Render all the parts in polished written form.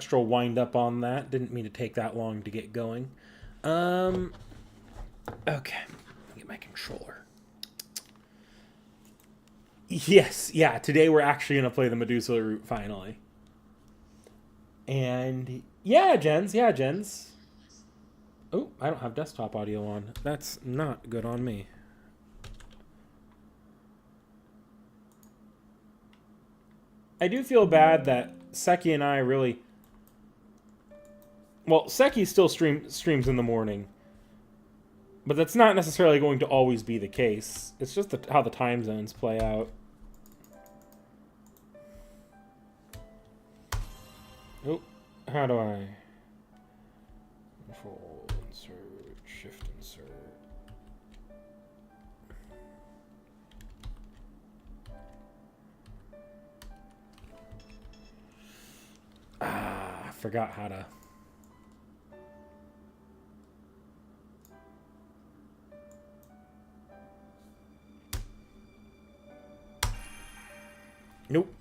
extra wind up on that. Didn't mean to take that long to get going. Okay. Let me get my controller. Yes, yeah. Today we're actually going to play the Medusa route finally. And yeah, Jens. Yeah, Jens. Oh, I don't have desktop audio on. That's not good on me. I do feel bad that Seki and I really... Well, Seki still streams in the morning. But that's not necessarily going to always be the case. It's just how the time zones play out. Oh, how do I... Control, insert, shift, insert. I forgot how to... Nope.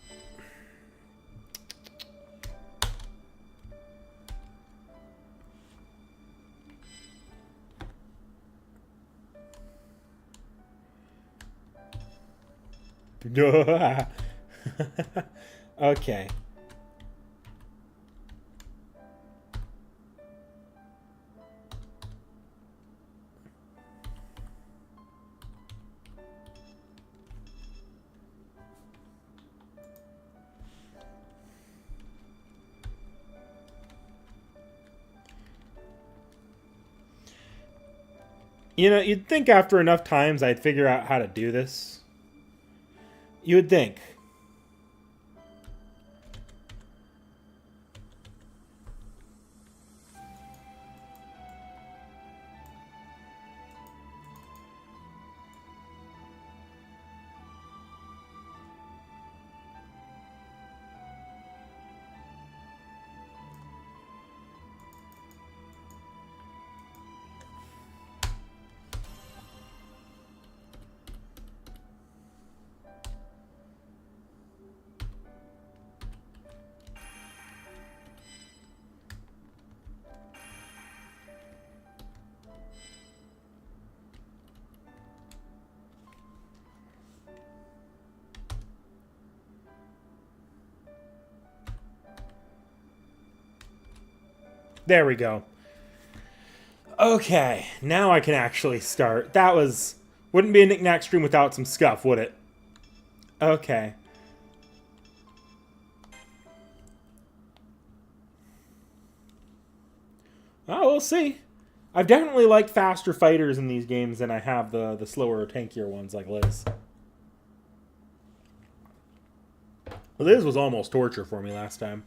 Okay. You know, you'd think after enough times I'd figure out how to do this. You would think. There we go. Okay, now I can actually start. That was... Wouldn't be a knick-knack stream without some scuff, would it? Okay. Oh, we'll see. I've definitely liked faster fighters in these games than I have the slower, tankier ones like Liz. Liz was almost torture for me last time.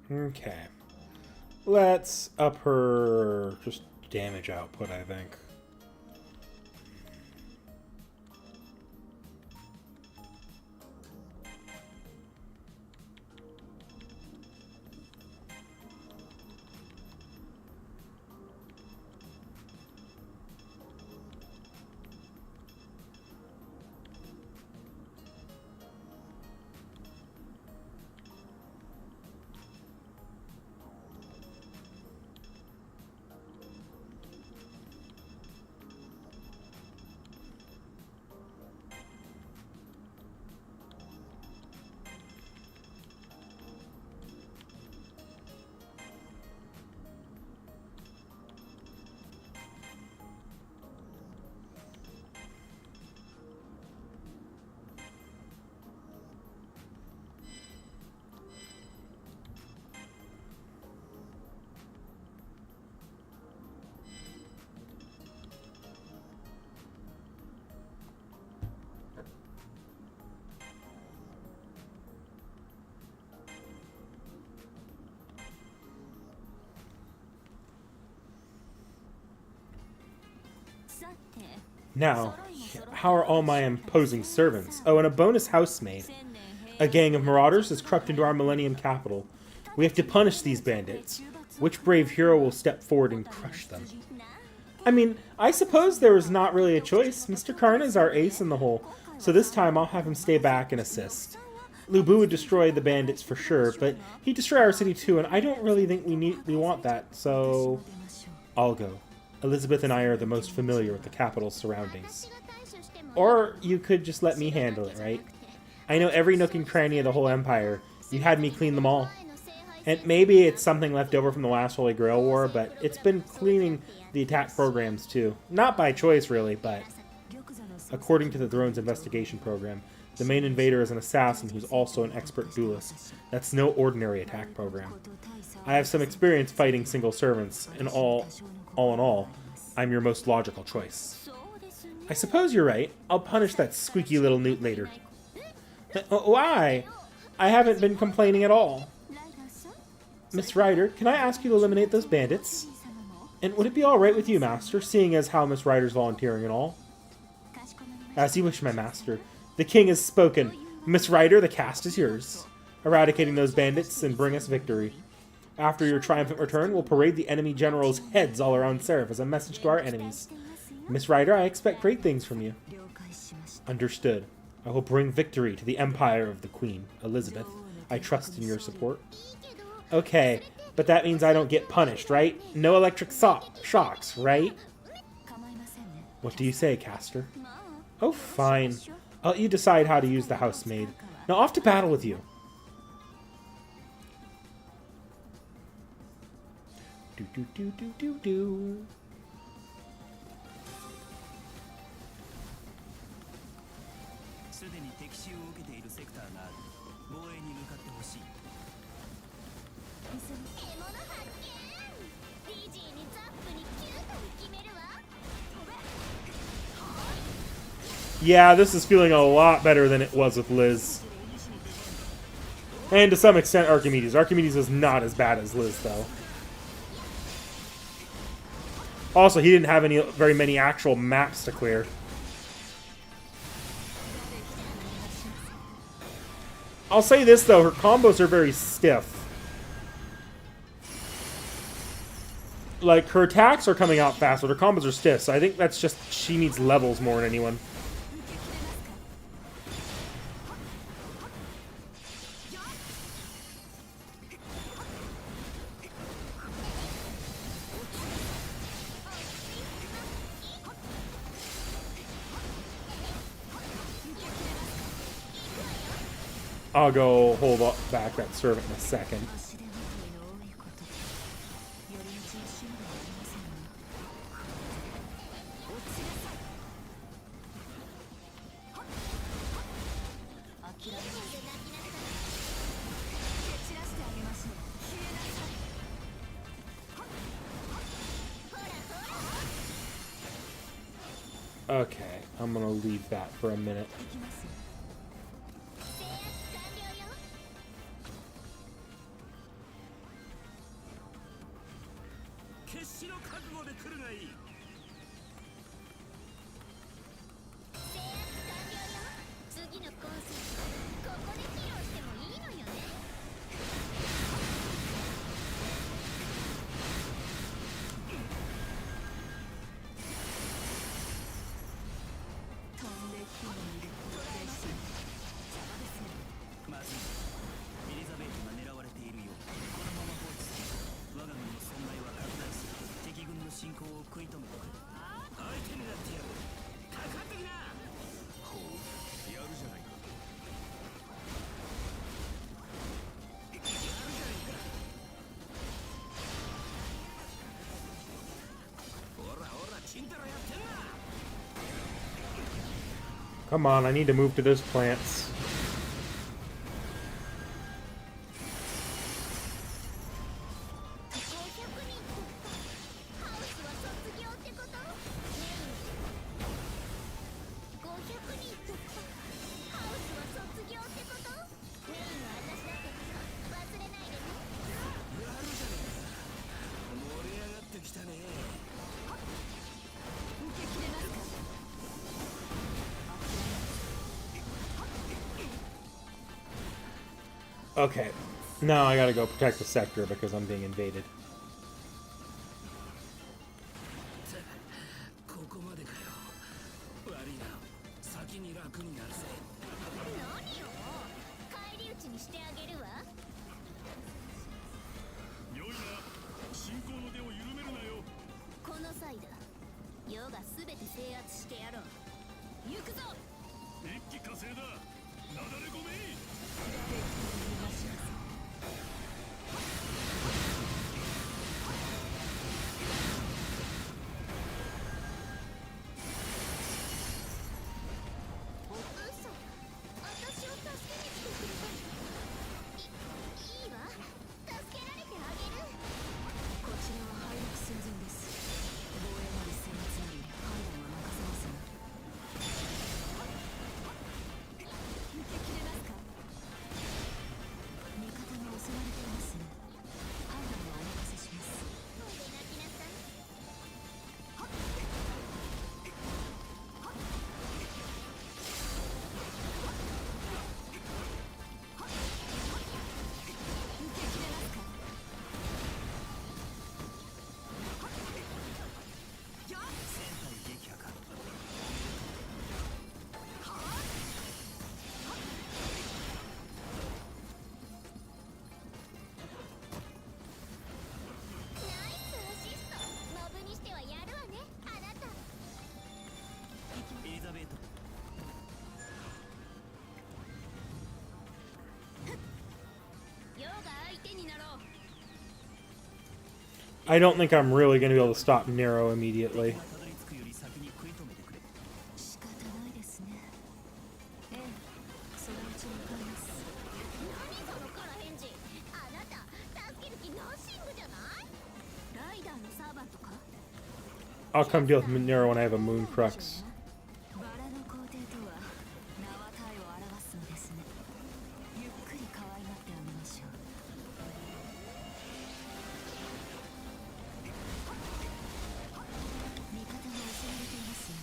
Okay. Let's up her just damage output, I think. Now, how are all my imposing servants? Oh, and a bonus housemaid. A gang of marauders has crept into our Millennium capital. We have to punish these bandits. Which brave hero will step forward and crush them? I mean, I suppose there is not really a choice. Mr. Karna is our ace in the hole, so this time I'll have him stay back and assist. Lubu would destroy the bandits for sure, but he'd destroy our city too, and I don't really think we want that, so I'll go. Elizabeth and I are the most familiar with the capital's surroundings. Or you could just let me handle it, right? I know every nook and cranny of the whole empire. You had me clean them all. And maybe it's something left over from the last Holy Grail War, but it's been cleaning the attack programs too. Not by choice, really, but according to the Throne's investigation program, the main invader is an assassin who's also an expert duelist. That's no ordinary attack program. I have some experience fighting single servants, and all in all, I'm your most logical choice. I suppose you're right. I'll punish that squeaky little newt later. Why? I haven't been complaining at all. Miss Ryder, can I ask you to eliminate those bandits? And would it be alright with you, Master, seeing as how Miss Ryder's volunteering and all? As you wish, my master. The king has spoken. Miss Ryder, the cast is yours. Eradicating those bandits and bring us victory. After your triumphant return, we'll parade the enemy generals' heads all around Seraph as a message to our enemies. Miss Ryder, I expect great things from you. Understood. I will bring victory to the empire of the Queen, Elizabeth. I trust in your support. Okay, but that means I don't get punished, right? No electric shocks, right? What do you say, Caster? Oh, fine. I'll let you decide how to use the housemaid. Now off to battle with you. Do. Yeah, this is feeling a lot better than it was with Liz. And to some extent, Archimedes. Archimedes is not as bad as Liz, though. Also, he didn't have very many actual maps to clear. I'll say this, though. Her combos are very stiff. Like, her attacks are coming out fast, but her combos are stiff. So I think that's just she needs levels more than anyone. I'll go hold back that servant in a second. Okay, I'm gonna leave that for a minute. Come on, I need to move to those plants. Okay. Now I gotta go protect the sector because I'm being invaded. ここまでかよ。悪いな。先に楽になるぜ。何よ、返り討ちにしてあげるわ。良いな。進行の手を緩めるなよ。この際だ。世がすべて制圧してやろう。行くぞ。一気火星だ。なだれごめい。嘘、私を助けに来てくれたの。いいわ、助けられてあげる。こちらは敗北寸前です。防衛なり制圧なり判断は任せます。受け切れますか。味方が襲われています。判断はお任せします。お出泣きなさい。受け切れますか。戦隊撃破か。ナイスアシスト。モブにしてはやるわね、あなた。エリザベート。ヨが相手になろう。 I don't think I'm really gonna be able to stop Nero immediately. たどり着くより先に食い止めてくれ。仕方ないですね。ええ、そのうち向かいます。何その空返事。あなた助ける気ナッシングじゃない。ライダーのサーバントか。 I'll come deal with Nero when I have a moon crux. バラの皇帝とは名は体を表すのですね。ゆっくり可愛がってあげましょう。味方が襲われています。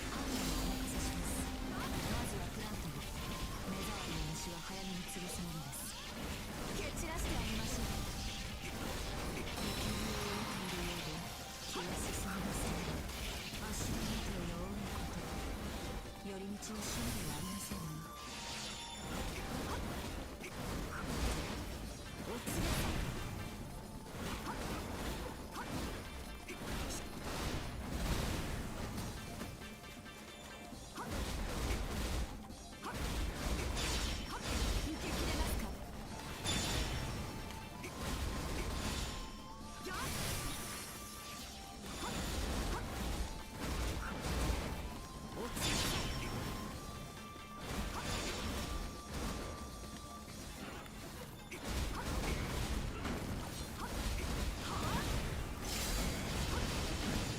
判断はお任せします。まずはプラントで目障りな虫は早めに潰すものです。蹴散らしてあげましょう。敵に追われているようで気が進みません。足の元の多いこと寄り道をしんではありませんね。おつなさい。受け切れますか。おつなさい。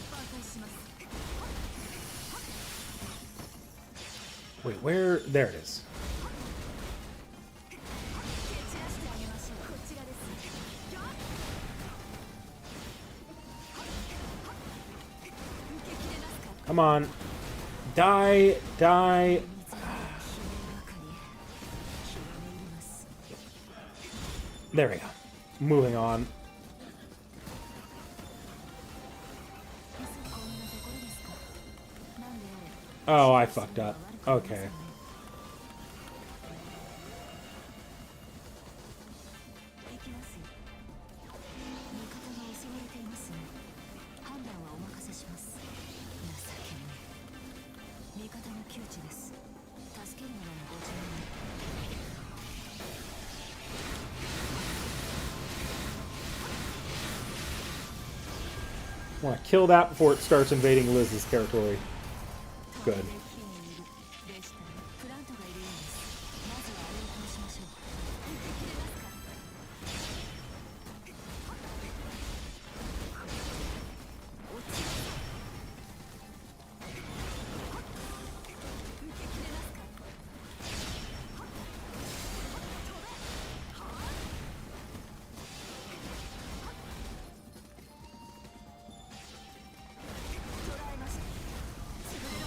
挽回します。 Wait, where? There it is. 蹴散らしてあげましょう。こちらです。受け切れますか。 Come on. Die, die. 水の悲鳴ばかり。気がめいります。 There we go. Moving on. こんなところですか。なんであれ。 Oh, I fucked up. Okay. 行きますよ。味方が襲われていますね。判断はお任せします。情けない。味方の窮地です。助けるならご注意。 Want to kill that before it starts invading Liz's territory. Good. でしたね。プラントがいるようです。まずはあれを殺しましょう。受け切れますか。落ちろ。受け切れますか。捉えました。潰れろ。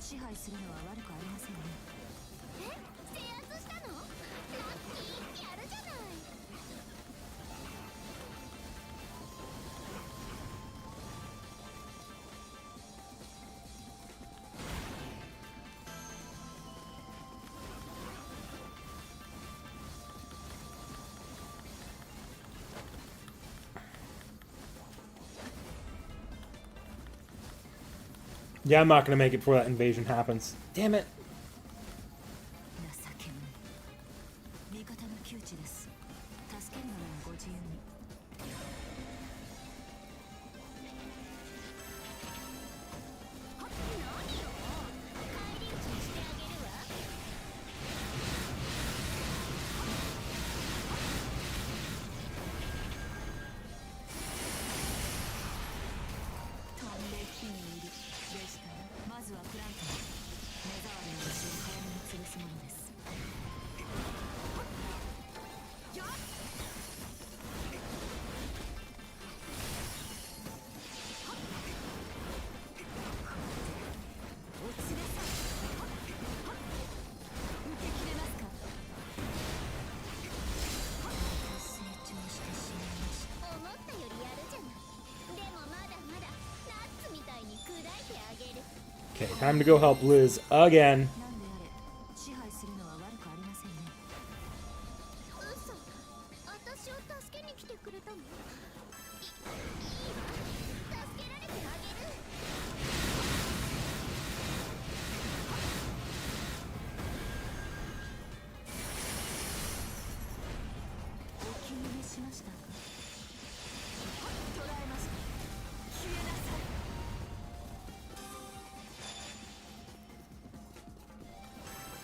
支配するのは悪くありませんね。制圧したの？ラッキー、やるじゃない。Yeah, I'm not gonna make it before that invasion happens. Damn it. 情けない。味方の窮地です。助けるのならご自由に。何よ。帰り討ちにしてあげるわ。飛んで火にいる。でしたね。まずはプラントに目障りの虫を早めに潰すものです。お連れさん、受け切れますか？成長してしまいました。思ったよりやるじゃない。でもまだまだナッツみたいに砕いてあげる。 Okay, time to go help Liz again. なんであれ、支配するのは悪くありませんね。嘘、私を助けに来てくれたの？いいわ、助けられてあげる。お気に召しましたか？捕らえました。消えなさい。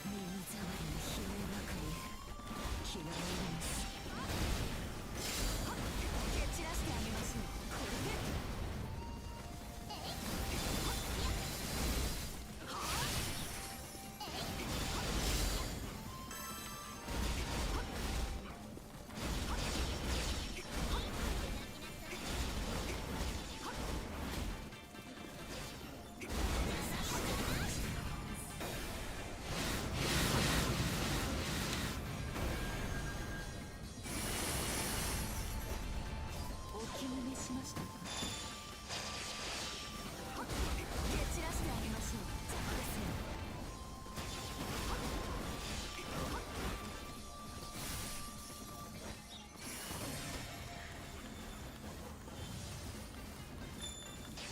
耳障りな悲鳴ばかり気が緩みます。蹴散らしてあげましょう。これでお気に召しましたか？蹴散らしてあげましょう。邪魔ですよ。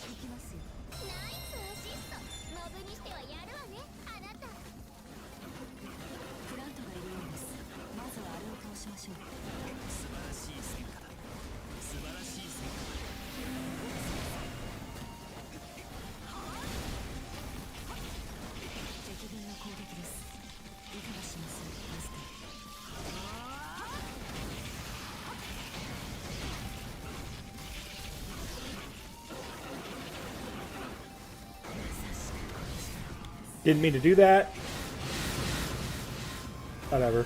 行きますよ。ナイスアシスト。モブにしてはやるわね、あなた。プラントがいるようです。まずはあれを倒しましょう。素晴らしい戦果だ。素晴らしい戦果だ。敵軍の攻撃です。いかがします、マスター。Didn't mean to do that. Whatever.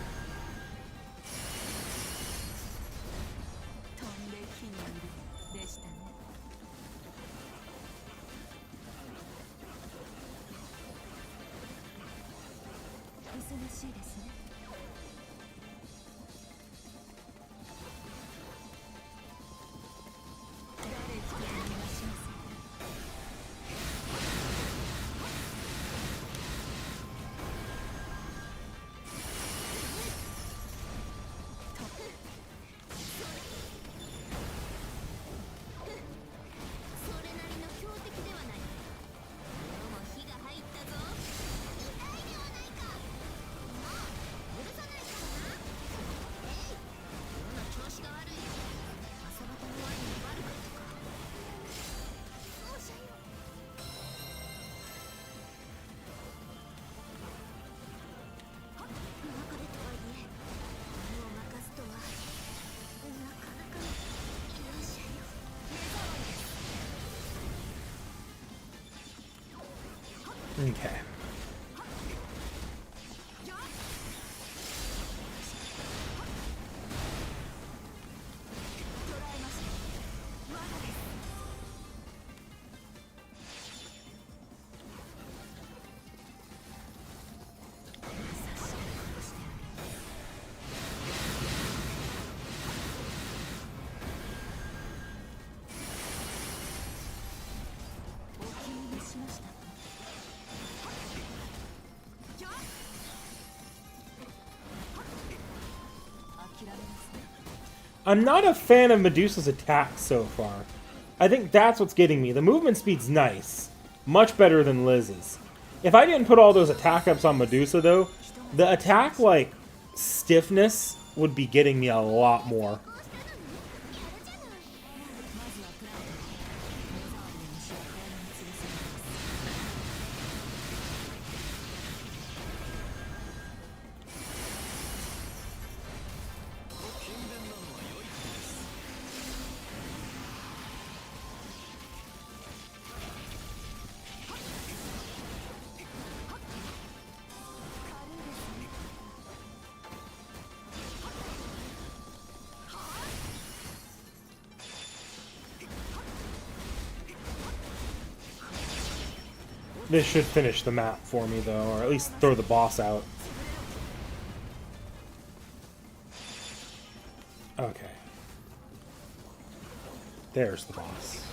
飛んで火にいるでしたね。忙しいですね。誰一人逃がしません。それなりの強敵ではない。でも火が入ったぞ。痛いではないか。もう許さないからな。どんな調子が悪いよ。朝方のワインに悪かったか。そうしゃよ。別れとはいえ俺を任すとはなかなかの勇者よ。目障りです。Okay. 捕らえました。罠です。I'm not a fan of Medusa's attacks so far. I think that's what's getting me. The movement speed's nice. Much better than Liz's. If I didn't put all those attack ups on Medusa, though, the attack, like, stiffness would be getting me a lot more. This should finish the map for me, though, or at least throw the boss out. Okay. There's the boss.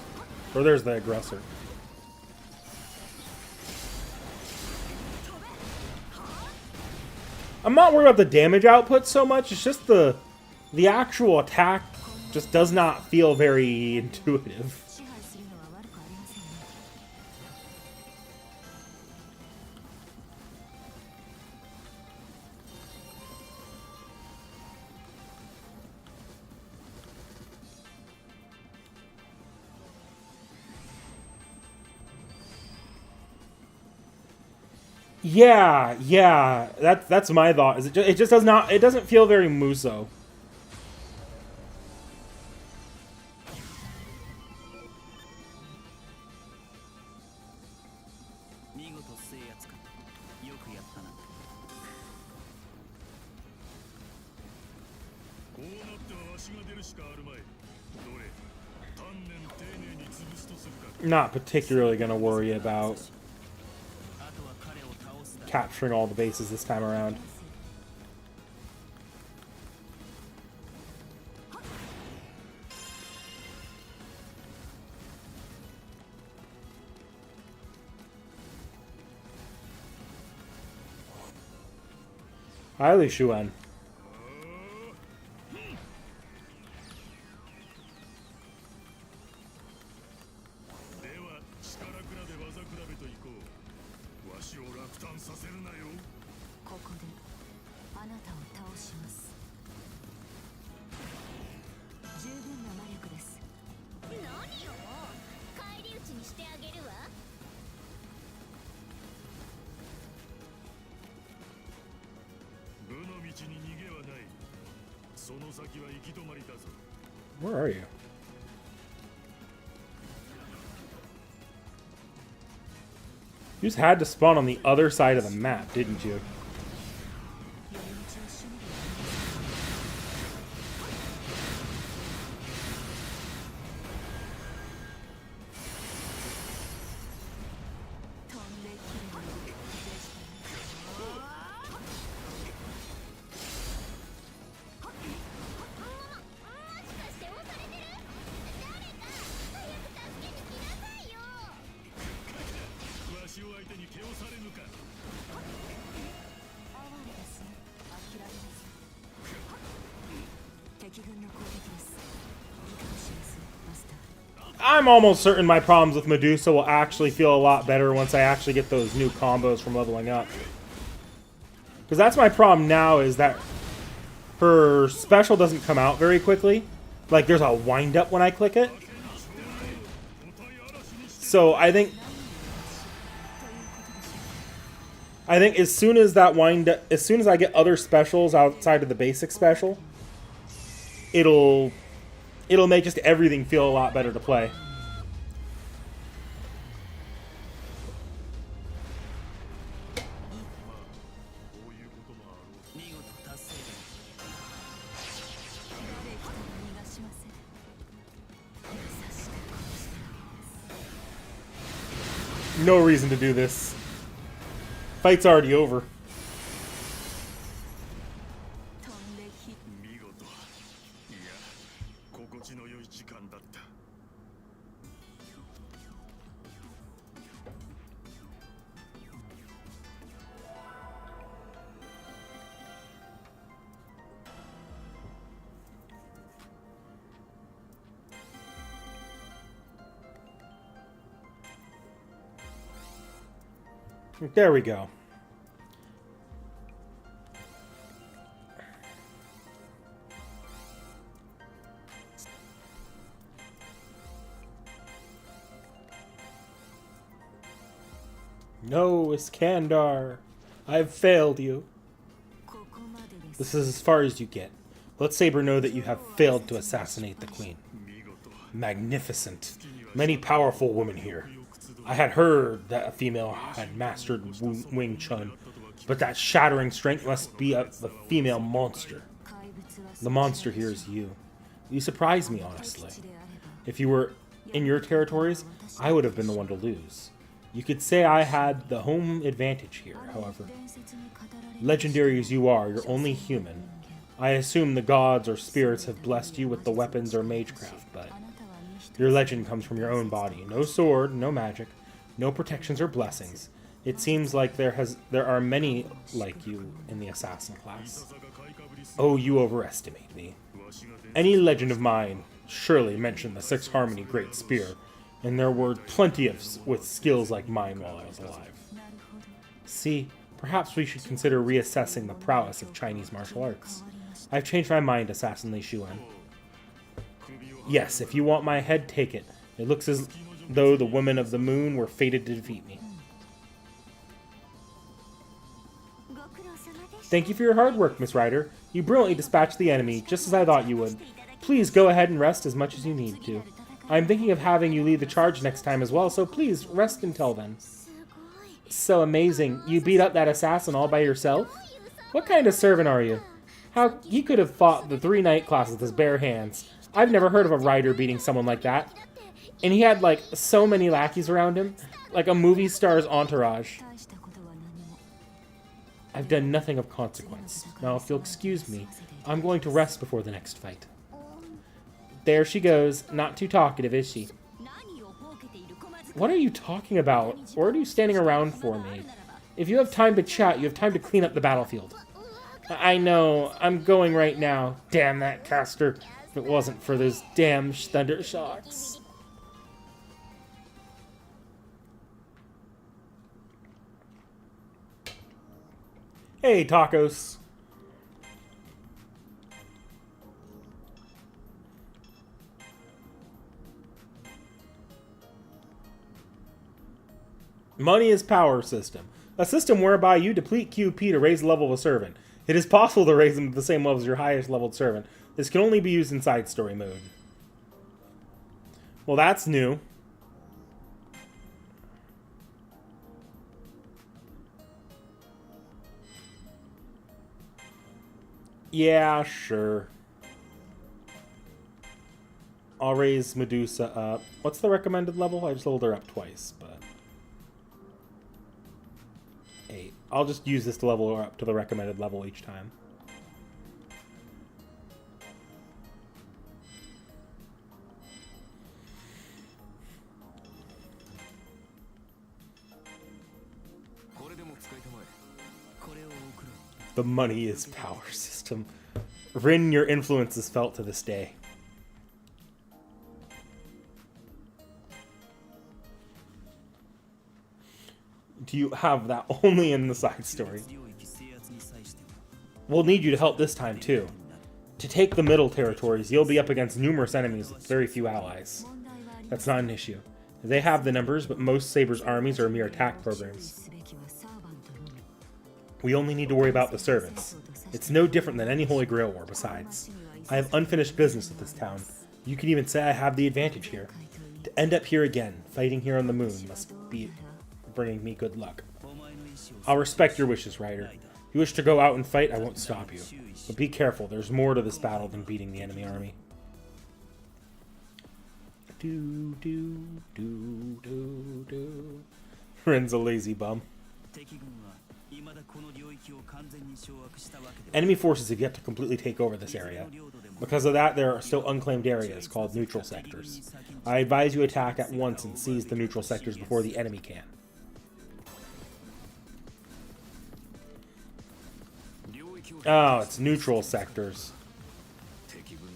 Or there's the aggressor. I'm not worried about the damage output so much, it's just the actual attack just does not feel very intuitive. Yeah, that's my thought. Is it just does not, it doesn't feel very Muso. Not particularly gonna worry about capturing all the bases this time around. Highly Shuen. Where are you? You just had to spawn on the other side of the map, didn't you? I'm almost certain my problems with Medusa will actually feel a lot better once I actually get those new combos from leveling up. Because that's my problem now, is that her special doesn't come out very quickly. Like, there's a wind-up when I click it. So I think as soon as that as soon as I get other specials outside of the basic special, it'll make just everything feel a lot better to play. No reason to do this. Fight's already over. There we go. No, Iskandar. I've failed you. ここまでです。 This is as far as you get. Let Saber know that you have failed to assassinate the queen. Magnificent. Many powerful women here. I had heard that a female had mastered Wing Chun, but that shattering strength must be of the female monster. 怪物は The monster here is you. You surprise me, honestly. If you were in your territories, I would have been the one to lose. You could say I had the home advantage here, however. 伝説に語られる Legendary as you are, you're only human. I assume the gods or spirits have blessed you with the weapons or magecraft, but あなたは身一つ your legend comes from your own body. No sword, no magic, no protections or blessings. It seems like there are many like you in the assassin class. Oh, you overestimate me. Any legend of mine surely mentioned the Six Harmony Great Spear, and there were plenty of with skills like mine while I was alive. なるほど See, perhaps we should consider reassessing the prowess of Chinese martial arts. I've changed my mind, Assassin Li Xuan. Yes, if you want my head, take it. It looks as though the women of the moon were fated to defeat me. ご苦労様でした Thank you for your hard work, Miss Ryder. You brilliantly dispatched the enemy, just as I thought you would. Please go ahead and rest as much as you need to. I'm thinking of having you lead the charge next time as well, so please rest until then. すごい So amazing. You beat up that assassin all by yourself? What kind of servant are you? How he could have fought the 3 night class with his bare hands. I've never heard of a rider beating someone like that. And he had like so many lackeys around him, like a movie star's entourage. 大したことは何も I've done nothing of consequence. Now, if you'll excuse me, I'm going to rest before the next fight. There she goes. Not too talkative, is she? 何をほうけている小松 What are you talking about? Or are you standing around for me? If you have time to chat, you have time to clean up the battlefield. I know. I'm going right now. Damn that caster. If it wasn't for those damn thunder shocks. Hey, tacos. Money is power system. A system whereby you deplete QP to raise the level of a servant. It is possible to raise them to the same level as your highest leveled servant. This can only be used in side story mode. Well, that's new. Yeah, sure. I'll raise Medusa up. What's the recommended level? I just leveled her up twice, but... 8. I'll just use this to level her up to the recommended level each time. The money is power system. Rin, your influence is felt to this day. Do you have that only in the side story? We'll need you to help this time too. To take the middle territories, you'll be up against numerous enemies with very few allies. 問題はありま That's not an issue. They have the numbers, but most Saber's armies are mere attack す programs. すべきはサーバントのみ We only need to worry about the servants. It's no different than any Holy Grail war besides. I have unfinished business with this town. You could even say I have the advantage here. To end up here again, fighting here on the moon, must be bringing me good luck. I'll respect your wishes, Ryder. If you wish to go out and fight, I won't stop you. But be careful, there's more to this battle than beating the enemy army. Do, do, do, do, do. Rin's a lazy bum. 敵軍は未だこの領域を完全に掌握したわけでは Enemy forces have yet to completely take over this area. Because of that, there are still unclaimed areas called neutral sectors. I advise you attack at once and seize the neutral sectors before the enemy can. Oh, it's neutral sectors.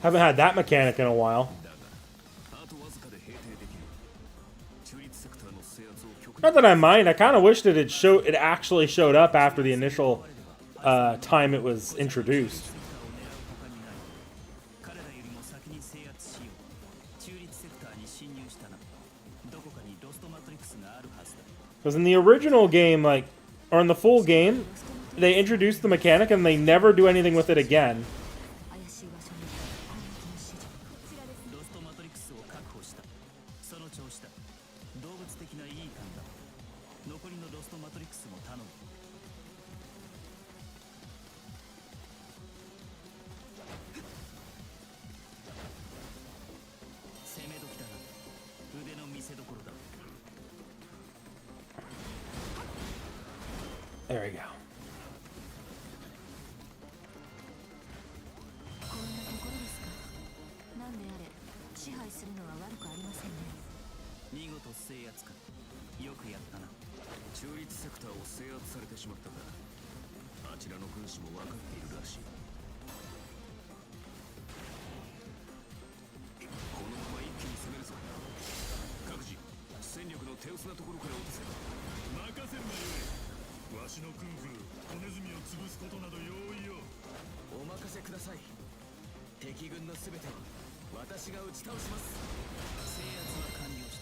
Haven't had that mechanic in a while. あとわずかで平定できる Not that I mind. I kind of wish that it actually showed up after the initial time it was introduced. 彼らよりも先に制圧しよう。中立セクターに侵入したな。どこかにロストマトリクスがあるはずだ。Because in the original game, like, or in the full game, they introduced the mechanic and they never do anything with it again. 怪しい場所に攻撃の指示。こちらです。ロストマトリクスを確保した。その調子だ。動物的ないい感だ。残りのロストマトリクスも頼む。攻め時だな。腕の見せ所だ。 There we go. こんなところですか。なんであれ、支配するのは悪くありませんね。見事制圧か。よくやったな。中立セクターを制圧されてしまったが、あちらの軍師も分かっているらしい。このまま一気に攻めるぞ。各自、戦力の手薄なところから落とせ。任せるなよ。わしのクンフル、小ネズミを潰すことなど容易よ。お任せください。敵軍のすべては私が打ち倒します。制圧は完了し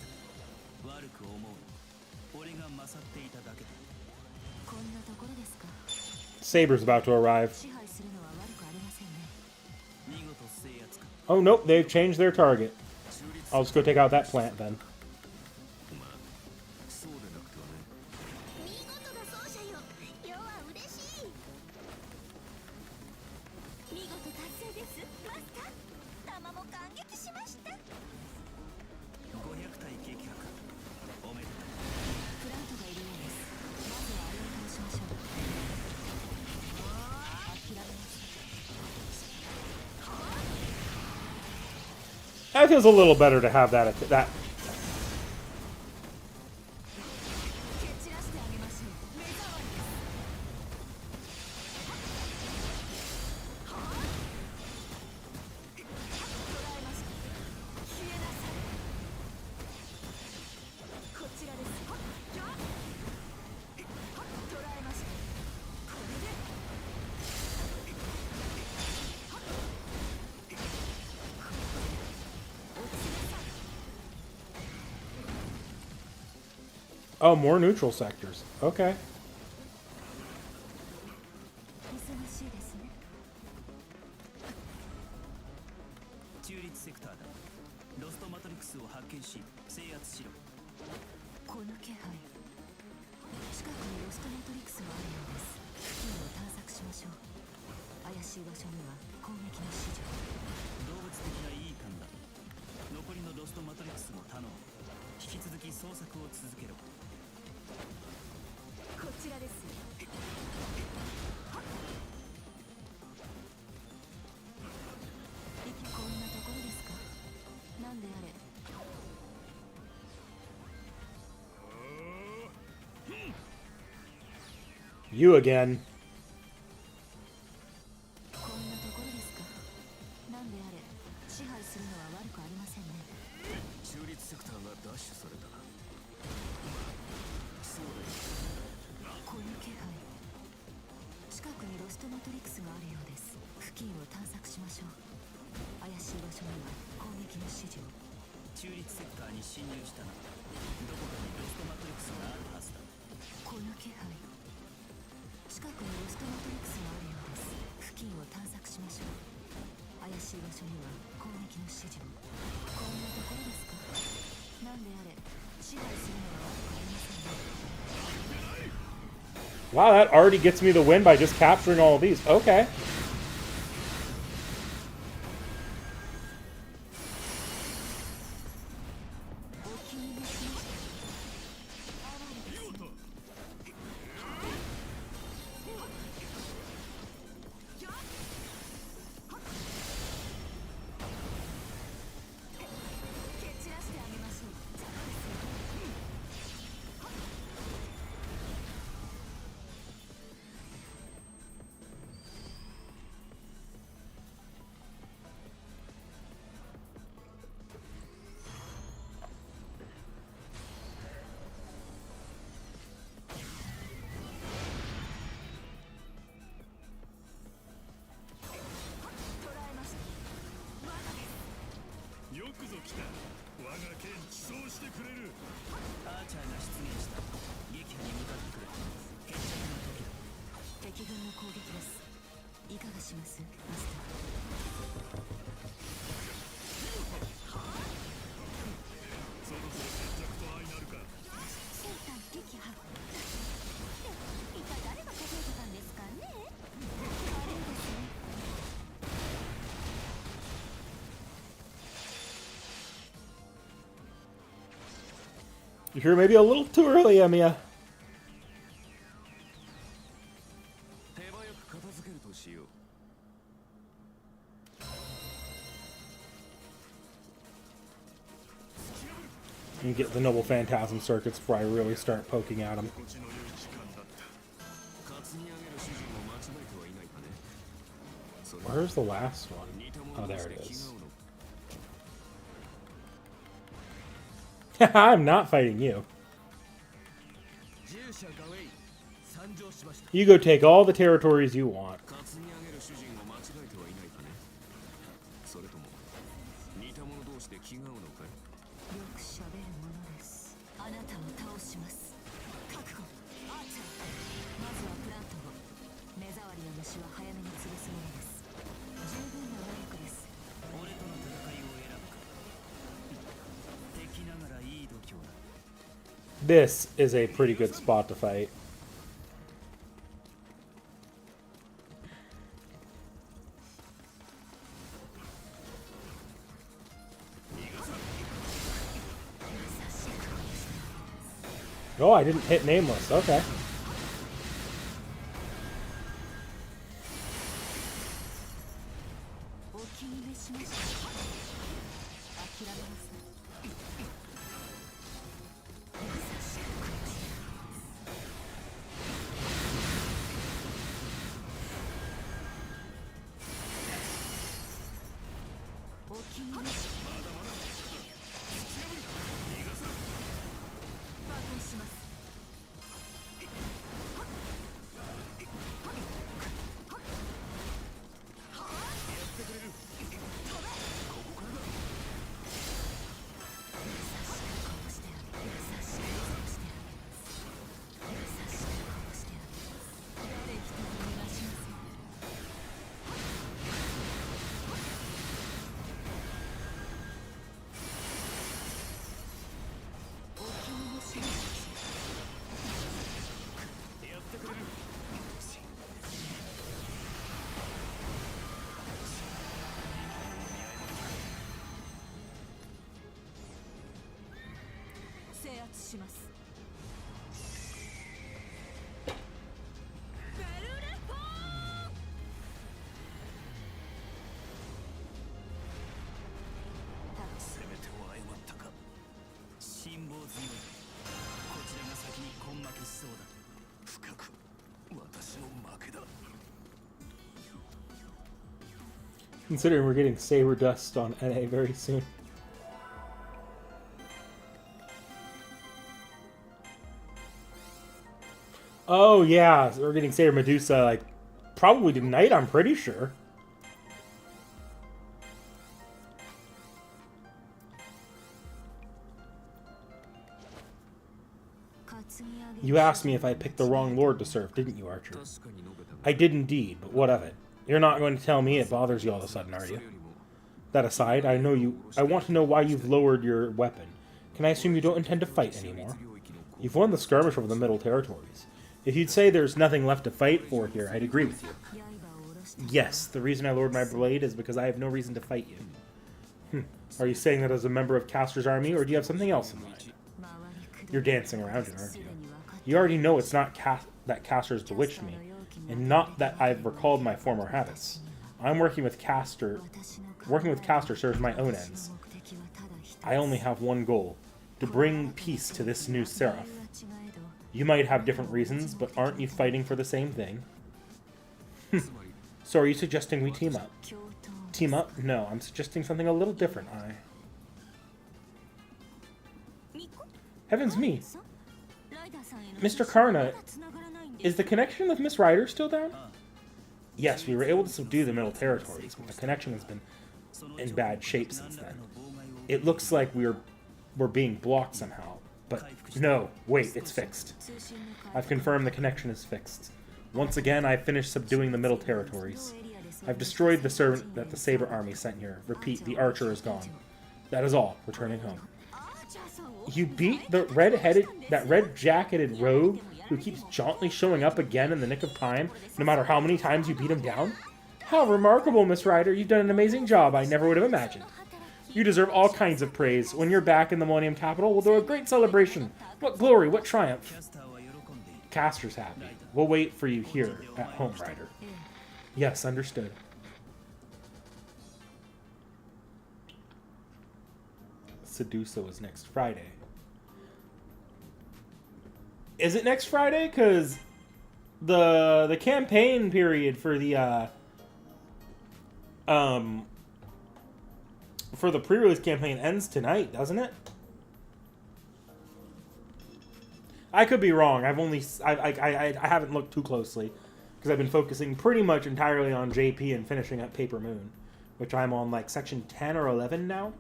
た。悪く思うな。俺が勝っていただけだ。こんなところですか。 Saber's about to arrive. 支配するのは悪くありませんね。見事制圧か。 Oh, nope, they've changed their target. I'll just go take out that plant then. そうでなくてはね。見事な奏者よ。世は嬉しい。見事達成です。マスター。玉も感激しました。500体撃破か。おめでとう。フラントがいるようです。まずはあれを倒しましょう。諦めます。 That feels a little better to have that. 蹴散らしてあげましょう。目障りです。捕らえました。消えなさい。こちらです。捕らえました。これで。 Oh, more neutral sectors. Okay. 忙しいですね。中立セクターだ。ロストマトリクスを発見し制圧しろ。この気配。近くにロストマトリクスがあるようです。付近を探索しましょう。怪しい場所には攻撃の指示を。動物的ないい感だ。残りのロストマトリクスも頼む。引き続き捜索を続けろ。こちらです。こんなところですか。なんであれ。 You again. こんなところですか。なんであれ。支配するのは悪くありませんね。中立セクターが奪取されたな。そうだよ。この気配。近くにロストマトリクスがあるようです。付近を探索しましょう。怪しい場所には攻撃の指示を。中立セクターに侵入したな。どこかにロストマトリクスがあるはずだ。この気配。近くにロストマトリクスがあるようです。付近を探索しましょう。怪しい場所には攻撃の指示を。こんなところですか。なんであれ。支配するのは悪くありませんね。 Wow, that already gets me the win by just capturing all of these. Okay. くれる。アーチャーが出現した。撃破に向かってくれ。決着の時だ。敵軍の攻撃です。いかがしますマスタそろそろ決着と相なるか。ー。セーター撃破。一体誰が数えてたんですかね。悪いですね。You sure maybe a little too early, Emiya? 手早く片付けるとしよう。 You get the Noble Phantasm circuits before I really start poking at them. 心地の良い時間だった。担ぎ上げる主人を間違えてはいないかね。それ Where's the last one? 似た Oh, 者同 there 士 it で気 is. が合うの。 I'm not fighting you. 従者ガウェイ参上しました。 You go take all the territories you want. 担ぎ上げる主人を間違えてはいないかね。それとも似た者同士で気が合うのかい。よくしゃべるものです。あなたを倒します。覚悟アーチャー。まずはプラントを。目障りな虫は早めに潰すものです。十分な能力です。俺との戦いを選ぶか。敵ながらいい度胸だ。 This is a pretty good spot to fight. Oh, I didn't hit Nameless. Okay. お気に召しました。諦めなさい。優しく殺してお気に召しました。爆破します。制圧します。ベルレポー。せめては誤ったか。辛抱強い。こちらが先に根負けしそうだ。深く私の負けだ。 Considering we're getting Saber Dust on NA very soon. Oh yeah, so we're getting Saber Medusa like probably tonight, I'm pretty sure. You asked me if I picked the wrong lord to serve, didn't you, Archer? 確かに述べたが。 I did indeed, but what of it? You're not going to tell me it bothers you all of a sudden, are それ you? よりも That aside, I want to know why you've lowered your weapon. Can I assume you don't intend to fight anymore? You've won the skirmish over the Middle Territories. If you'd say there's nothing left to fight for here, I'd agree with you. Yes, the reason I lowered my blade is because I have no reason to fight you. Are you saying that as a member of Castor's army, or do you have something else in mind? You're dancing around it, aren't you? You already know it's not that Castor's bewitched me, and not that I've recalled my former habits. I'm working with Castor. Working with Castor serves my own ends. I only have one goal, to bring peace to this new Seraph. You might have different reasons, but aren't you fighting for the same thing? So are you suggesting we team up? Team up? No, I'm suggesting something a little different, Heavens me! Mr. Karna, is the connection with Miss Ryder still down? Yes, we were able to subdue the Middle Territories, but the connection has been in bad shape since then. It looks like we're were being blocked somehow. But no, wait, it's fixed. I've confirmed the connection is fixed. Once again, I've finished subduing the middle territories. I've destroyed the servant that the Saber army sent here. Repeat, the archer is gone. That is all. Returning home. You beat the that red-jacketed rogue who keeps jauntily showing up again in the nick of time, no matter how many times you beat him down? How remarkable, Miss Ryder. You've done an amazing job I never would have imagined. You deserve all kinds of praise. When you're back in the Millennium Capital, we'll do a great celebration. What glory, what triumph. キャスターは喜んでいる Caster's happy. We'll wait for you here at home, Ryder. Yes, understood. Sedusa was next Friday. Is it next Friday? Because the campaign period for the pre-release campaign ends tonight, doesn't it? I could be wrong. I haven't looked too closely because I've been focusing pretty much entirely on JP and finishing up Paper Moon, which I'm on like section 10 or 11 now.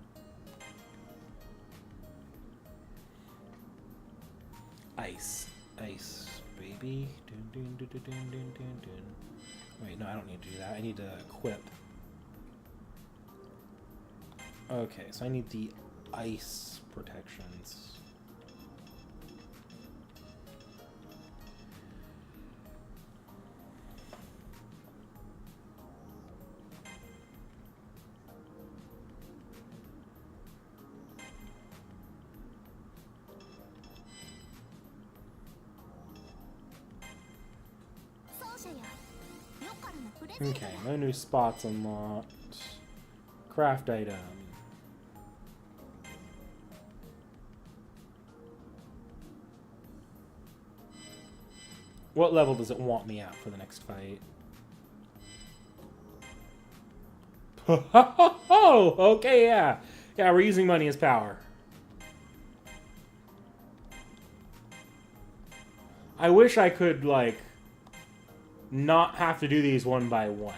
Ice, baby. Dun, dun, dun, dun, dun, dun, dun, dun. Wait, no, I don't need to do that. I need to equip. Okay, so I need the ice protections. Okay, no new spots unlocked. Craft item. What level does it want me at for the next fight? Oh, okay, yeah. Yeah, we're using money as power. I wish I could, like, not have to do these one by one.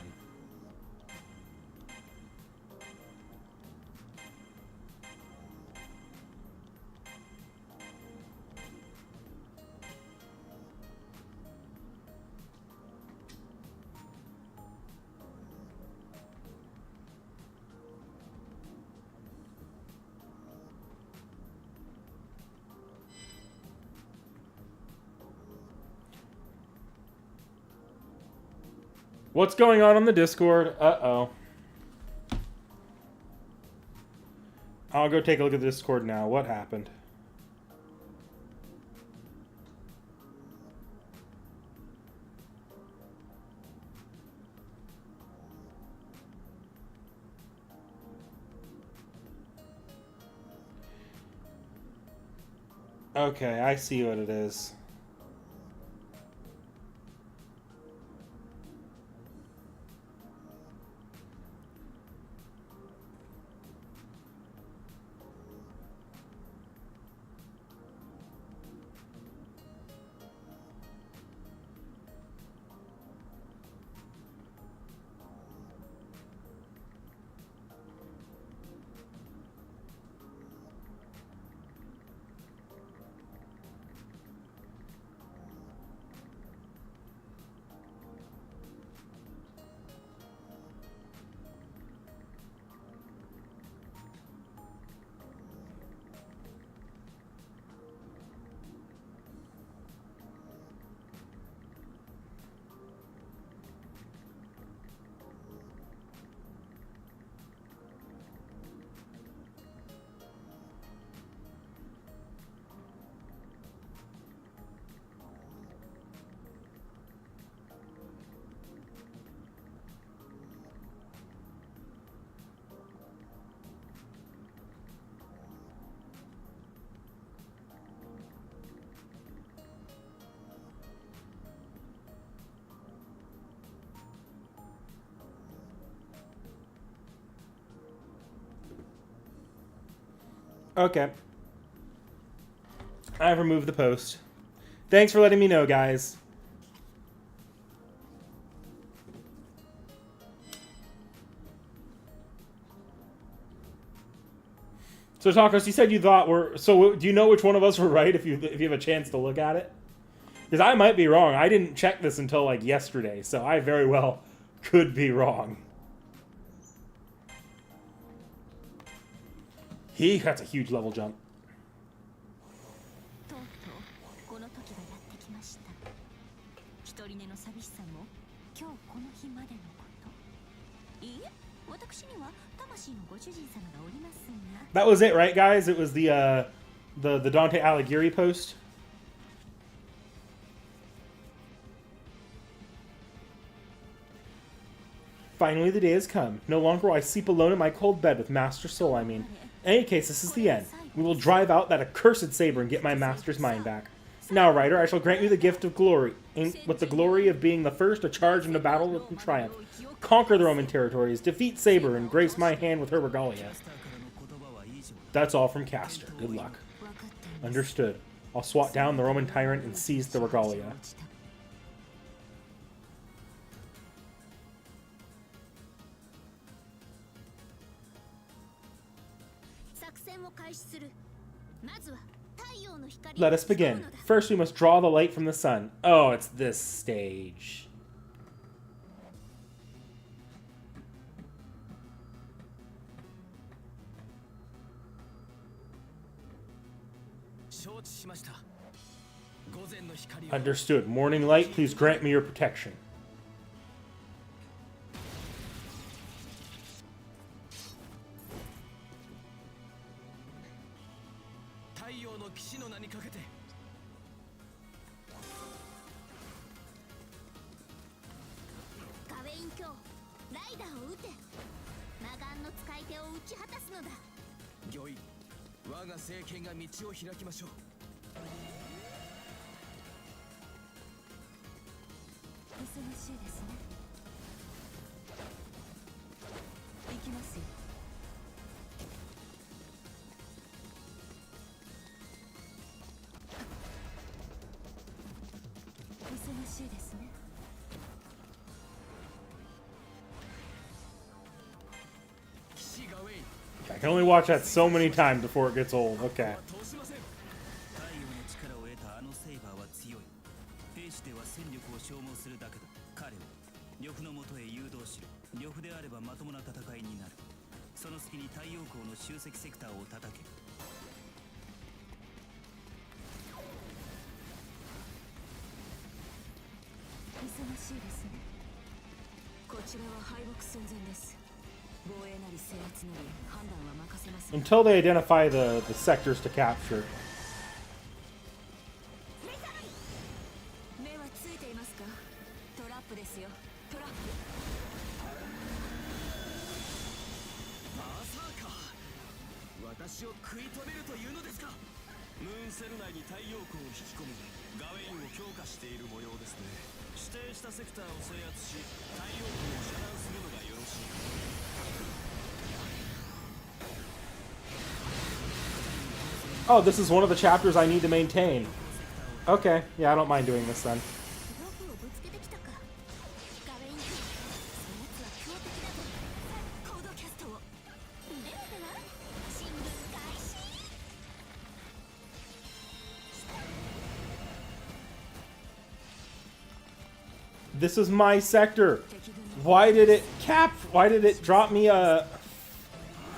What's going on the Discord? Uh-oh. I'll go take a look at the Discord now. What happened? Okay, I see what it is. Okay. I've removed the post. Thanks for letting me know, guys. So, Tacos, you said you thought we're... So, do you know which one of us were right if you have a chance to look at it? Because I might be wrong. I didn't check this until, like, yesterday, so I very well could be wrong. That's a huge level jump. とうとうこの時がやってきました。一人寝の寂しさも今日この日までのこと。いいえ、私には魂のご主人様がおりますが。 That was it, right, guys? It was the Dante Alighieri post. Finally, the day has come. No longer will I sleep alone in my cold bed with Master Soul, I mean. In any case, this is the end. We will drive out that accursed saber and get my master's mind back. Now, Rider, I shall grant you the gift of glory, with the glory of being the first to charge into battle with triumph. Conquer the Roman territories, defeat Saber, and grace my hand with her regalia. That's all from Castor. Good luck. Understood. I'll swat down the Roman tyrant and seize the regalia. 作戦を開始する。まずは太陽の光。 Let us begin. First, we must draw the light from the sun. Oh, it's this stage. 承知しました。午前の光を Understood. Morning light, please grant me your protection. 太陽の騎士の名にかけて。ガウェイン卿、ライダーを撃て。魔眼の使い手を打ち果たすのだ。御意、我が政権が道を開きましょう。忙しいですね。行きますよ。忙しいですね。 騎士ガウェイン、 I can only watch that so many times before it gets old. Okay. 通しません。太陽の力を得たあのセイバーは強い。兵士では戦力を消耗するだけだ。彼を呂布のもとへ誘導しろ。呂布であればまともな戦いになる。その隙に太陽光の集積セクターを叩け。忙しいですね。こちらは敗北寸前です。防衛なり制圧なり判断は任せません。 Until they identify the sectors to capture. 目はついていますか？トラップですよ。トラップ。まさか私を食い止めるというのですか。ムーンセル内に太陽光を引き込みガウェインを強化している模様ですね。指定したセクターを制圧し太陽光を遮断するのがよろしい。 Oh, this is one of the chapters I need to maintain. Okay, yeah, I don't mind doing this then. 毒をぶつけてきたか。ガウェイン君、そのやつは強敵だぞ。コードキャストを。ではでは、進軍開始。 This is my sector. Why did it drop me a...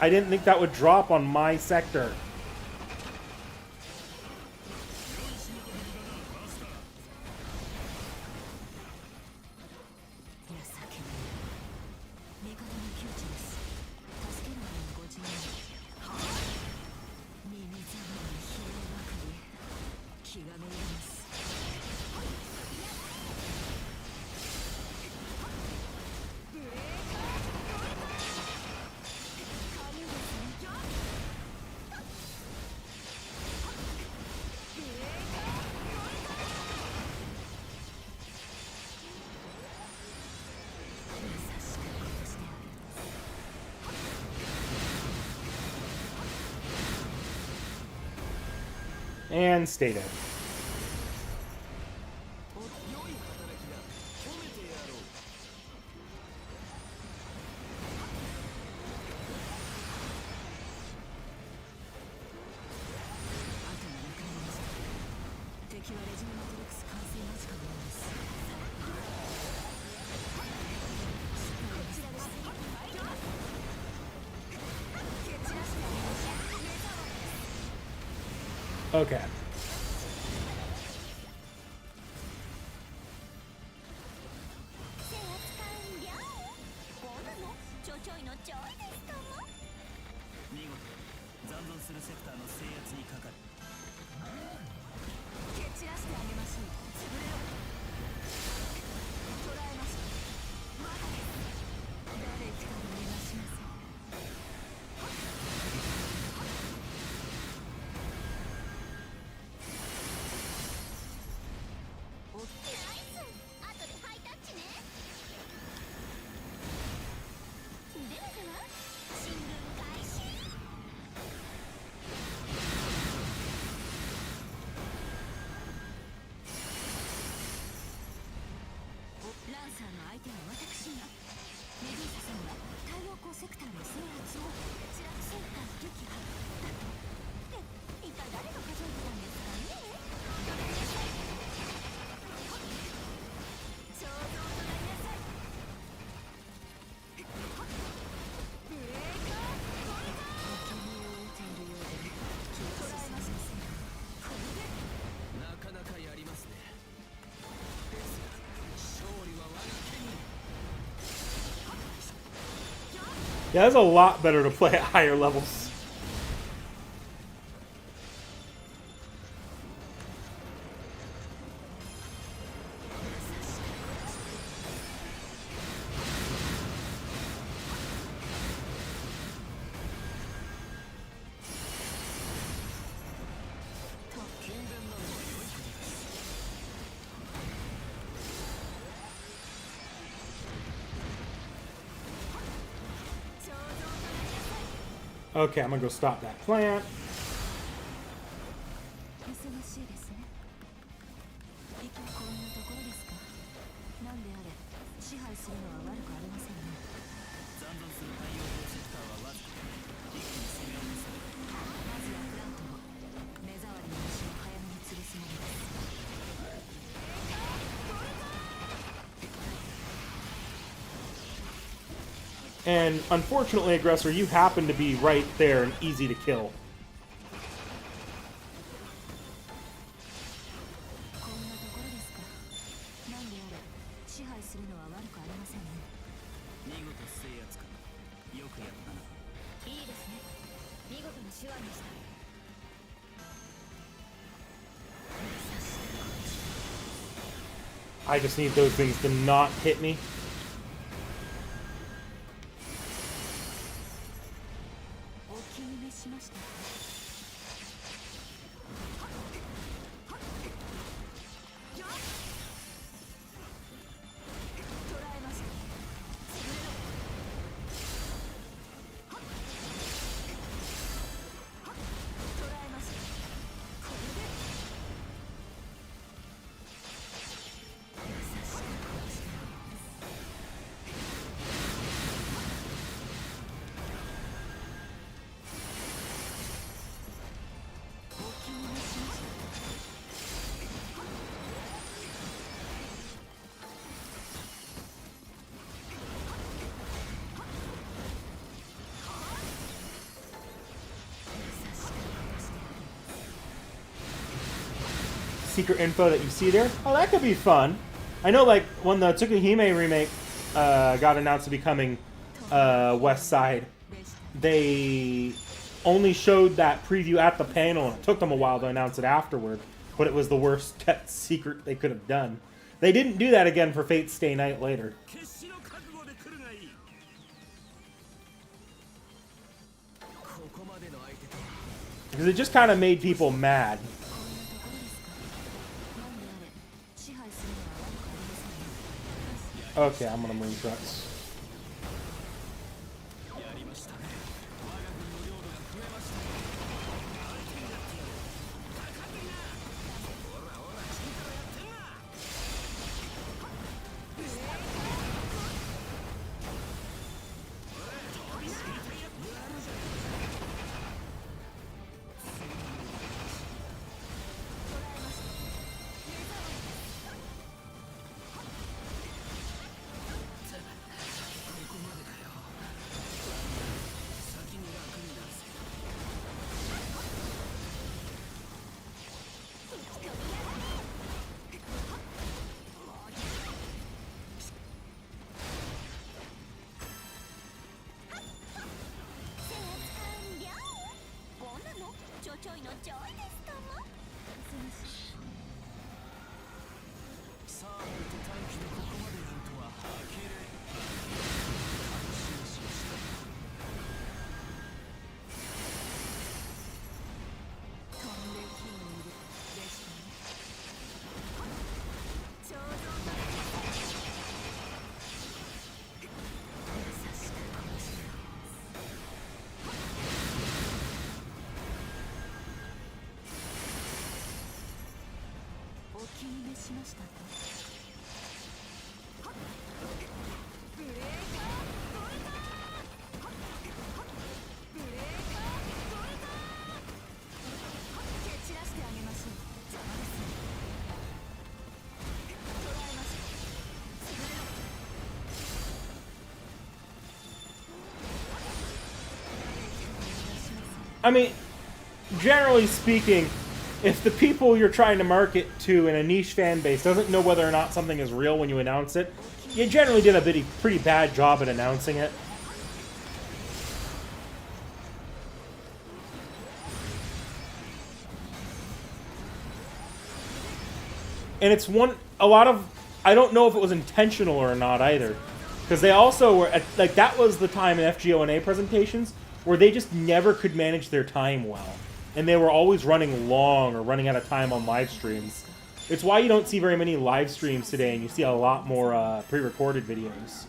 I didn't think that would drop on my sector. And stay dead. 敵はレジメントロックス完成間近のようです。こちらです。蹴散らしてあげましょう。目障りです。 Okay. 制圧完了。ボーナのちょちょいのちょいですかも。見事残存するセクターの制圧にかかる。蹴散らしてあげましょう。潰れろ。捕らえましょう。まだです。誰かに逃がしません。ナイス。後でハイタッチね。ではでは進軍開始。ランサーの相手は私が。メデューサさんは太陽光セクターの制圧をチラクセクター撃破だと。って一体誰が数えてたんですかね。ごめんなさい。肖像となりなさい。ブレーカーこれだ。君を置いているようで気が進みません。これでなかなかやりますね。ですが勝利は我が手に。 Yeah, that's a lot better to play at higher levels. Okay, I'm gonna go stop that plant. 忙しいですね。いけこんなところですか。なんであれ支配するのは悪くありませんね。残存する太陽光セクターはわずか。一気に攻め落とされる。まずはプラントを目障りの虫を早めに潰すものです。 And unfortunately, Aggressor, you happen to be right there and easy to kill. こんなところですか。なんであれ支配するのは悪くありませんね。見事制圧か。よくやったな。いいですね。見事な手腕でした。 I just need those things to not hit me. お気に召しました。 Secret info that you see there. Oh, that could be fun. I know, like, when the T.H.E remake got announced to be coming West Side, they only showed that preview at the panel, and it took them a while to announce it afterward, but it was the worst kept secret they could have done. They didn't do that again for Fate's Stay Night later. 決死の覚悟で来るがいい。ここまでの相手と。 Because it just kind of made people mad. Okay, I'm gonna Marine Trucks. やりましたね。我が軍の領土が増えましたね。相手になってやる。かかってんな。ほらほら、チンタラやってんな。飛びすぎてやってやるぜ。ちょいのちょいですとも。サーモンと短期でここまでやるとは呆れ。安心しました。飛んで火のいるでしたね。彫像と優しく殺してお気に召しましたか。ブレーカードルター、ブレーカードルター、蹴散らしてあげましょう。邪魔ですね。捕らえましょう。潰れろ。I mean, generally speaking, if the people you're trying to market to in a niche fan base doesn't know whether or not something is real when you announce it, you generally did a pretty bad job at announcing it. And it's a lot of, I don't know if it was intentional or not either. Because they also were, like, that was the time in FGO&A presentations where they just never could manage their time well. And they were always running long or running out of time on live streams. It's why you don't see very many live streams today and you see a lot more pre-recorded videos.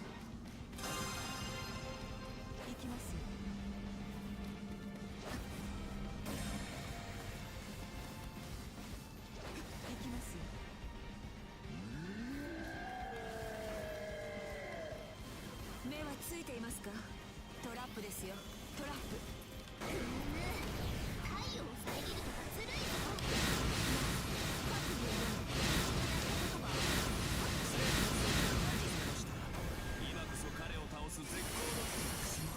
行きますよ。行きますよ。目はついていますか。トラップですよ。トラップ。太陽を遮るとかずるいぞ。今こそ彼を倒す絶好の私も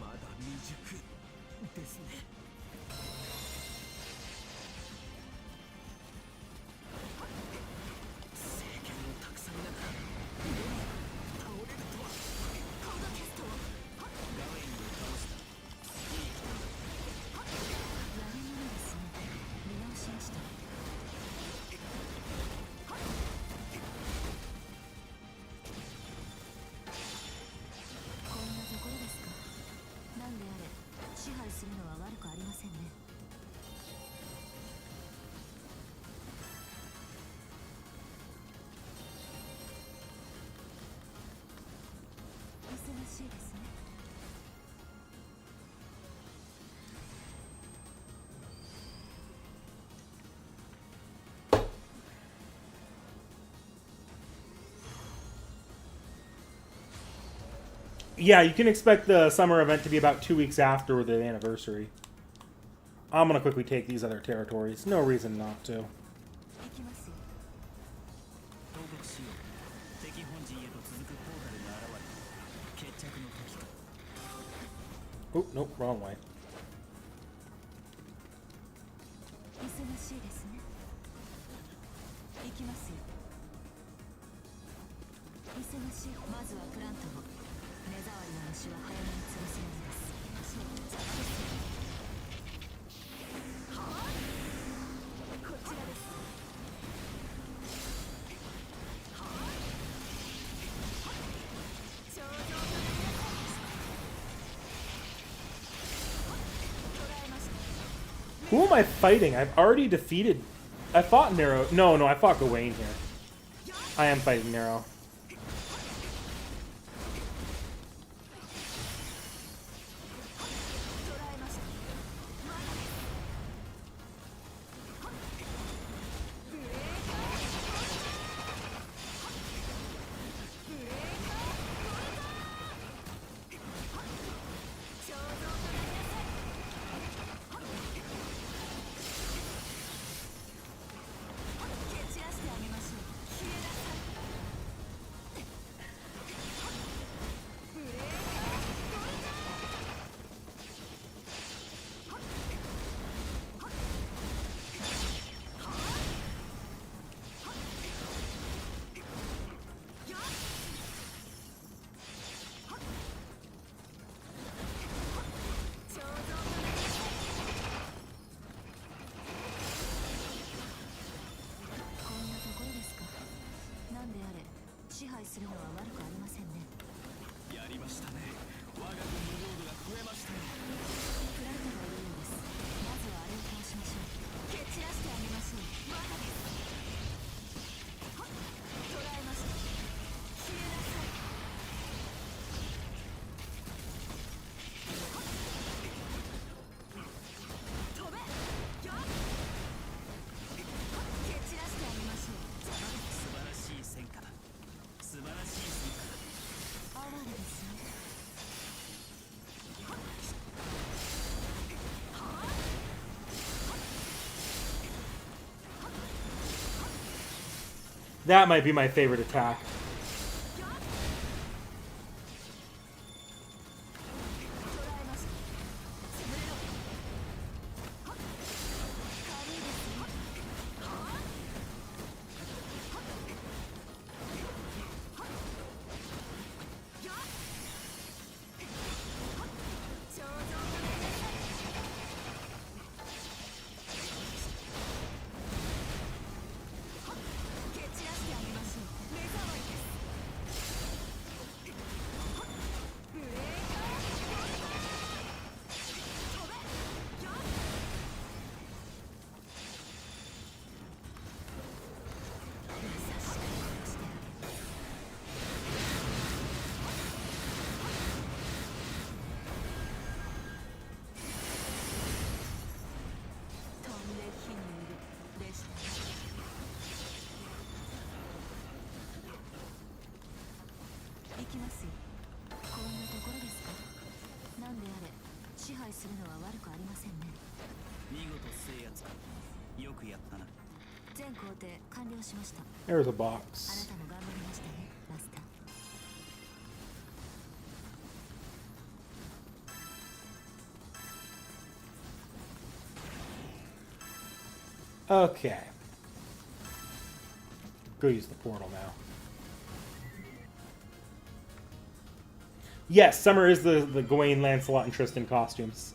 まだ未熟ですね。聖剣をたくさん中倒れるとは。コードキャストを。ガウェインを倒した。やるものですね。見直しました。こんなところですか。なんであれ支配するのは悪くありませんね。忙しいですね。Yeah, you can expect the summer event to be about 2 weeks after the anniversary. I'm gonna quickly take these other territories. No reason not to. 行きますよ。報告しよう。敵本陣へと続くポータルが現れ決着の時か。 Oh, nope, wrong way. 忙しいですね。行きますよ。忙しい。まずはプラントを。目障りな虫は早めに潰すものです。邪魔ですよ。はあ、こちらです。はあ、頂上となりなさい。捕らえました。 Who am I fighting? I've already defeated... I fought Nero. No, I fought Gawain here. I am fighting Nero. 捕らえました。まだです。ブレーカーブレーカー肖像となりなさい。蹴散らしてあげましょう。消えなさい。配するのは悪くありませんね。やりましたね。我が軍の領土が増えましたよ。プラントがいるようです。まずはあれを倒しましょう。蹴散らしてあげましょう。我がです。はっ、捕らえました。消えなさい。飛べ。やっ、蹴散らしてあげましょう。素晴らしい戦果だ。素晴らしい戦果だ。哀れですね。That might be my favorite attack. 捕らえました。潰れろ。はっ、軽いですね。はっ、やっ、頂上まで。蹴散らしてあげましょう。目障りです。ブレーカー。飛べ。やっ、優しく殺してあげる。飛んで火にいるでしたね。行きますよ。こんなところですか。なんであれ、支配するのは悪くありませんね。見事制圧か。よくやったな。全工程完了しました。 There's a あな box. たも頑張りましたね、マスター。Okay. Go use the portal now. Yes, Summer is the Gawain, Lancelot, and Tristan costumes.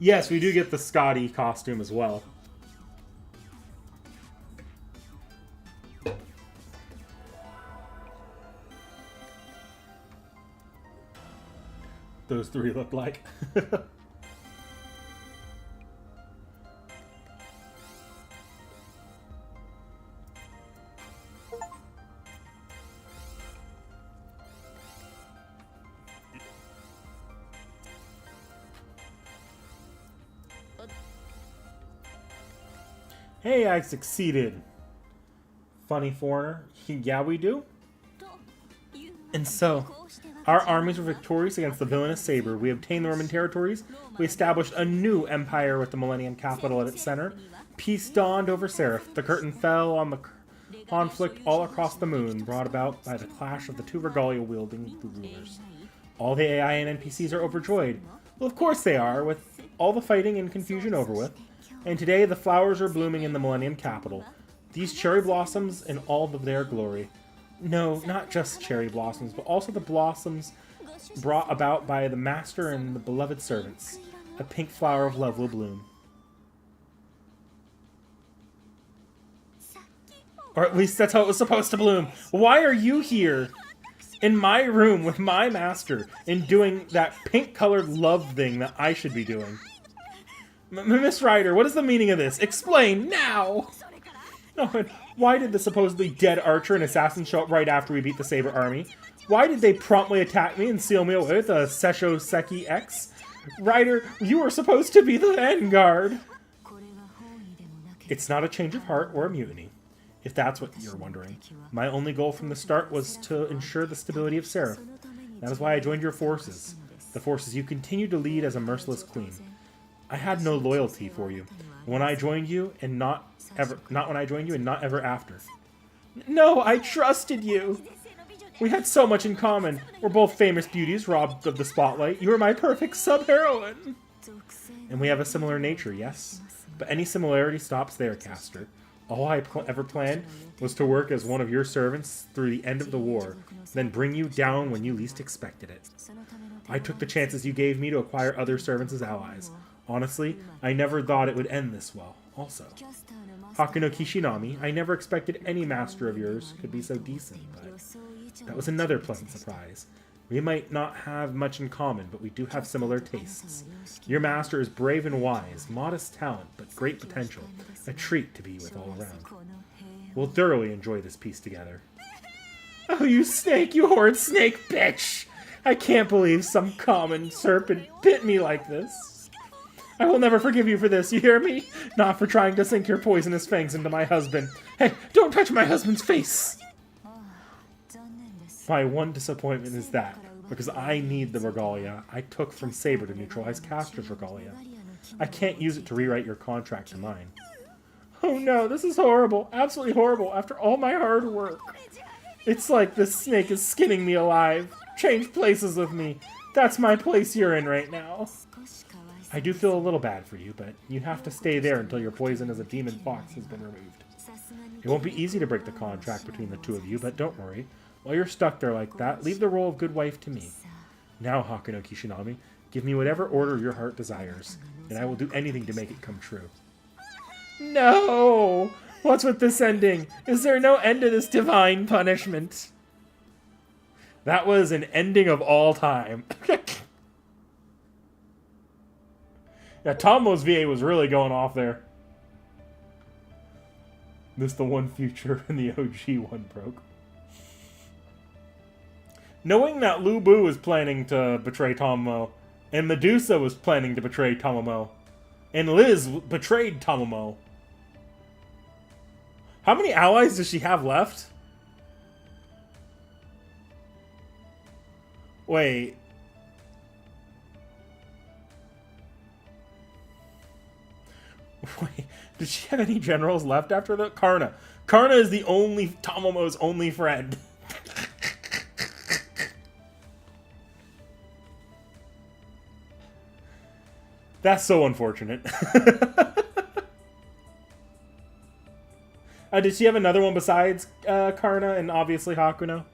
Yes, we do get the Scotty costume as well. Those three look like. Hey, I succeeded. Funny foreigner. Yeah, we do. And so, our armies were victorious against the villainous Saber. We obtained the Roman territories. We established a new empire with the Millennium capital at its center. Peace dawned over Seraph. The curtain fell on the conflict all across the moon, brought about by the clash of the two regalia-wielding rulers. All the AI and NPCs are overjoyed. Well, of course they are, with all the fighting and confusion over with. And today, the flowers are blooming in the Millennium capital. These cherry blossoms in all of their glory. No, not just cherry blossoms, but also the blossoms brought about by the master and the beloved servants. A pink flower of love will bloom. Or at least that's how it was supposed to bloom. Why are you here? In my room with my master and doing that pink-colored love thing that I should be doing. Miss Ryder, what is the meaning of this? Explain now! No, Why did the supposedly dead archer and assassin show up right after we beat the Saber army? Why did they promptly attack me and seal me away with a Seisho Seki X? Ryder, you were supposed to be the vanguard. It's not a change of heart or a mutiny, if that's what you're wondering. My only goal from the start was to ensure the stability of Seraph. That is why I joined your forces, the forces you continue to lead as a merciless queen. I had no loyalty for you when I joined you, and not when I joined you, and not ever after. No, I trusted you. We had so much in common. We're both famous beauties robbed of the spotlight. You were my perfect sub-heroine. And we have a similar nature, yes? But any similarity stops there, Caster. All I ever planned was to work as one of your servants through the end of the war, then bring you down when you least expected it. I took the chances you gave me to acquire other servants as allies. Honestly, I never thought it would end this well, also. Hakuno Kishinami, I never expected any master of yours could be so decent, but that was another pleasant surprise. We might not have much in common, but we do have similar tastes. Your master is brave and wise, modest talent, but great potential. A treat to be with all around. We'll thoroughly enjoy this piece together. Oh, you snake, you horrid snake bitch! I can't believe some common serpent bit me like this. I will never forgive you for this, you hear me? Not for trying to sink your poisonous fangs into my husband. Hey, don't touch my husband's face! My one disappointment is that, because I need the regalia I took from Saber to neutralize Caster's regalia. I can't use it to rewrite your contract to mine. Oh no, this is horrible. Absolutely horrible after all my hard work. It's like this snake is skinning me alive. Change places with me. That's my place you're in right now. I do feel a little bad for you, but you have to stay there until your poison as a demon fox has been removed. It won't be easy to break the contract between the two of you, but don't worry. While you're stuck there like that, leave the role of good wife to me. Now, Hakuno Kishinami, give me whatever order your heart desires, and I will do anything to make it come true. No! What's with this ending? Is there no end to this divine punishment? That was an ending of all time. Yeah, Tomo's VA was really going off there. This the one future and the OG one broke. Knowing that Lu Bu was planning to betray Tomomo, and Medusa was planning to betray Tomomo, and Liz betrayed Tomomo. How many allies does she have left? Wait. Wait, did she have any generals left after that? Karna. Karna is the only Tomomo's only friend. That's so unfortunate. Did she have another one besides Karna and obviously Hakuno?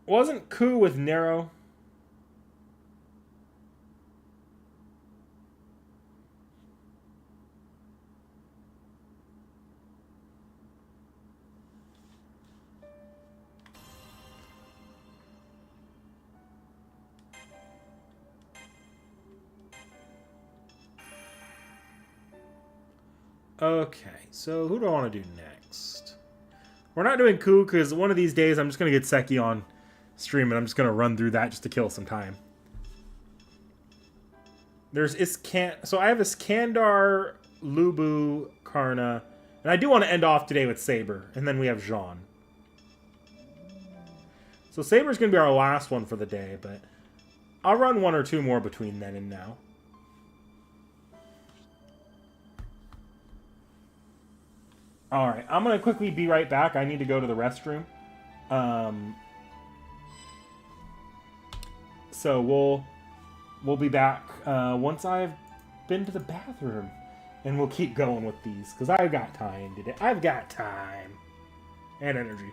Wasn't Ku with Nero? Okay, so who do I want to do next? We're not doing Ku because one of these days I'm just going to get Seki on stream and I'm just going to run through that just to kill some time. There's so I have Iskandar, Lubu, Karna, and I do want to end off today with Saber, and then we have Jean. So Saber's going to be our last one for the day, but I'll run one or two more between then and now. Alright, I'm going to quickly be right back. I need to go to the restroom. So we'll be back once I've been to the bathroom. And we'll keep going with these, because I've got time today. I've got time. And energy.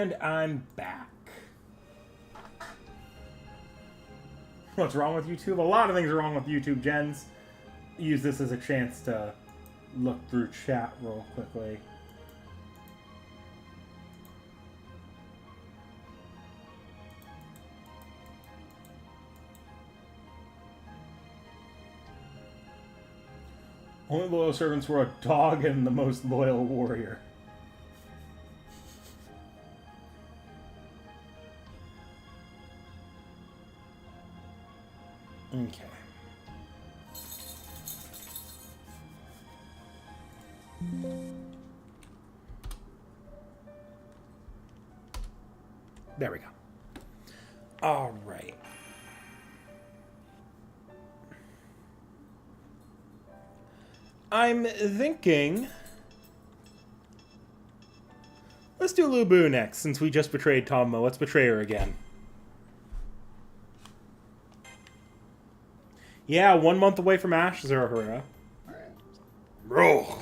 And I'm back. What's wrong with YouTube? A lot of things are wrong with YouTube, gens. Use this as a chance to look through chat real quickly. Only loyal servants were a dog and the most loyal warrior. Okay. There we go. All right. I'm thinking... Let's do Lu Bu next, since we just betrayed Tommo. Let's betray her again. Yeah, 1 month away from Ash Zerahura. Bro.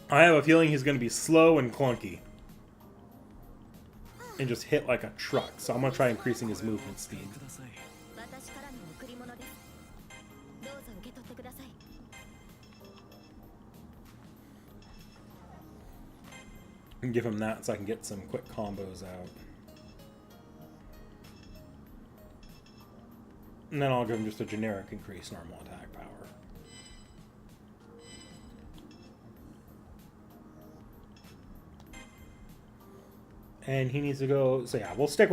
I have a feeling he's going to be slow and clunky. And just hit like a truck. So I'm going to try increasing his movement speed. And give him that so I can get some quick combos out. And then I'll give him just a generic increase normal attack power. And he needs to go. So yeah, we'll stick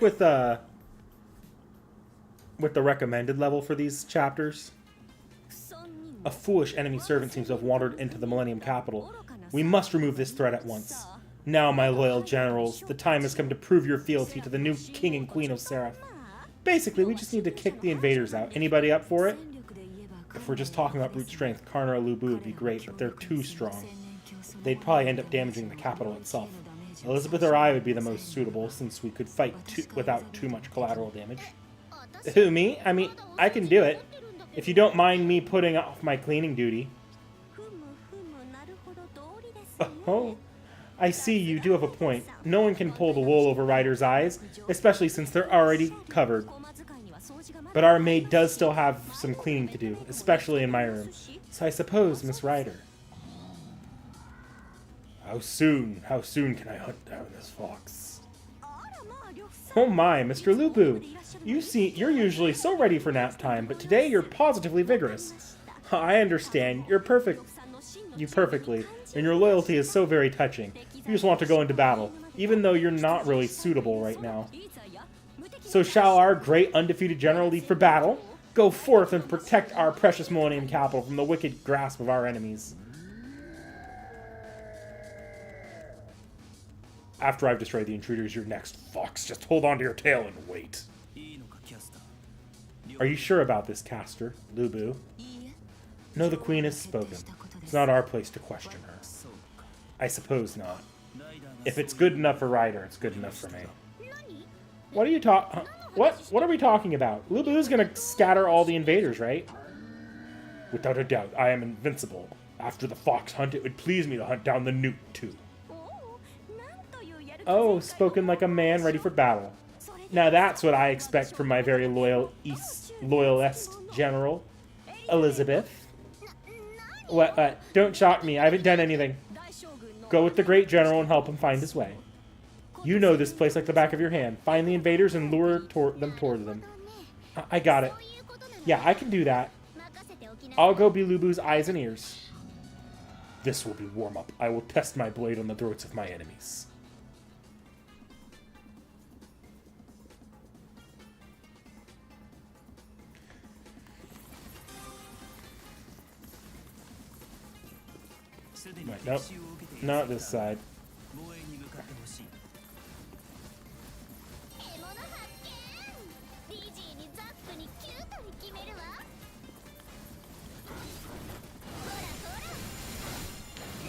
with the recommended level for these chapters. A foolish enemy servant seems to have wandered into the Millennium Capital. We must remove this threat at once. Now, my loyal generals, the time has come to prove your fealty to the new king and queen of Seraph. Basically, we just need to kick the invaders out. Anybody up for it? If we're just talking about brute strength, Karna or Lu Bu would be great, but they're too strong. They'd probably end up damaging the capital itself. Elizabeth or I would be the most suitable, since we could fight without too much collateral damage. Who, me? I mean, I can do it. If you don't mind me putting off my cleaning duty. Oh, I see you do have a point. No one can pull the wool over Ryder's eyes, especially since they're already covered. But our maid does still have some cleaning to do, especially in my room. So I suppose, Miss Ryder. How soon can I hunt down this fox? Oh my, Mr. Lu Bu. You're usually so ready for nap time, but today you're positively vigorous. I understand. You perfectly, and your loyalty is so very touching. You just want to go into battle, even though you're not really suitable right now. So shall our great undefeated general lead for battle? Go forth and protect our precious Millennium Capital from the wicked grasp of our enemies. After I've destroyed the intruders, you're next, fox. Just hold on to your tail and wait. Are you sure about this, Caster, Lu Bu? No, the queen has spoken. It's not our place to question her. I suppose not. If it's good enough for Ryder, it's good enough for me. What are you What are we talking about? Lu Bu's gonna scatter all the invaders, right? Without a doubt, I am invincible. After the fox hunt, it would please me to hunt down the newt, too. Oh, spoken like a man ready for battle. Now that's what I expect from my very loyalist general, Elizabeth. What? Don't shock me. I haven't done anything. Go with the great general and help him find his way. You know this place like the back of your hand. Find the invaders and lure them toward them. I got it. Yeah, I can do that. I'll go be Lu Bu's eyes and ears. This will be warm-up. I will test my blade on the throats of my enemies. Wait, nope. Not this side.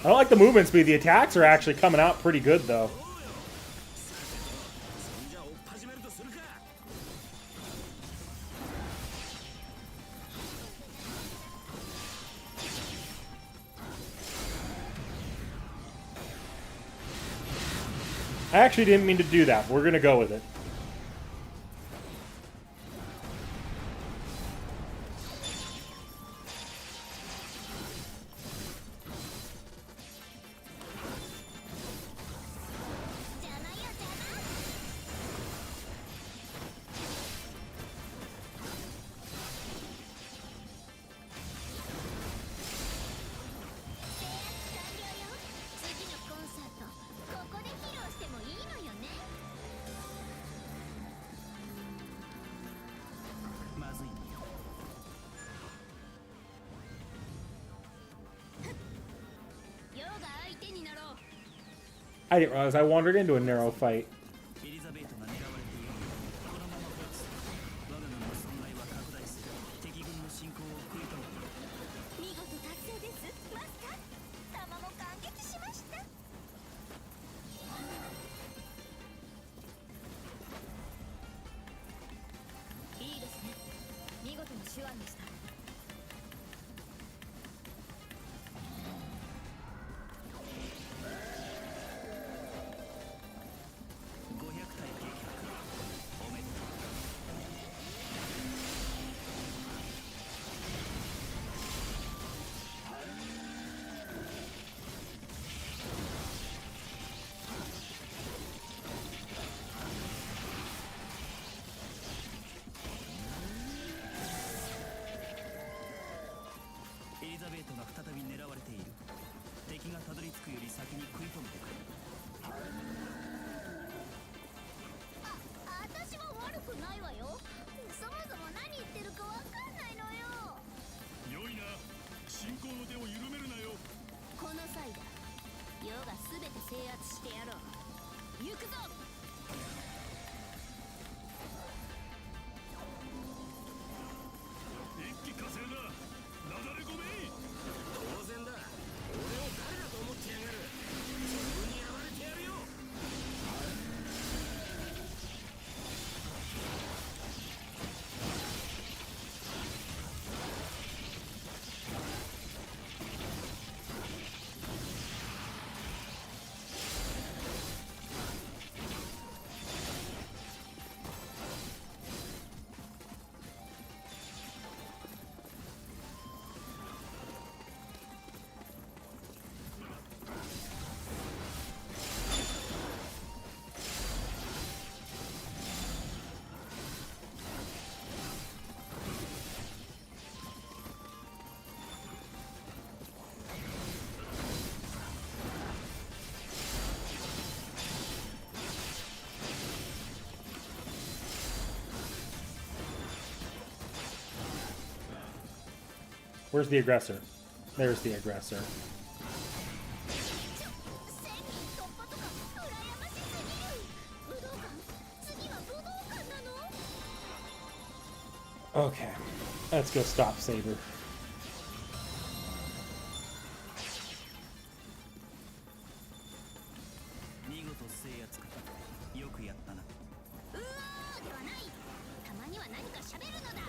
I don't like the movement speed. The attacks are actually coming out pretty good, though. I actually didn't mean to do that. We're gonna go with it. I didn't realize I wandered into a narrow fight. エリザベートが狙われている。このまま放置する。我が軍の損害は拡大する。敵軍の進行を食い止める。見事達成ですマスター。様も感激しました。いいですね。見事な手腕でした。エリザベートが再び狙われている。敵がたどり着くより先に食い止めてくる。私も悪くないわよ。そもそも何言ってるかわかんないのよ。良いな。進行の手を緩めるなよ。この際だ。世が全て制圧してやろう。行くぞ。一気呵成だ。なだれ込め。当然だ。俺を誰だと思ってやがる。自分にやられてやるよ。Where's the aggressor? There's the aggressor. 1000人突破とか羨ましすぎる。武道館、次は武道館なの？ Okay. Let's go stop Saber. 見事制圧か。よくやったな。うわーではない。たまには何か喋るのだ。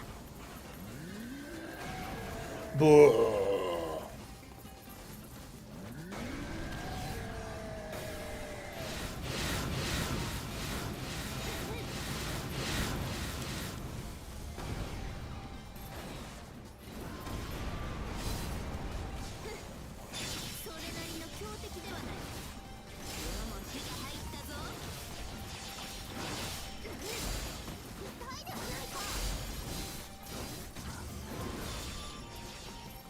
Boo. それなりの強敵ではない。今日も火が入ったぞ。痛いではないか。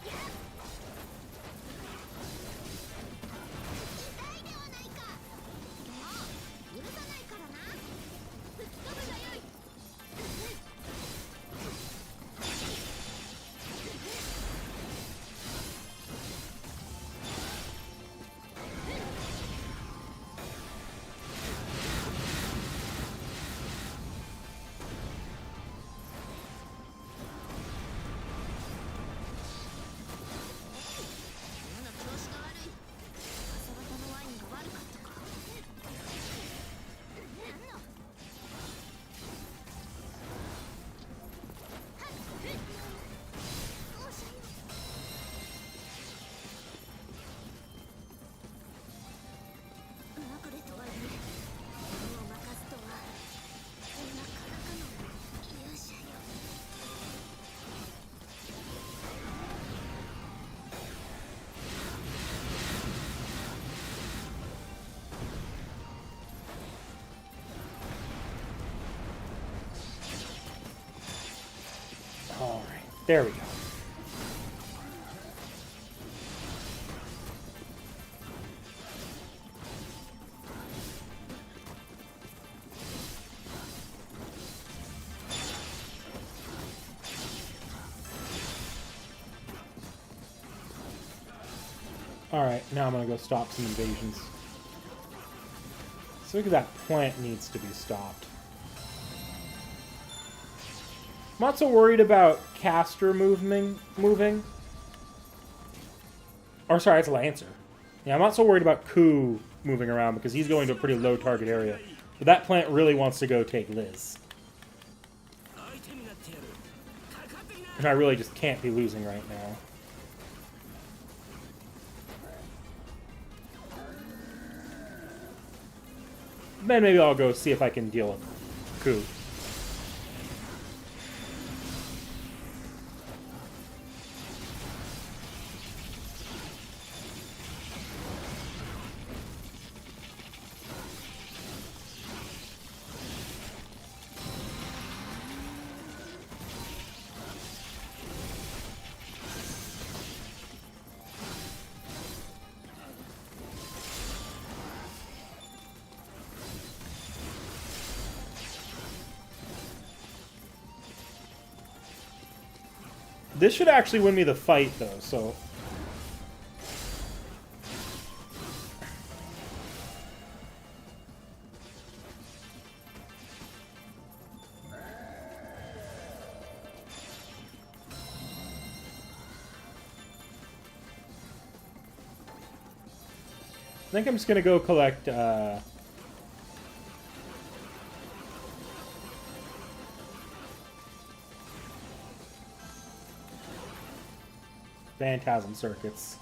やっ There we go. Alright, now I'm gonna go stop some invasions. So look at that plant needs to be stopped. I'm not so worried about caster moving. Or sorry, it's Lancer. Yeah, I'm not so worried about Ku moving around because he's going to a pretty low target area. But that plant really wants to go take Liz. And I really just can't be losing right now. Then maybe I'll go see if I can deal with Ku. This should actually win me the fight, though, so... I think I'm just gonna go collect, Phantasm circuits.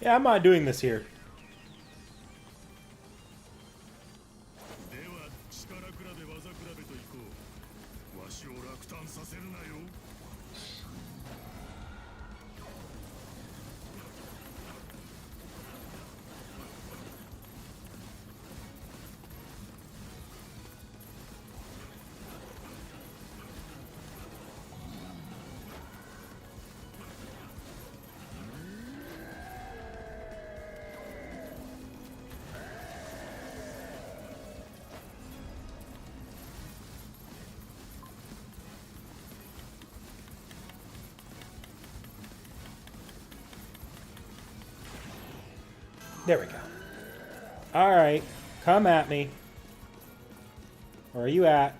Yeah, I'm not doing this here. There we go. Alright. Come at me. Where are you at?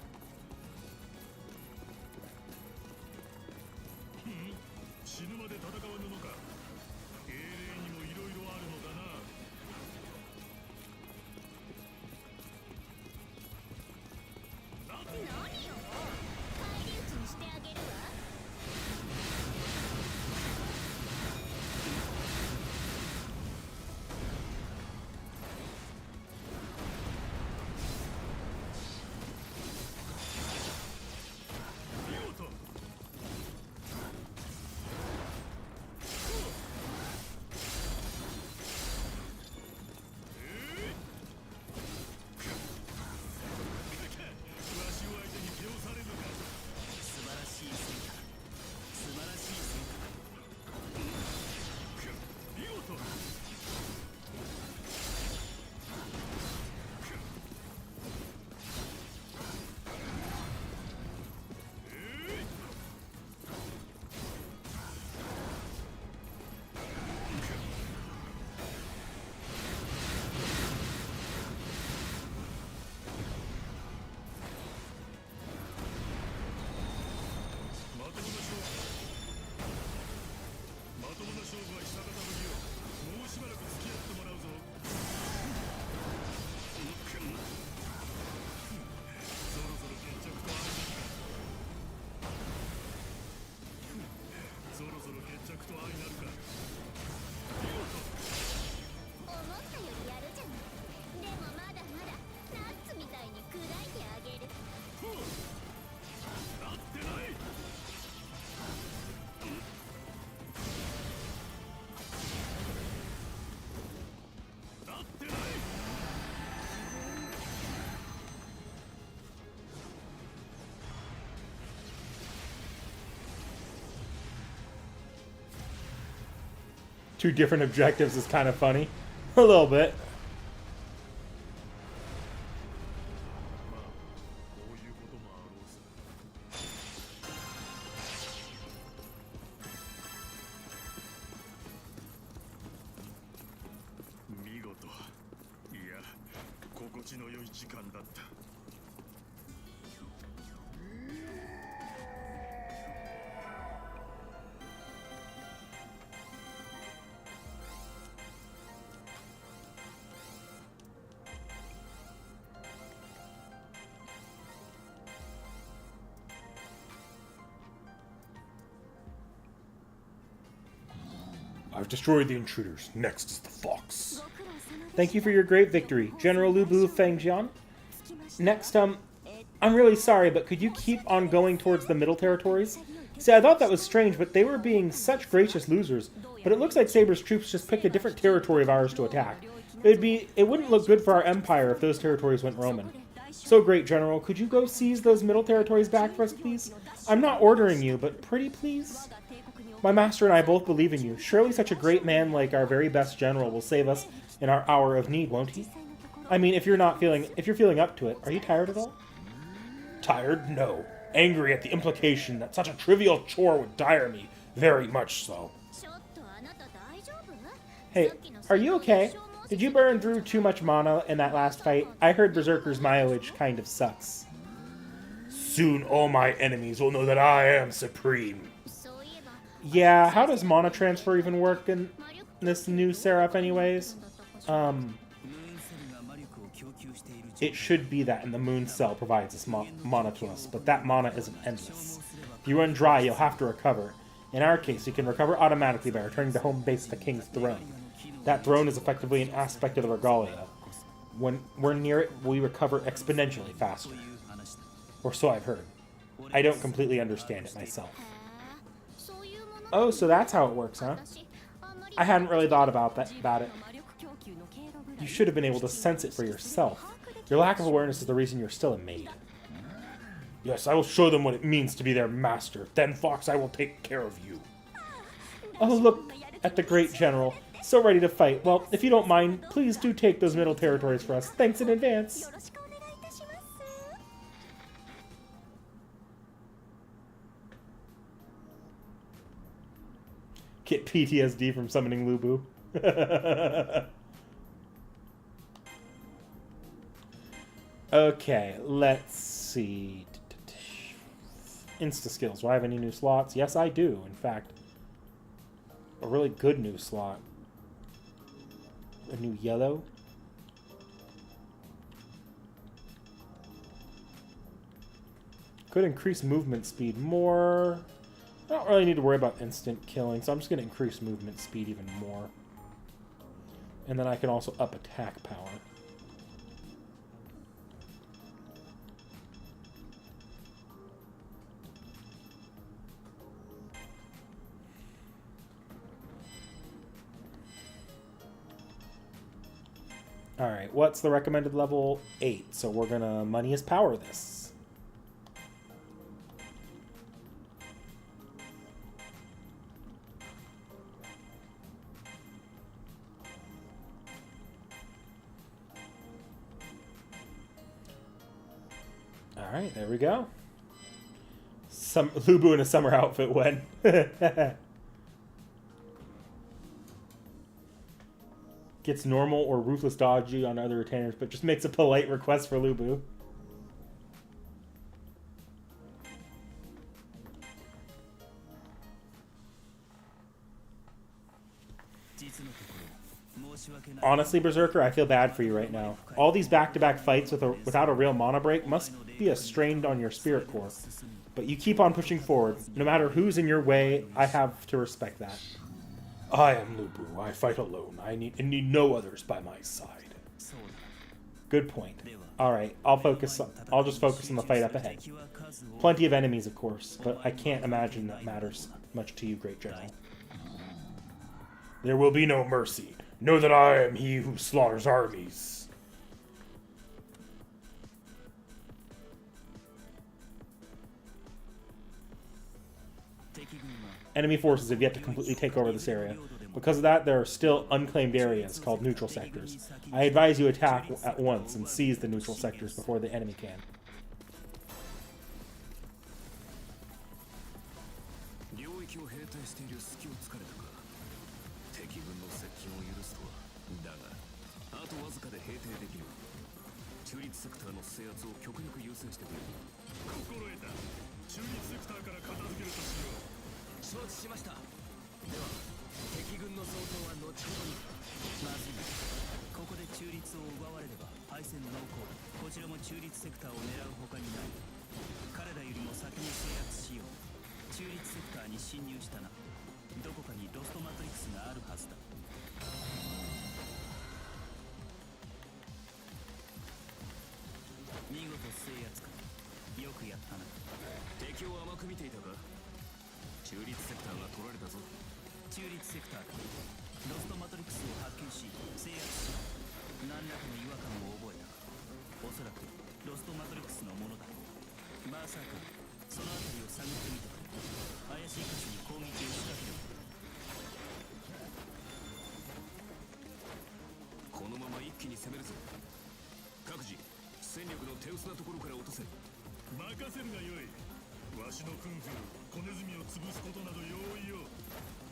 two different objectives is kind of funny. A little bit. まあこういうこともあろうさ。見事、いや心地の良い時間だった。I've destroyed the intruders. Next is the fox. Thank you for your great victory, General Lubu Fengjian. Next, I'm really sorry, but could you keep on going towards the middle territories? See, I thought that was strange, but they were being such gracious losers. But it looks like Saber's troops just picked a different territory of ours to attack. It wouldn't look good for our empire if those territories went Roman. So great, General. Could you go seize those middle territories back for us, please? I'm not ordering you, but pretty please? My master and I both believe in you. Surely such a great man like our very best general will save us in our hour of need, won't he? I mean, if you're feeling up to it, are you tired at all? Tired? No. Angry at the implication that such a trivial chore would tire me. Very much so. Hey, are you okay? Did you burn through too much mana in that last fight? I heard Berserker's mileage kind of sucks. Soon all my enemies will know that I am supreme. Yeah, how does mana transfer even work in this new Seraph anyways? It should be that, and the Moon Cell provides us mana to us, but that mana isn't endless. If you run dry, you'll have to recover. In our case, you can recover automatically by returning to home base the King's Throne. That throne is effectively an aspect of the Regalia. When we're near it, we recover exponentially faster. Or so I've heard. I don't completely understand it myself. Oh, so that's how it works, huh? I hadn't really thought about it. You should have been able to sense it for yourself. Your lack of awareness is the reason you're still a maid. Yes, I will show them what it means to be their master. Then, Fox, I will take care of you. Oh, look at the great general. So ready to fight. Well, if you don't mind, please do take those middle territories for us. Thanks in advance. Get PTSD from summoning Lubu. Okay, let's see. Insta skills. Do I have any new slots? Yes, I do. In fact, a really good new slot. A new yellow. Could increase movement speed more. I don't really need to worry about instant killing, so I'm just going to increase movement speed even more. And then I can also up attack power. Alright, what's the recommended level? 8, so we're going to money is power this. Alright, there we go. Lubu in a summer outfit when. Gets normal or ruthless dodgy on other retainers, but just makes a polite request for Lubu. Honestly, Berserker, I feel bad for you right now. All these back-to-back fights without a real mana break must be a strain on your spirit core. But you keep on pushing forward. No matter who's in your way, I have to respect that. I am Lubu. I fight alone. I need no others by my side. Good point. Alright, I'll just focus on the fight up ahead. Plenty of enemies, of course, but I can't imagine that matters much to you, Great General. There will be no mercy. Know that I am he who slaughters armies. Enemy forces have yet to completely take over this area. Because of that, there are still unclaimed areas called neutral sectors. I advise you attack at once and seize the neutral sectors before the enemy can. 領域を平定している隙を突かれたか。敵軍の接近を許すとは。だが、あとわずかで平定できる。中立セクターの制圧を極力優先してくれる。心得た。中立セクターから片付けるとしよう。承知しました。では敵軍の総統は後ほどに。まずい。ここで中立を奪われれば敗戦濃厚。こちらも中立セクターを狙うほかにない。彼らよりも先に制圧しよう。中立セクターに侵入したな。どこかにロストマトリクスがあるはずだ。見事制圧か。よくやったな。敵を甘く見ていたか。中立セクターが取られたぞ。中立セクターか。ロストマトリクスを発見し制圧し、何らかの違和感を覚えた。おそらくロストマトリクスのものだ。まさかその辺りを探ってみてくれ。怪しい箇所に攻撃を仕掛ける。このまま一気に攻めるぞ。各自戦力の手薄なところから落とせ。任せるがよい。わしの訓風小ネズミを潰すことなど容易よ。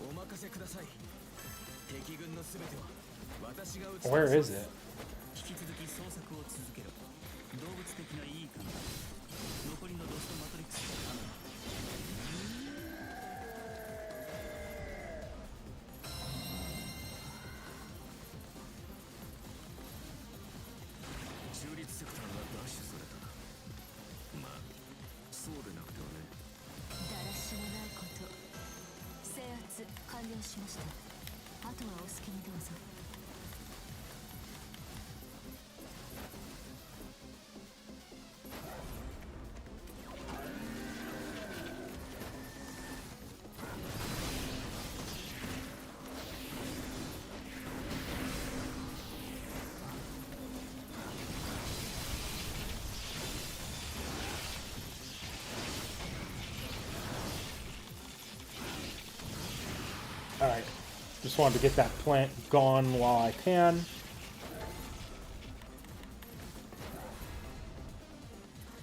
お任せください。敵軍のすべては私が撃つ。 Where is it? 引き続き捜索を続けろ。動物的ないい感じ。残りのロストマトリックスを頼む。中立セクターが奪取された。まあそうでなくてはね。だらしもないこと。制圧完了しました。あとはお好きにどうぞ。Alright. Just wanted to get that plant gone while I can.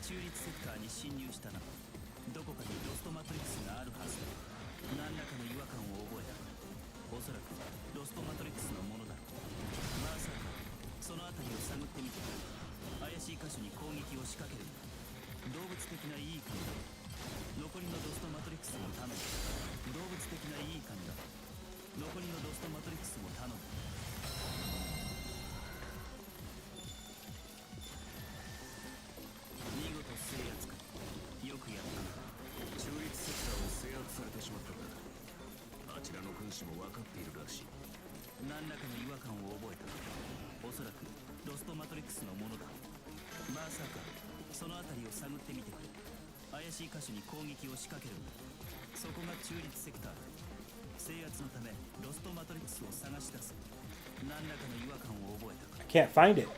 中立セクターに侵入したな。どこかにロストマトリクスがあるはずだ。何らかの違和感を覚えた。おそらくロストマトリクスのものだ。まさかその辺りを探ってみてくれ。怪しい箇所に攻撃を仕掛けるんだ。動物的ないい感じだ。残りのロストマトリクスも頼む。動物的ないい感じだ。残りのロストマトリクスも頼む。見事制圧か。よくやったな。中立セクターを制圧されてしまったんだ。あちらの軍師も分かっているらしい。何らかの違和感を覚えた。おそらくロストマトリクスのものだ。まさかその辺りを探ってみてくれ。怪しい箇所に攻撃を仕掛けるんだ。そこが中立セクターだ。制圧のためロストマトリクスを探し出す。何らかの違和感を覚えたか。 I can't find it.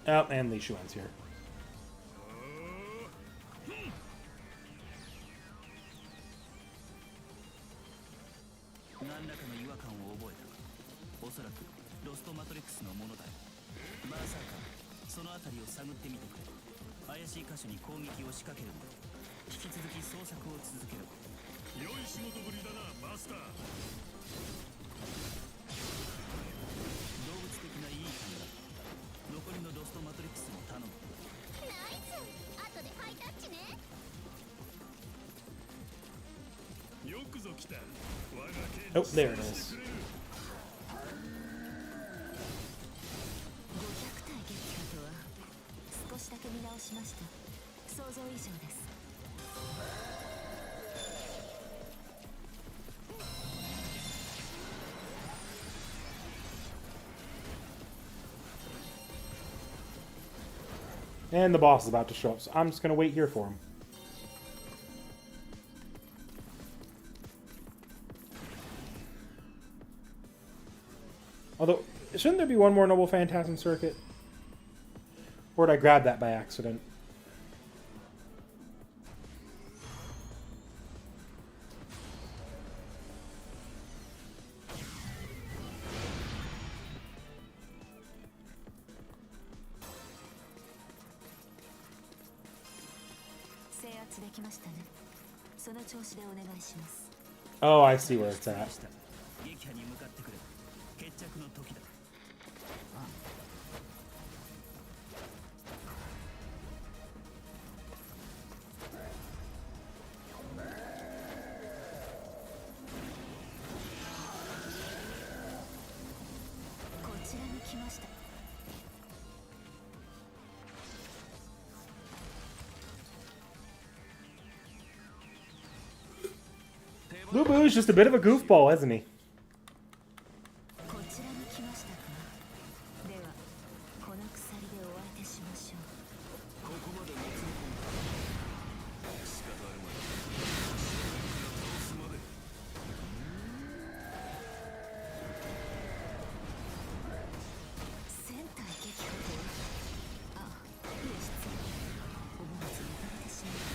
Oh, and Li Shuan's here. 何らかの違和感を覚えたか。おそらくロストマトリクスのものだよ。まさかその辺りを探ってみてくれ。怪しい箇所に攻撃を仕掛けるんだ。引き続き捜索を続けろ。良い仕事ぶりだな、マスター。動物的ないい感じだ。残りのロストマトリクスも頼む。ナイス。後でハイタッチね。よくぞ来た。我が剣 Oh, there it is. 500体撃破とは少しだけ見直しました。想像以上です。 And the boss is about to show up, so I'm just gonna wait here for him. Although, shouldn't there be one more Noble Phantasm circuit? Or did I grab that by accident? 達できましたね。その調子でお願いします。 Oh, I see where it's at. 撃破に向かってくれ。決着の時だ。こちらに来ました。 Lubu is just a bit of a goofball, isn't he? こちらに来ましたか。ではこの鎖でお相手しましょう。ここまでもつれ込んだ。仕方あるまい。倒すまで。戦隊撃破とは。あ、いえ失礼。思わず呼ばれてしまった。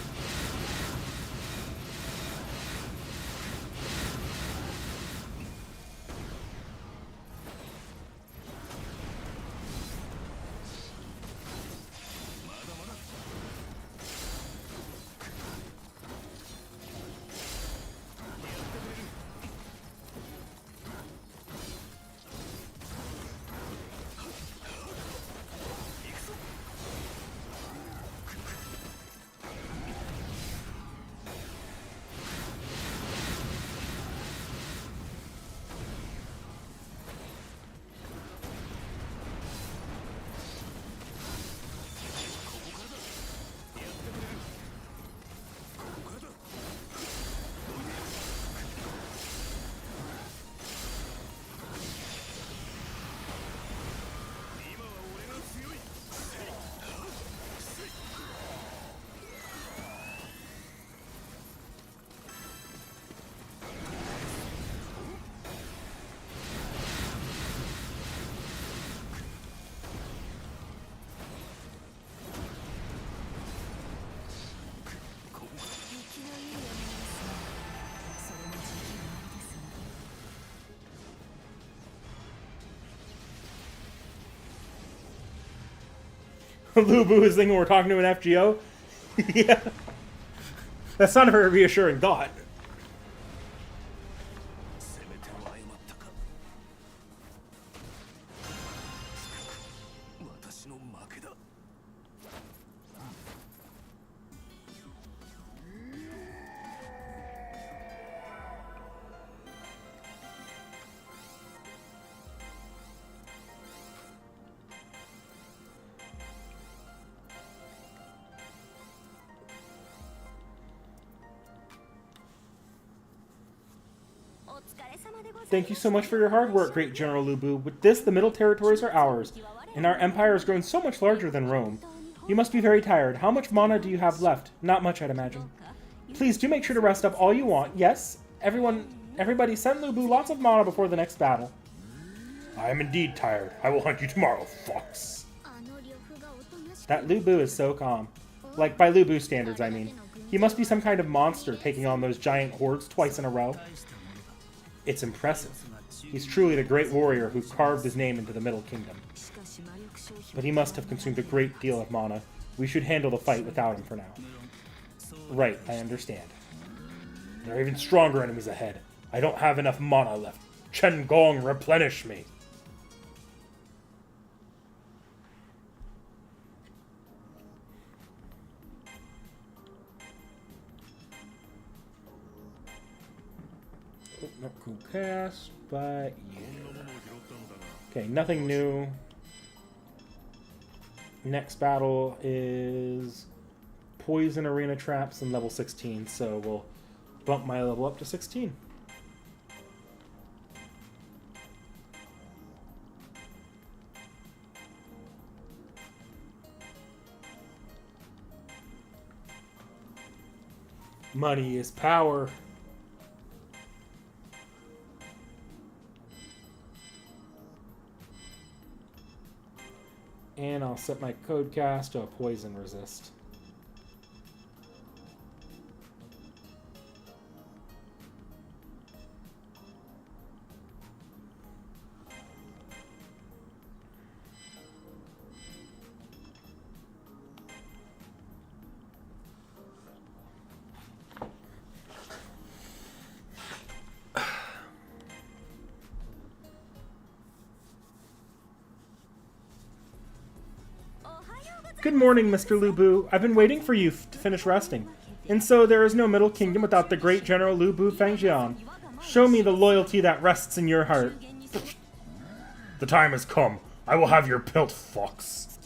Lubu is thinking we're talking to an FGO? Yeah. That's not a very reassuring thought. せめては誤ったか。私の負けだ。 Thank you so much for your hard work, great General Lubu. With this, the Middle Territories are ours, and our empire has grown so much larger than Rome. You must be very tired. How much mana do you have left? Not much, I'd imagine. Please do make sure to rest up all you want. Yes, everybody send Lubu lots of mana before the next battle. I am indeed tired. I will hunt you tomorrow, fox. That Lubu is so calm. Like, by Lubu standards, I mean. He must be some kind of monster taking on those giant hordes twice in a row. It's impressive. He's truly the great warrior who carved his name into the Middle Kingdom. But he must have consumed a great deal of mana. We should handle the fight without him for now. Right, I understand. There are even stronger enemies ahead. I don't have enough mana left. Chen Gong, replenish me. Not cool cast, but yeah. Okay, nothing new. Next battle is Poison Arena Traps and level 16, so we'll bump my level up to 16. Money is power. And I'll set my code cast to a poison resist. Good morning, Mr. Lubu. I've been waiting for you to finish resting. And so there is no Middle Kingdom without the great General Lubu Fangjian. Show me the loyalty that rests in your heart. The time has come. I will have your pelt, fox.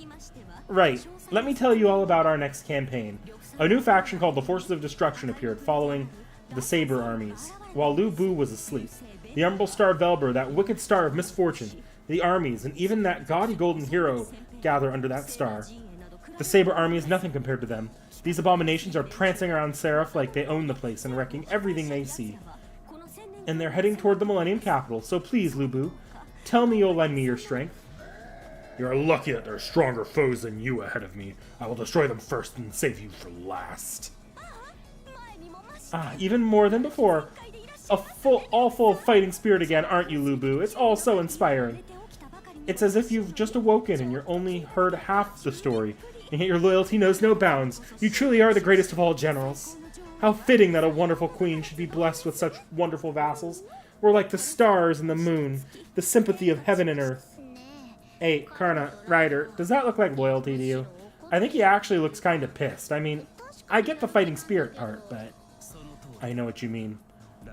Right. Let me tell you all about our next campaign. A new faction called the Forces of Destruction appeared following the Saber armies, while Lu Bu was asleep. The Umbral Star of Velbur, that wicked star of misfortune, the armies, and even that gaudy golden hero gather under that star. The Saber army is nothing compared to them. These abominations are prancing around Seraph like they own the place and wrecking everything they see. And they're heading toward the Millennium Capital, so please, Lu Bu, tell me you'll lend me your strength. You are lucky that there are stronger foes than you ahead of me. I will destroy them first and save you for last. Ah, even more than before. All full of fighting spirit again, aren't you, Lu Bu? It's all so inspiring. It's as if you've just awoken and you're only heard half the story, and yet your loyalty knows no bounds. You truly are the greatest of all generals. How fitting that a wonderful queen should be blessed with such wonderful vassals. We're like the stars and the moon, the sympathy of heaven and earth. Hey, Karna, Ryder, does that look like loyalty to you? I think he actually looks kind of pissed. I mean, I get the fighting spirit part, but I know what you mean.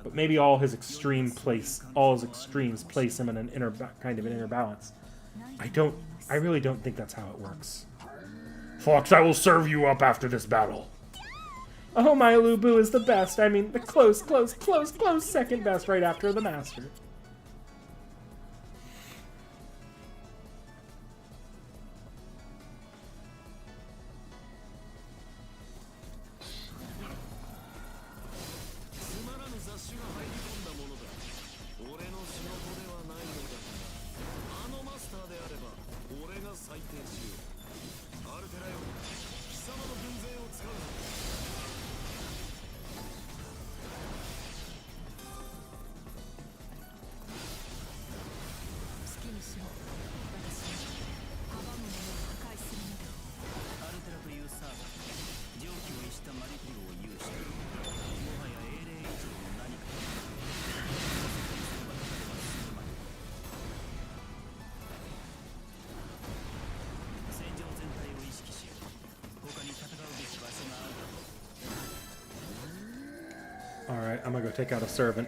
But maybe all his extremes place him in an inner balance. I really don't think that's how it works. Fox, I will serve you up after this battle. Oh, my Lu Bu is the best. I mean, the close second best right after the master. Alright, I'm gonna go take out a servant.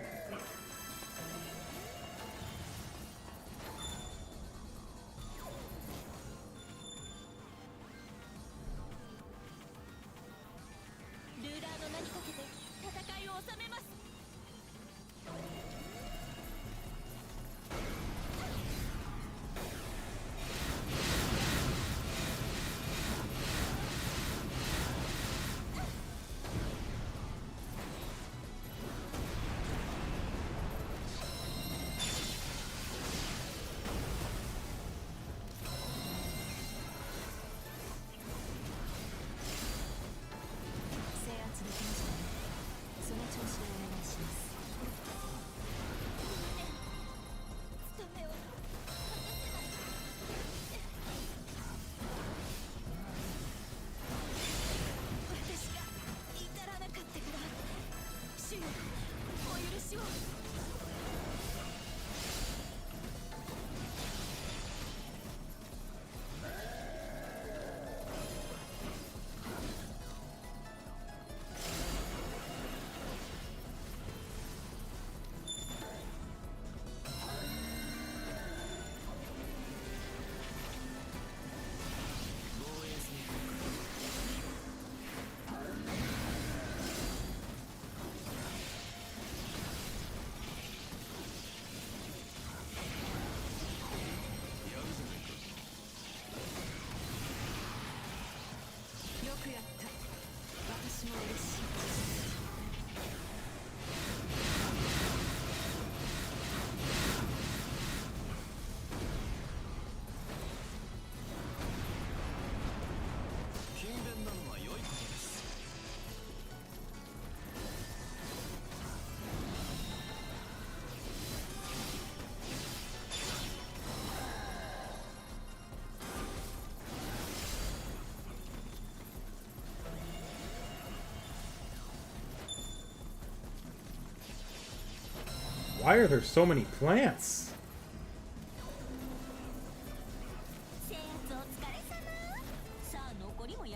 Why are there so many plants?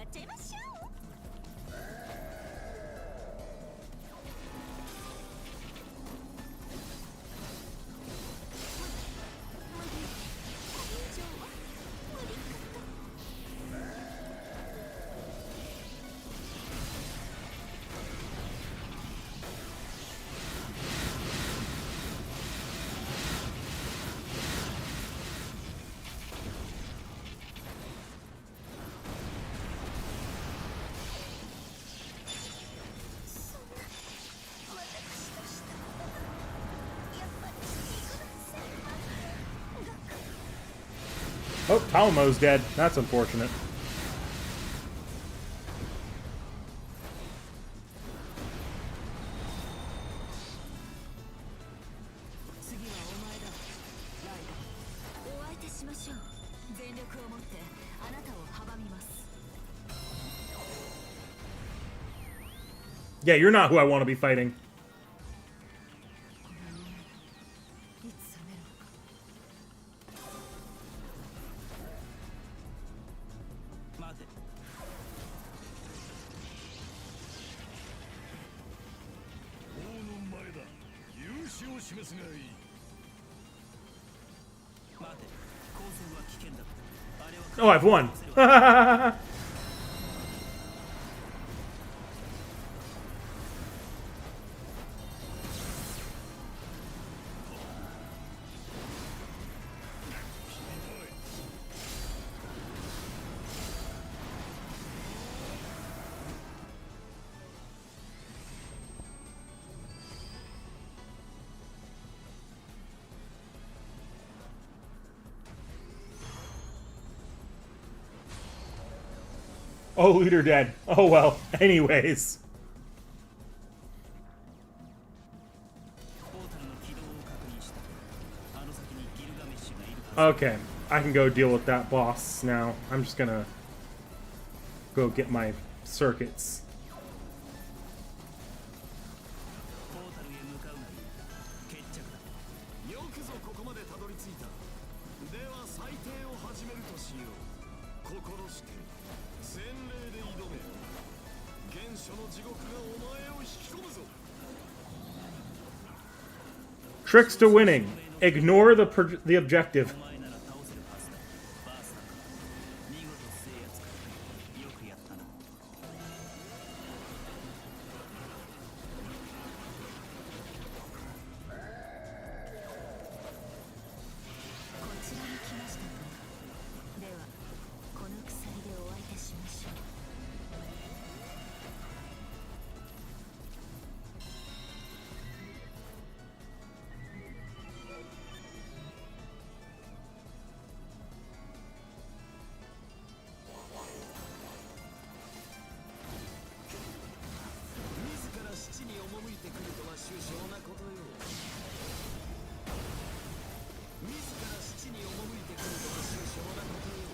っちゃいましょう。無理、これ以上は無理かと。そんな私としたらやっぱりイグラン先輩が Oh, Talamo's dead. That's unfortunate. 次はお前だ、ライダー。お相手しましょう。全力を持ってあなたを阻みます。 Yeah, you're not who I want to be fighting. いつ覚めるのか。待て。王の前だ。勇姿を示すがいい。待て。光線は危険だ。あれは Oh, I've won. Oh, leader dead. Oh well. Anyways. ポータルの起動を確認した。あの先にギルガメッシュがいるはず。 Okay, I can go deal with that boss now. I'm just gonna go get my circuits. ポータルへ向かうがいい。決着だ。よくぞここまでたどり着いた。では裁定を始めるとしよう。心して洗礼で挑め。原初の地獄がお前を引き込むぞ。 Tricks to winning. Ignore the objective. お前なら倒せるはずだ。バーサーカー。見事制圧か。よくやったな。こちらに来ましたか。ではこの鎖でお相手しましょう。自ら七に赴いてくるとは殊勝なことよ。自ら七に赴いてくるとは殊勝なことよ。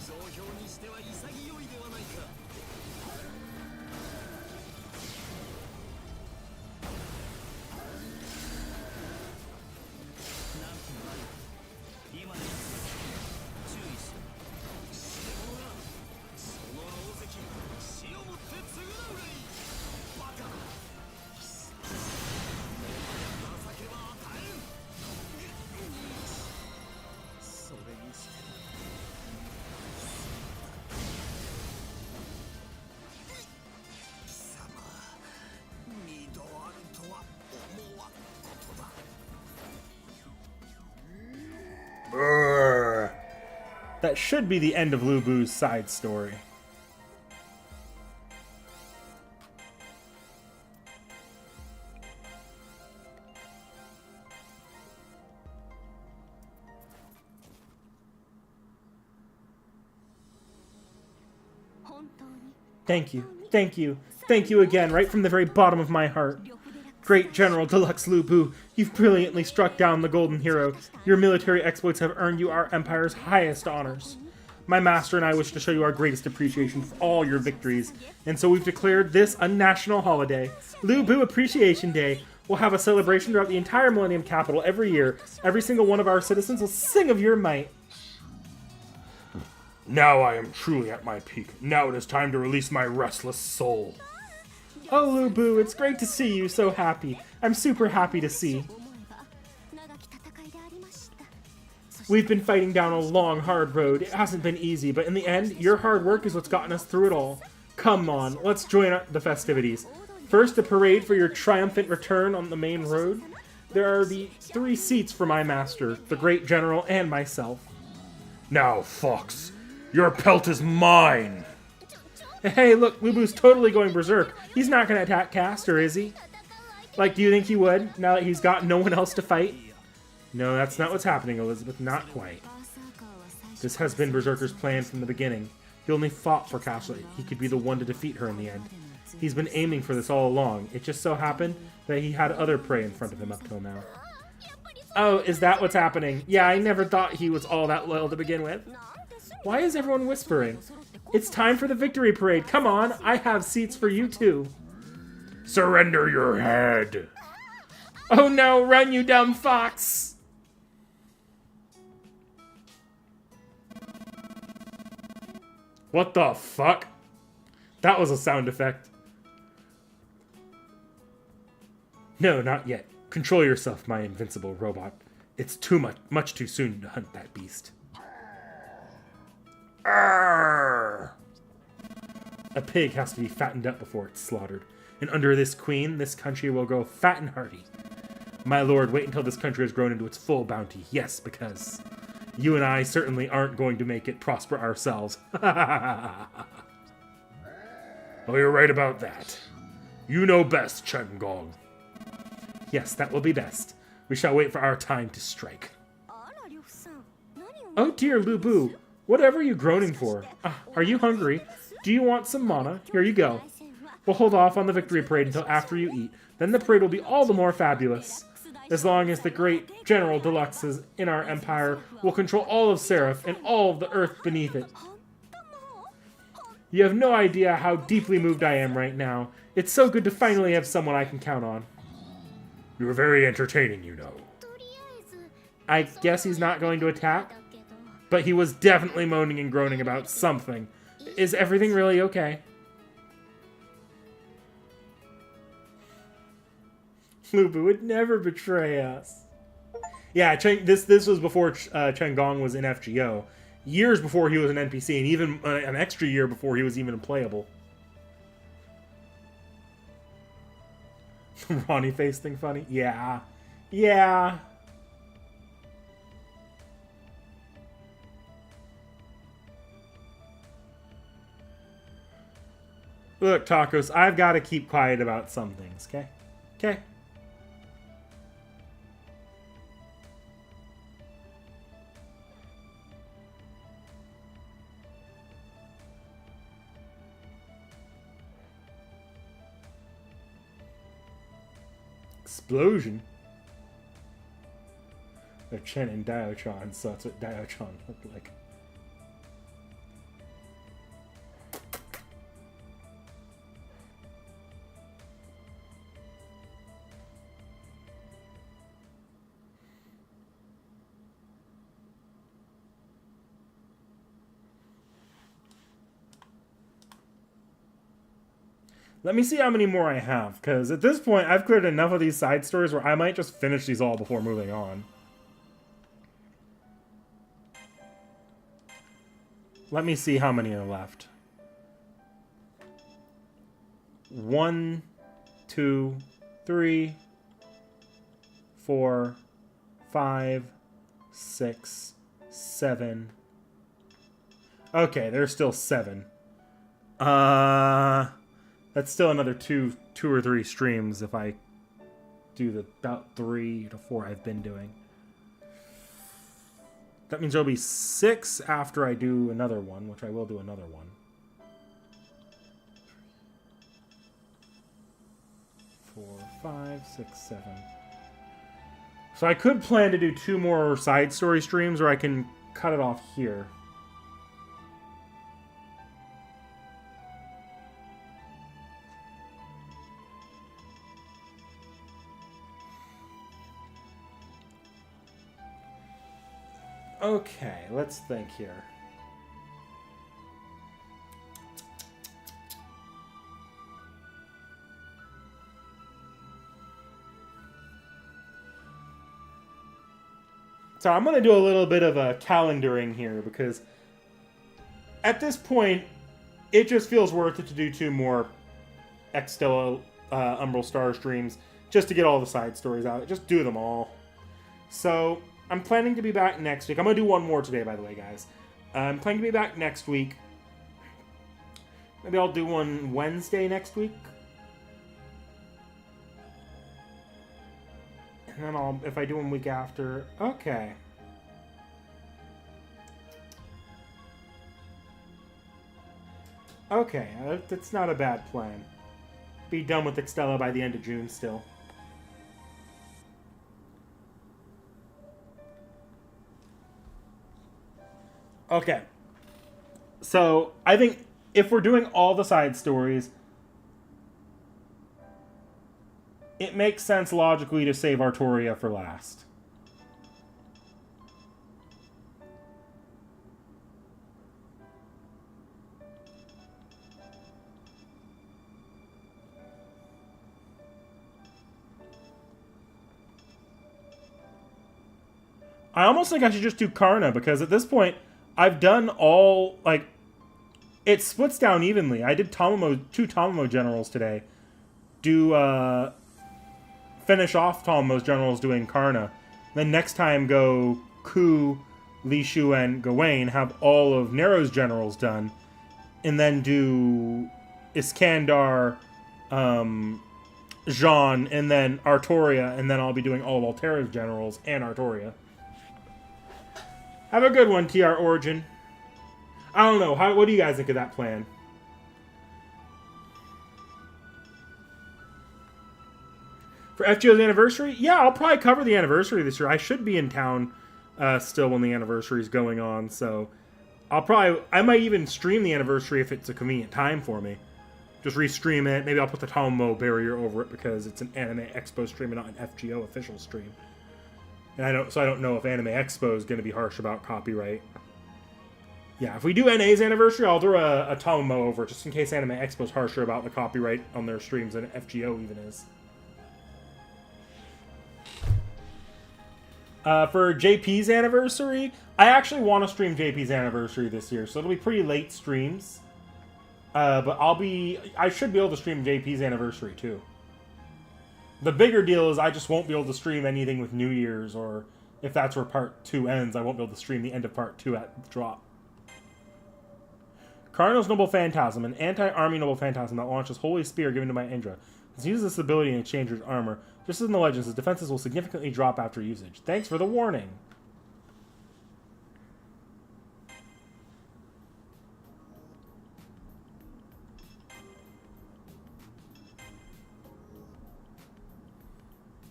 総評にしては潔いではないか。なんてのある。今のやつだ。注意しろ。してものがその狼藉死をもって償うがいい。バカ情けは与えん。それにしても貴様二度あるとは思わんことだ。 Brrr. That should be the end of Lu Bu's side story. Thank you. Thank you. Thank you again, right from the very bottom of my heart. Great General Deluxe Lu Bu, you've brilliantly struck down the Golden Hero. Your military exploits have earned you our Empire's highest honors. My master and I wish to show you our greatest appreciation for all your victories, and so we've declared this a national holiday. Lu Bu Appreciation Day. We'll have a celebration throughout the entire Millennium Capital every year. Every single one of our citizens will sing of your might. Now I am truly at my peak. Now it is time to release my restless soul. Oh, Lubu, it's great to see you so happy. I'm super happy to see. 思えば長き戦いでありました。そして We've been fighting down a long, hard road. It hasn't been easy, but in the end, your hard work is what's gotten us through it all. Come on, let's join the festivities. First, a parade for your triumphant return on the main road. There are the 3 seats for my master, the great general, and myself. Now, Fox, your pelt is mine! Hey, look, Lubu's totally going berserk. He's not going to attack Castor, is he? Like, do you think he would, now that he's got no one else to fight? No, that's not what's happening, Elizabeth. Not quite. バーサーカーは最初 This has been Berserker's plan from the beginning. He only fought for Castor. He could be the one to defeat her in the end. He's been aiming for this all along. It just so happened that he had other prey in front of him up till now. Oh, is that what's happening? Yeah, I never thought he was all that loyal to begin with. Why is everyone whispering? It's time for the victory parade. Come on, I have seats for you too. Surrender your head. Oh no, run you dumb fox. What the fuck? That was a sound effect. No, not yet. Control yourself, my invincible robot. It's much too soon to hunt that beast. Arrgh! A pig has to be fattened up before it's slaughtered. And under this queen, this country will grow fat and hearty. My lord, wait until this country has grown into its full bounty. Yes, because you and I certainly aren't going to make it prosper ourselves. Oh, you're right about that. You know best, Chen Gong. Yes, that will be best. We shall wait for our time to strike. あら、呂布さん。何を Oh dear, Lubu. Whatever are you groaning for? Are you hungry? Do you want some mana? Here you go. We'll hold off on the victory parade until after you eat. Then the parade will be all the more fabulous. As long as the great General Deluxes in our empire will control all of Seraph and all of the earth beneath it. You have no idea how deeply moved I am right now. It's so good to finally have someone I can count on. You're very entertaining, you know. とりあえず I guess he's not going to attack, だけど but he was definitely moaning and groaning about something. Is everything really okay? Lubu would never betray us. Yeah, this was before Chen Gong was in FGO. Years before he was an NPC, and even an extra year before he was even playable. Ronnie face thing funny? Yeah. Yeah. Look, Tacos, I've got to keep quiet about some things, okay? Okay? Explosion? They're Chen and Diotron, so that's what Diotron looked like. Let me see how many more I have, because at this point, I've cleared enough of these side stories where I might just finish these all before moving on. Let me see how many are left. 1, 2, 3, 4, 5, 6, 7. Okay, there's still 7. That's still another two or three streams if I do the about 3 to 4 I've been doing. That means there'll be 6 after I do another one, which I will do another one. 4, 5, 6, 7. So I could plan to do 2 more side story streams, or I can cut it off here. Okay, let's think here. So I'm going to do a little bit of a calendaring here because at this point, it just feels worth it to do 2 more Extella Umbral Star streams just to get all the side stories out. Just do them all. So I'm planning to be back next week. I'm going to do 1 more today, by the way, guys. I'm planning to be back next week. Maybe I'll do one Wednesday next week. And then if I do 1 week after... Okay. Okay, that's not a bad plan. Be done with Extella by the end of June still. Okay. So, I think if we're doing all the side stories, it makes sense logically to save Artoria for last. I almost think I should just do Karna, because at this point, I've done all, like, it splits down evenly. I did 2 Tamamo generals today. Finish off Tamamo's generals doing Karna. Then next time go Ku, Li Shu, and Gawain, have all of Nero's generals done. And then do Iskandar, Jean, and then Artoria, and then I'll be doing all of Altera's generals and Artoria. Have a good one, TR Origin. I don't know. What do you guys think of that plan? For FGO's anniversary? Yeah, I'll probably cover the anniversary this year. I should be in town still when the anniversary is going on, so I might even stream the anniversary if it's a convenient time for me. Just restream it. Maybe I'll put the Talmo barrier over it because it's an Anime Expo stream and not an FGO official stream. And I don't know if Anime Expo is going to be harsh about copyright. Yeah, if we do NA's anniversary, I'll throw a Talmo over just in case Anime Expo is harsher about the copyright on their streams than FGO even is. For JP's anniversary, I actually want to stream JP's anniversary this year, so it'll be pretty late streams. But I should be able to stream JP's anniversary too. The bigger deal is I just won't be able to stream anything with New Year's, or if that's where Part 2 ends, I won't be able to stream the end of Part 2 at drop. Karno's Noble Phantasm, an anti-army Noble Phantasm that launches Holy Spear given to my Indra. This uses this ability in exchange for his armor. Just as in the Legends, his defenses will significantly drop after usage. Thanks for the warning.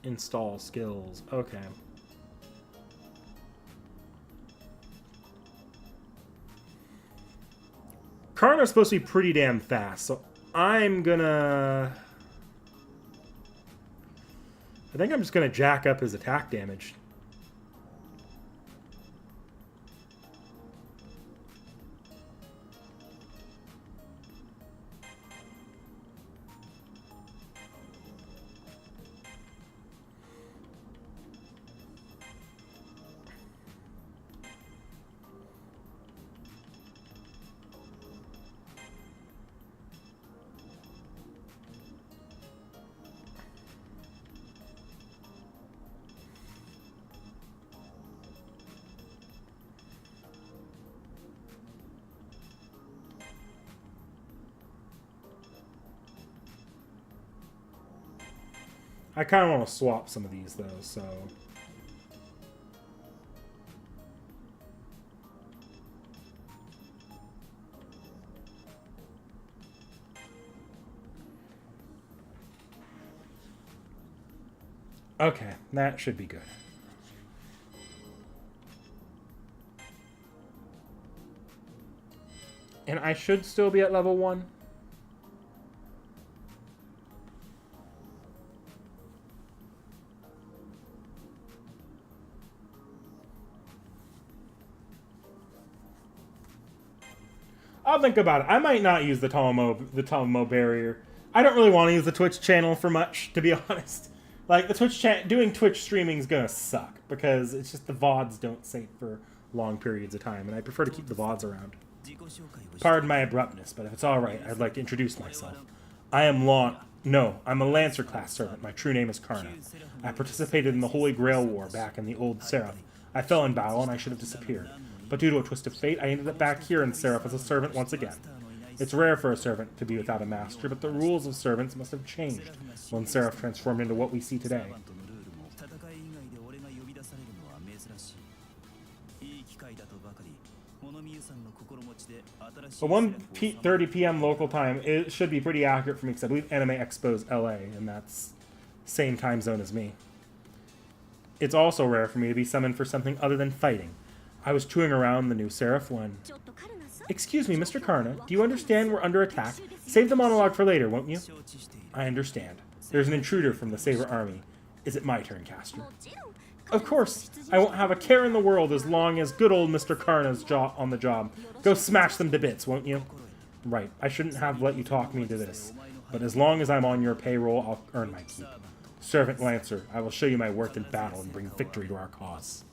Install skills. Okay. Karna's supposed to be pretty damn fast, so I'm gonna... I think I'm just gonna jack up his attack damage. I kind of want to swap some of these, though, so... Okay, that should be good. And I should still be at level 1. I'll think about it. I might not use the Talmo barrier. I don't really want to use the Twitch channel for much, to be honest. Like, the Twitch doing Twitch streaming is gonna suck. because it's just the VODs don't save for long periods of time, and I prefer to keep the VODs around. Pardon my abruptness, but if it's alright, I'd like to introduce myself. I'm a Lancer class servant. My true name is Karna. I participated in the Holy Grail War back in the old Seraph. I fell in battle and I should have disappeared. But due to a twist of fate, I ended up back here in Seraph as a servant once again. It's rare for a servant to be without a master, but the rules of servants must have changed when Seraph transformed into what we see today. But 1:30 p.m. local time, it should be pretty accurate for me because I believe Anime Expo's LA, and that's same time zone as me. It's also rare for me to be summoned for something other than fighting. I was touring around the new Seraph when... Excuse me, Mr. Karna, do you understand we're under attack? Save the monologue for later, won't you? I understand. There's an intruder from the Saber Army. Is it my turn, Caster? Of course. I won't have a care in the world as long as good old Mr. Karna's on the job. Go smash them to bits, won't you? Right. I shouldn't have let you talk me into this. But as long as I'm on your payroll, I'll earn my keep. Servant Lancer, I will show you my worth in battle and bring victory to our cause.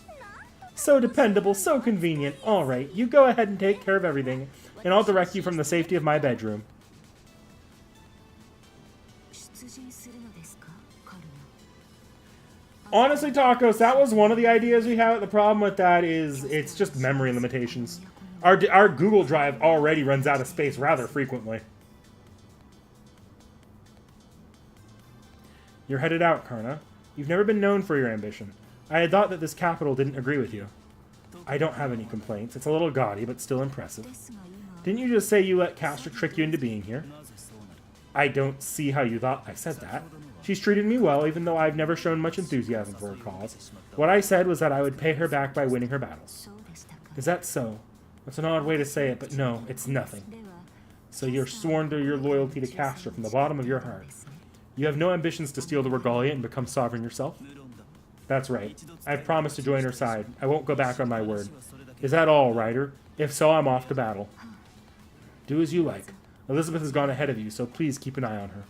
So dependable, so convenient. All right, you go ahead and take care of everything, and I'll direct you from the safety of my bedroom. Honestly, Tacos, that was one of the ideas we had. The problem with that is it's just memory limitations. Our Google Drive already runs out of space rather frequently. You're headed out, Karna. You've never been known for your ambition. I had thought that this capital didn't agree with you. I don't have any complaints. It's a little gaudy, but still impressive. Didn't you just say you let Caster trick you into being here? I don't see how you thought I said that. She's treated me well, even though I've never shown much enthusiasm for her cause. What I said was that I would pay her back by winning her battles. Is that so? That's an odd way to say it, but no, it's nothing. So you're sworn to your loyalty to Caster from the bottom of your heart. You have no ambitions to steal the Regalia and become sovereign yourself? That's right. I've promised to join her side. I won't go back on my word. Is that all, Ryder? If so, I'm off to battle. Do as you like. Elizabeth has gone ahead of you, so please keep an eye on her.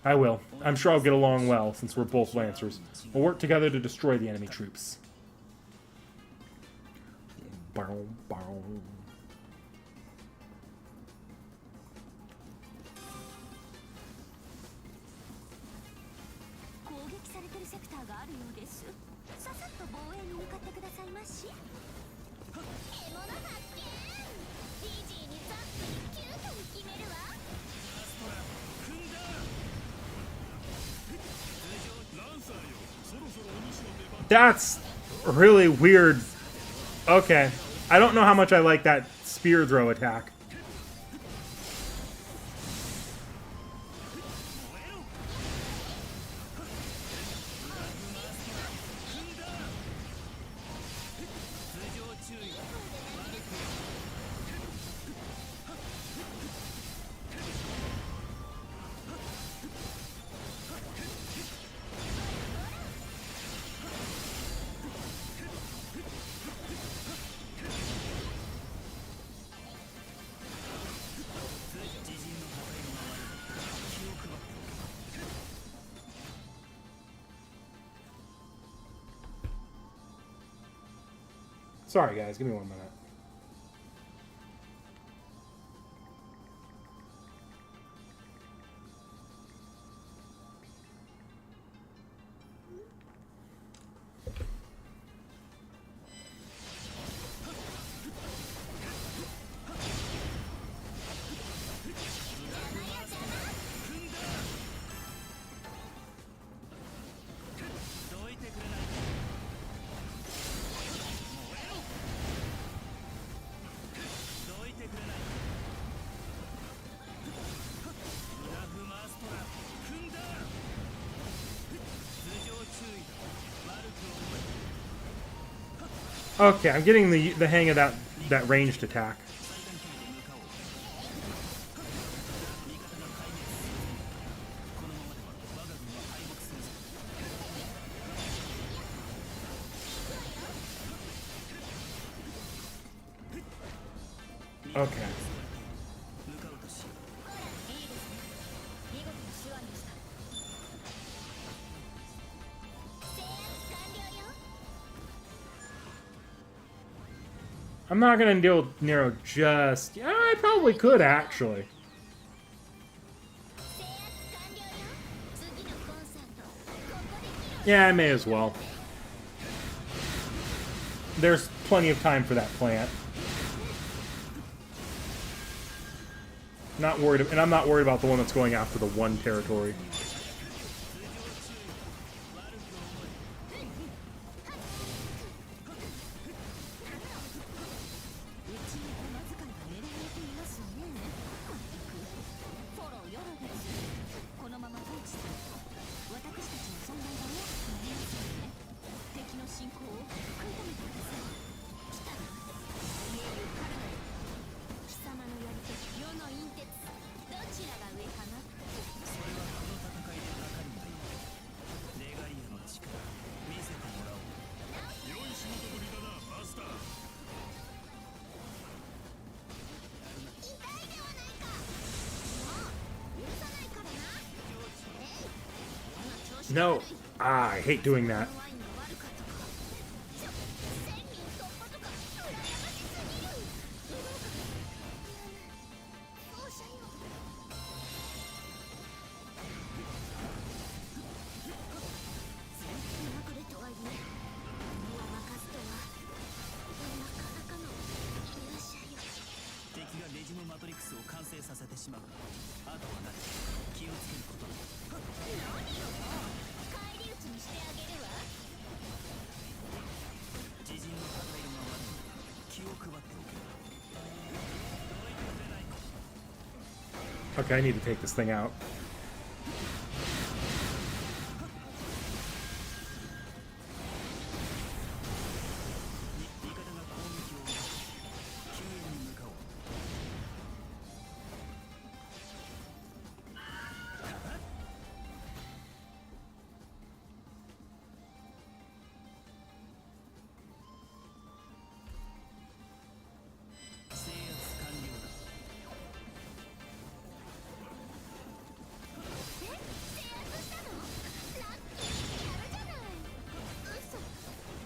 I will. I'm sure I'll get along well, since we're both Lancers. We'll work together to destroy the enemy troops. Bow, bow. That's really weird. Okay. I don't know how much I like that spear throw attack. Sorry, guys. Give me 1 minute. Okay, I'm getting the hang of that ranged attack. Okay. I'm not gonna deal with Nero just... Yeah, I probably could, actually. 制圧完了よ。次のコンサートここで披露。 Yeah, I may as well. There's plenty of time for that plant. Not worried, and I'm not worried about the one that's going after the one territory. うちに駒使いが狙われていますわね。フォローよろです。このまま放置すると私たちの存在が大きくなりますので、敵の進行を食い止めてください。来たら家ゆからない。貴様のやり手世の陰鉄どちらが上かな。それはこの戦いでかかるんだよ。ネガリアの力見せてもらおう。良い仕事ぶりだなマスター。 痛いではないか。もう許さないからな。この調子 No. Ah, I hate doing that. ワインが悪かったか。ちょ、1000人突破とか羨ましすぎる。そうしゃよ。戦闘まぐれとはいえ、身を任すとはなかなかの勇者よ。敵がレジムマトリックスを完成させてしまう。あとは何気をつけることだ。何よもう返り討ちにしてあげるわ。自陣の旗色が悪い。気を配っておけ。 Okay, I need to take this thing out. 味方が攻撃を受け救援に向かおう。 制圧完了だ。え、制圧したの？ラッキー、やるじゃない。嘘、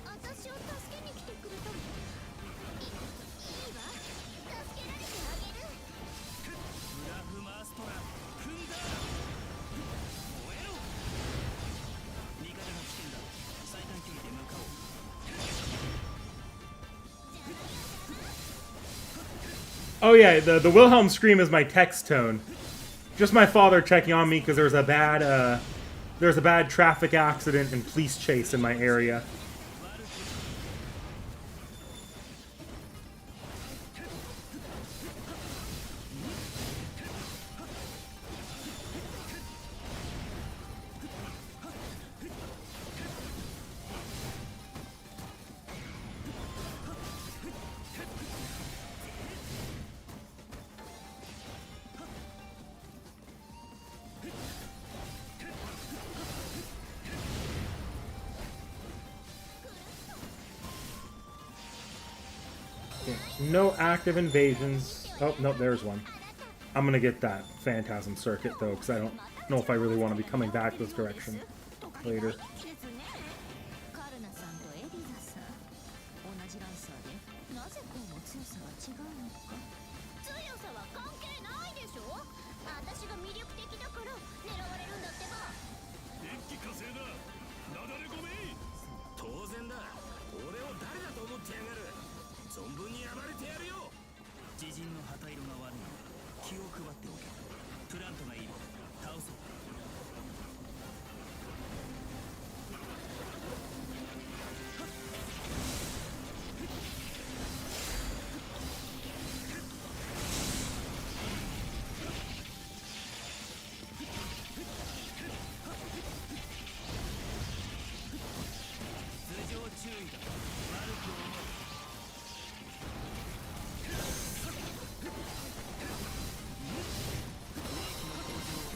私を助けに来てくれたの？いいわ、助けられてあげる。ブラフマーストラ踏んだ。燃えろ。味方が危険だ。最短距離で向かおう。 Oh yeah, the Wilhelm scream is my text tone. Just my father checking on me because there's a bad traffic accident and police chase in my area. No active invasions. Oh, no, there's one. I'm gonna get that Phantasm Circuit, though, because I don't know if I really want to be coming back this direction later. カルナさんとエリザさん、同じランサーでなぜこうも強さが違うのか。強さは関係ないでしょ。私が魅力的だから狙われるんだってば。一気火星だ。なだれ込め。当然だ。俺を誰だと思ってやがる。存分に暴れてやるよ。自陣の旗色が悪い。気を配っておけ。プラントがいる。倒そう。 頭上注意だ。悪く思う。 兵器の向上を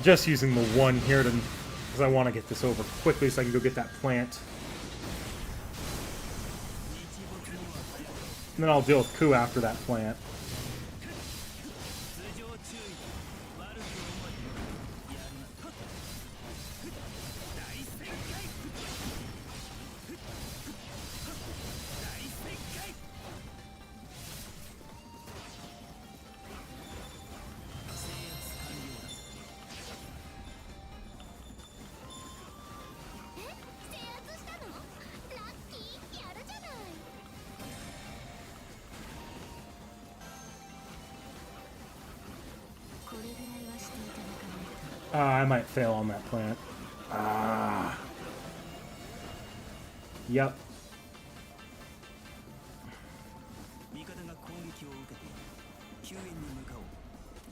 Just using the one here to, because I want to get this over quickly so I can go get that plant. And then I'll deal with Ku after that plant. I might fail on that plant. Ah. Yep. 味方が攻撃を受けている。救援に向かおう。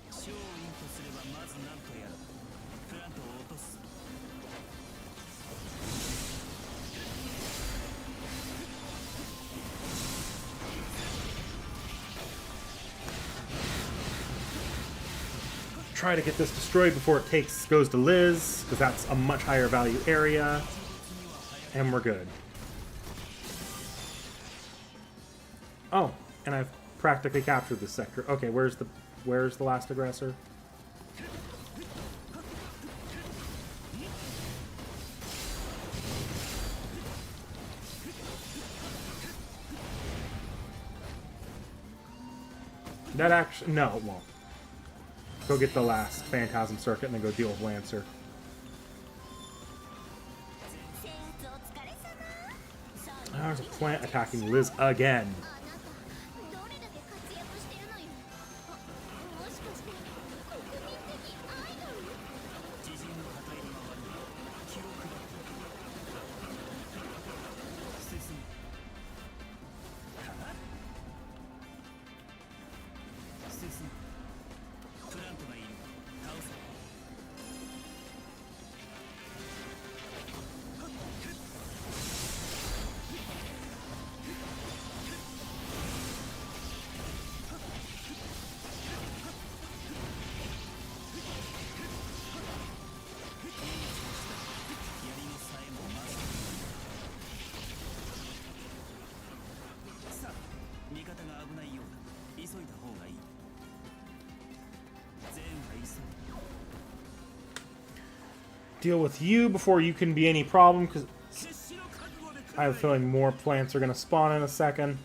勝因とすればまず何とやらプラントを落とす。Try to get this destroyed before it goes to Liz, because that's a much higher value area, and we're good. Oh, and I've practically captured this sector. Okay, where's the last aggressor? That actually, no, it won't. Go get the last Phantasm Circuit and then go deal with Lancer. There's a plant attacking Liz again. Deal with you before you can be any problem, because I have a feeling more plants are going to spawn in a second.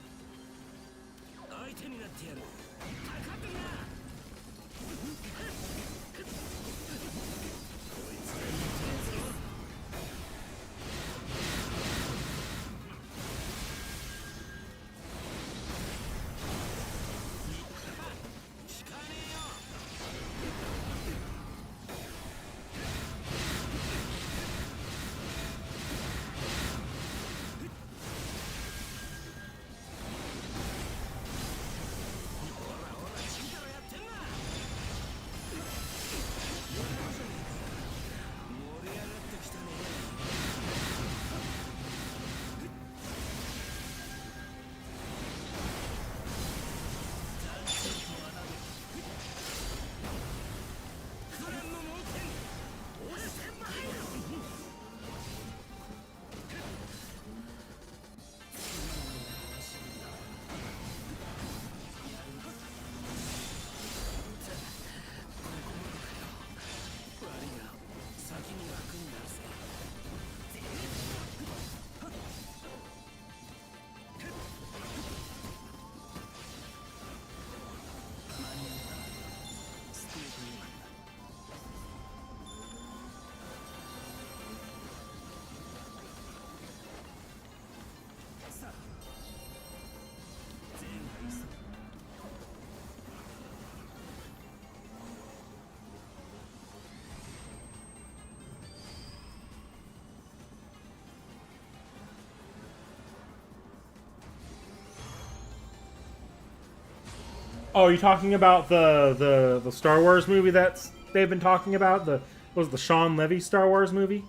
Oh, are you talking about the Star Wars movie they've been talking about? What was the Sean Levy Star Wars movie?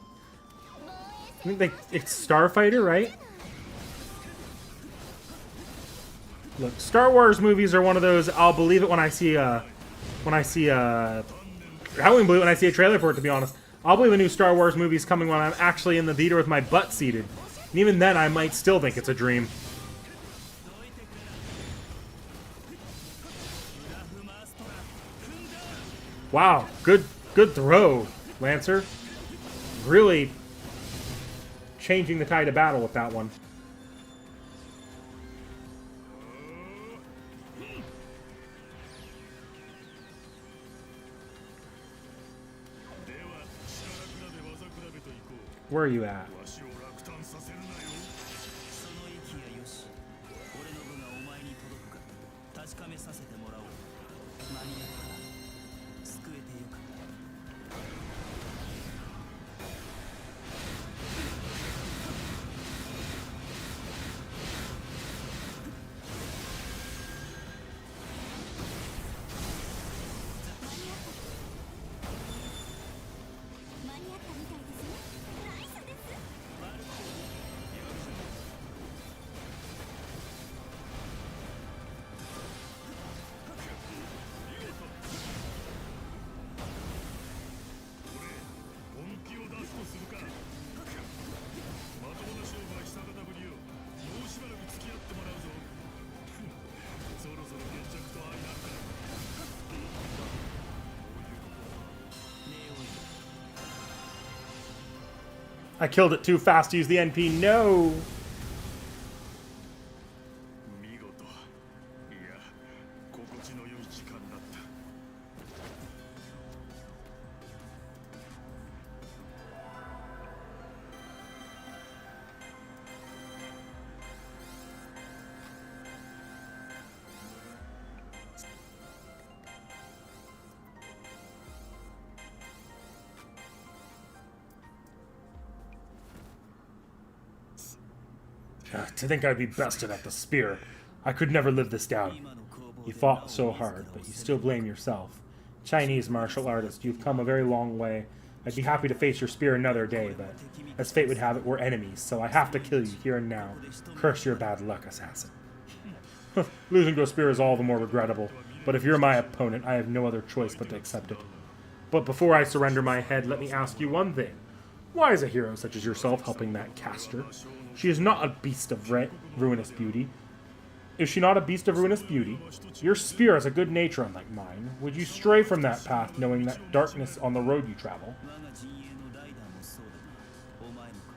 I think it's Starfighter, right? Look, Star Wars movies are one of those I'll believe it when I see I wouldn't believe it when I see a trailer for it, to be honest. I'll believe a new Star Wars movie's coming when I'm actually in the theater with my butt seated. And even then, I might still think it's a dream. Wow, good throw, Lancer. Really changing the tide of battle with that one. Where are you at? わしを落胆させるなよ。その息やよし、俺の分がお前に届くか確かめさせてもらおう。間に合った。救えてよかった。間に合ったみたいですね。ナイスです。本気を出すとするか。まともな勝負は久方ぶりよ。もうしばらく付き合ってもらうぞ。そろそろ決着と相なるか。 I killed it too fast to use the NP. No! 見事。いや、心地の良い時間だった。 To think I'd be bested at the spear. I could never live this down. You fought so hard, but you still blame yourself. Chinese martial artist, you've come a very long way. I'd be happy to face your spear another day, but as fate would have it, we're enemies, so I have to kill you here and now. Curse your bad luck, assassin. Losing to a spear is all the more regrettable, but if you're my opponent, I have no other choice but to accept it. But before I surrender my head, let me ask you one thing. Why is a hero such as yourself helping that caster? She is not a beast of ruinous beauty. Is she not a beast of ruinous beauty? Your spear has a good nature unlike mine. Would you stray from that path knowing that darkness on the road you travel? 我が陣営のライダーもそうだが、お前もか。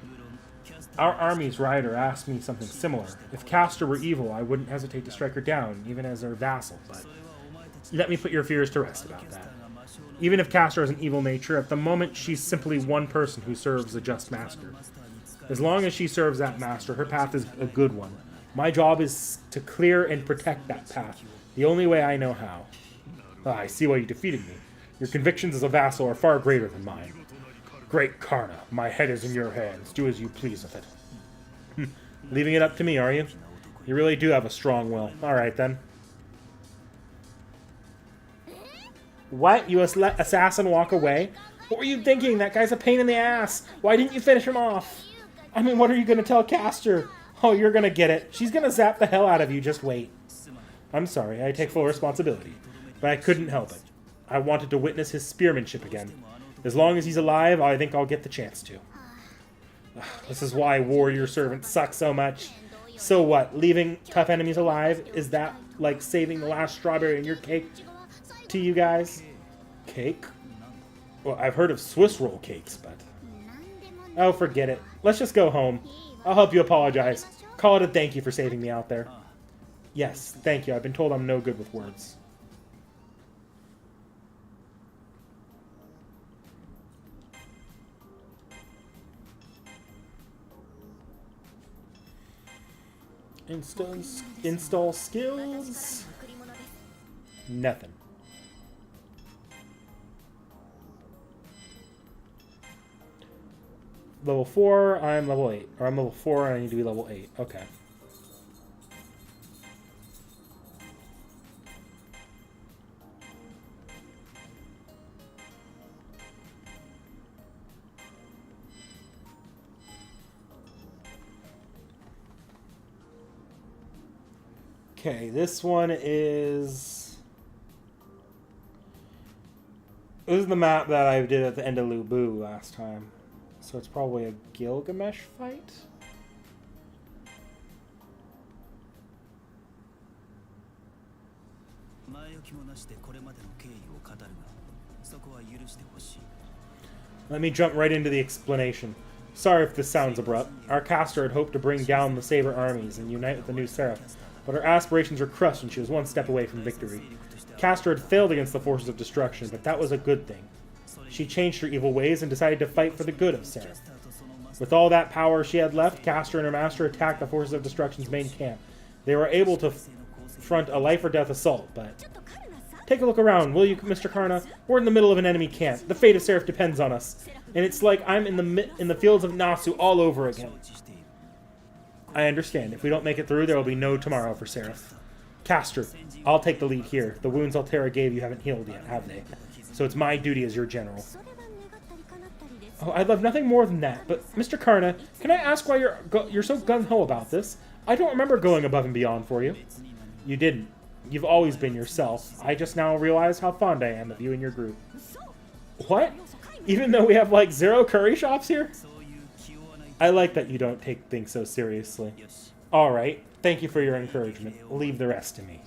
無論キャスター Our army's rider asked me something similar. If Castor were evil, I wouldn't hesitate to strike her down, even as her vassal, but let me put your fears to rest about that. Even if Castor has an evil nature, at the moment she's simply one person who serves a just master. As long as she serves that master, her path is a good one. My job is to clear and protect that path, the only way I know how. I see why you defeated me. Your convictions as a vassal are far greater than mine. Great Karna, my head is in your hands. Do as you please with it. Leaving it up to me, are you? You really do have a strong will. Alright then. What? You let assassin walk away? What were you thinking? That guy's a pain in the ass. Why didn't you finish him off? I mean, what are you going to tell Castor? Oh, you're going to get it. She's going to zap the hell out of you. Just wait. I'm sorry. I take full responsibility. But I couldn't help it. I wanted to witness his spearmanship again. As long as he's alive, I think I'll get the chance to. This is why warrior servants suck so much. So what? Leaving tough enemies alive? Is that like saving the last strawberry in your cake to you guys? Cake? Well, I've heard of Swiss roll cakes, but... Oh, forget it. Let's just go home. I'll help you apologize. Call it a thank you for saving me out there. Yes, thank you. I've been told I'm no good with words. Install skills. Nothing. Level 4, I'm level 8. Or I'm level 4 and I need to be level 8. Okay. Okay, this one is This is the map that I did at the end of Lubu last time. So it's probably a Gilgamesh fight? 前置きもなしでこれまでの経緯を語るが、そこは許してほしい。 Let me jump right into the explanation. Sorry if this sounds abrupt. Our caster had hoped to bring down the Saber armies and unite with the new Seraph, but her aspirations were crushed and she was one step away from victory. Caster had failed against the forces of destruction, but that was a good thing. She changed her evil ways and decided to fight for the good of Seraph. With all that power she had left, Caster and her master attacked the forces of destruction's main camp. They were able to front a life-or-death assault, but... Take a look around, will you, Mr. Karna? We're in the middle of an enemy camp. The fate of Seraph depends on us. And it's like I'm in the fields of Nasu all over again. I understand. If we don't make it through, there will be no tomorrow for Seraph. Caster, I'll take the lead here. The wounds Altera gave you haven't healed yet, have they? So it's my duty as your general. Oh, I'd love nothing more than that. But, Mr. Karna, can I ask why you're so gung-ho about this? I don't remember going above and beyond for you. You didn't. You've always been yourself. I just now realize how fond I am of you and your group. What? Even though we have, like, 0 curry shops here? I like that you don't take things so seriously. Alright, thank you for your encouragement. Leave the rest to me.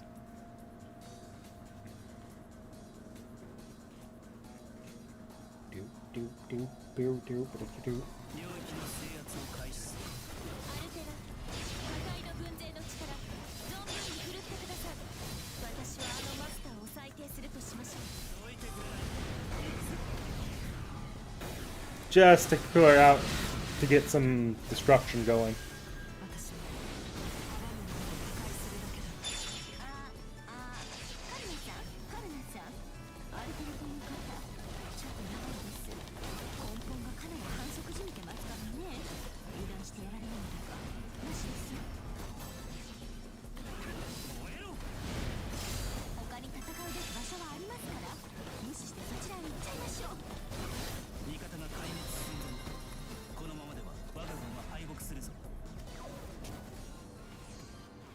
Just to clear out, to get some destruction going.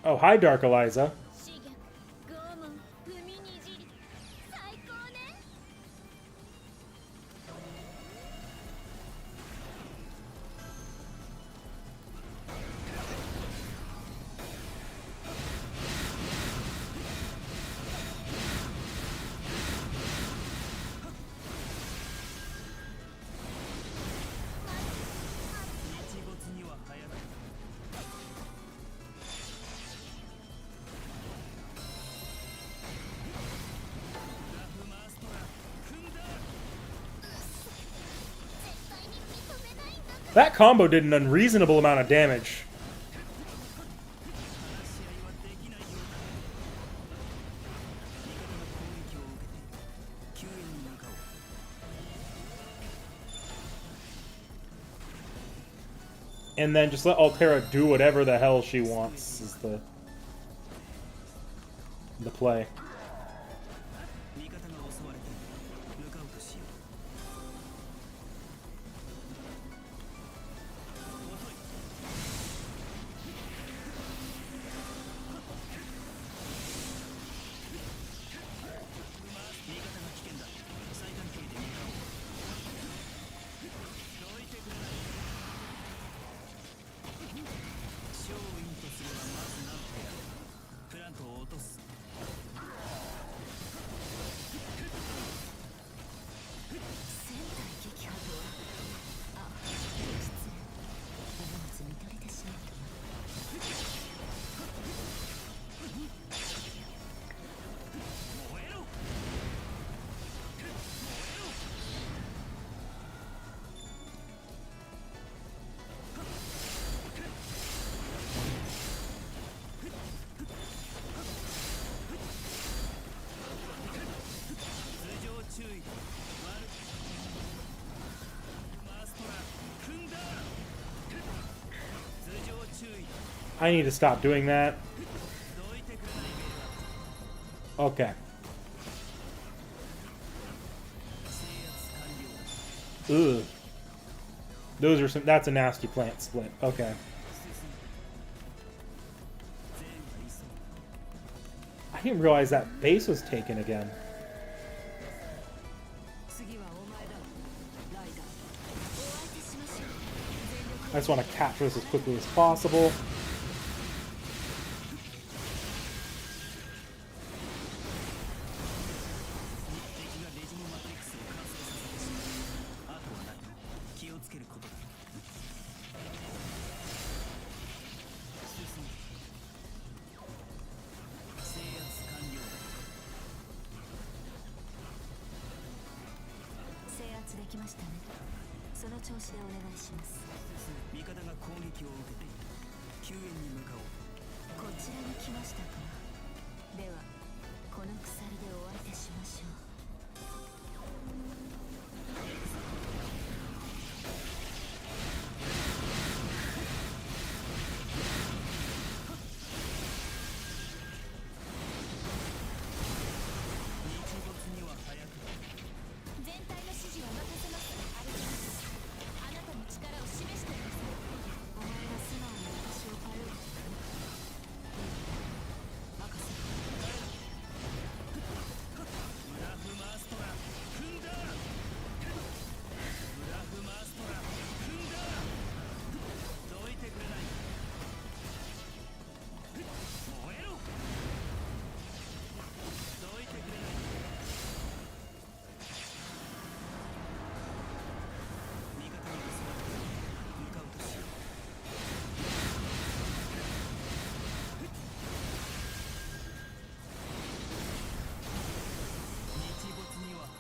Oh, hi, Dark Eliza. That combo did an unreasonable amount of damage. And then just let Altera do whatever the hell she wants is the play. I need to stop doing that. Okay. Ugh. Those are some. That's a nasty plant split. Okay. I didn't realize that base was taken again. just want to capture this as quickly as possible.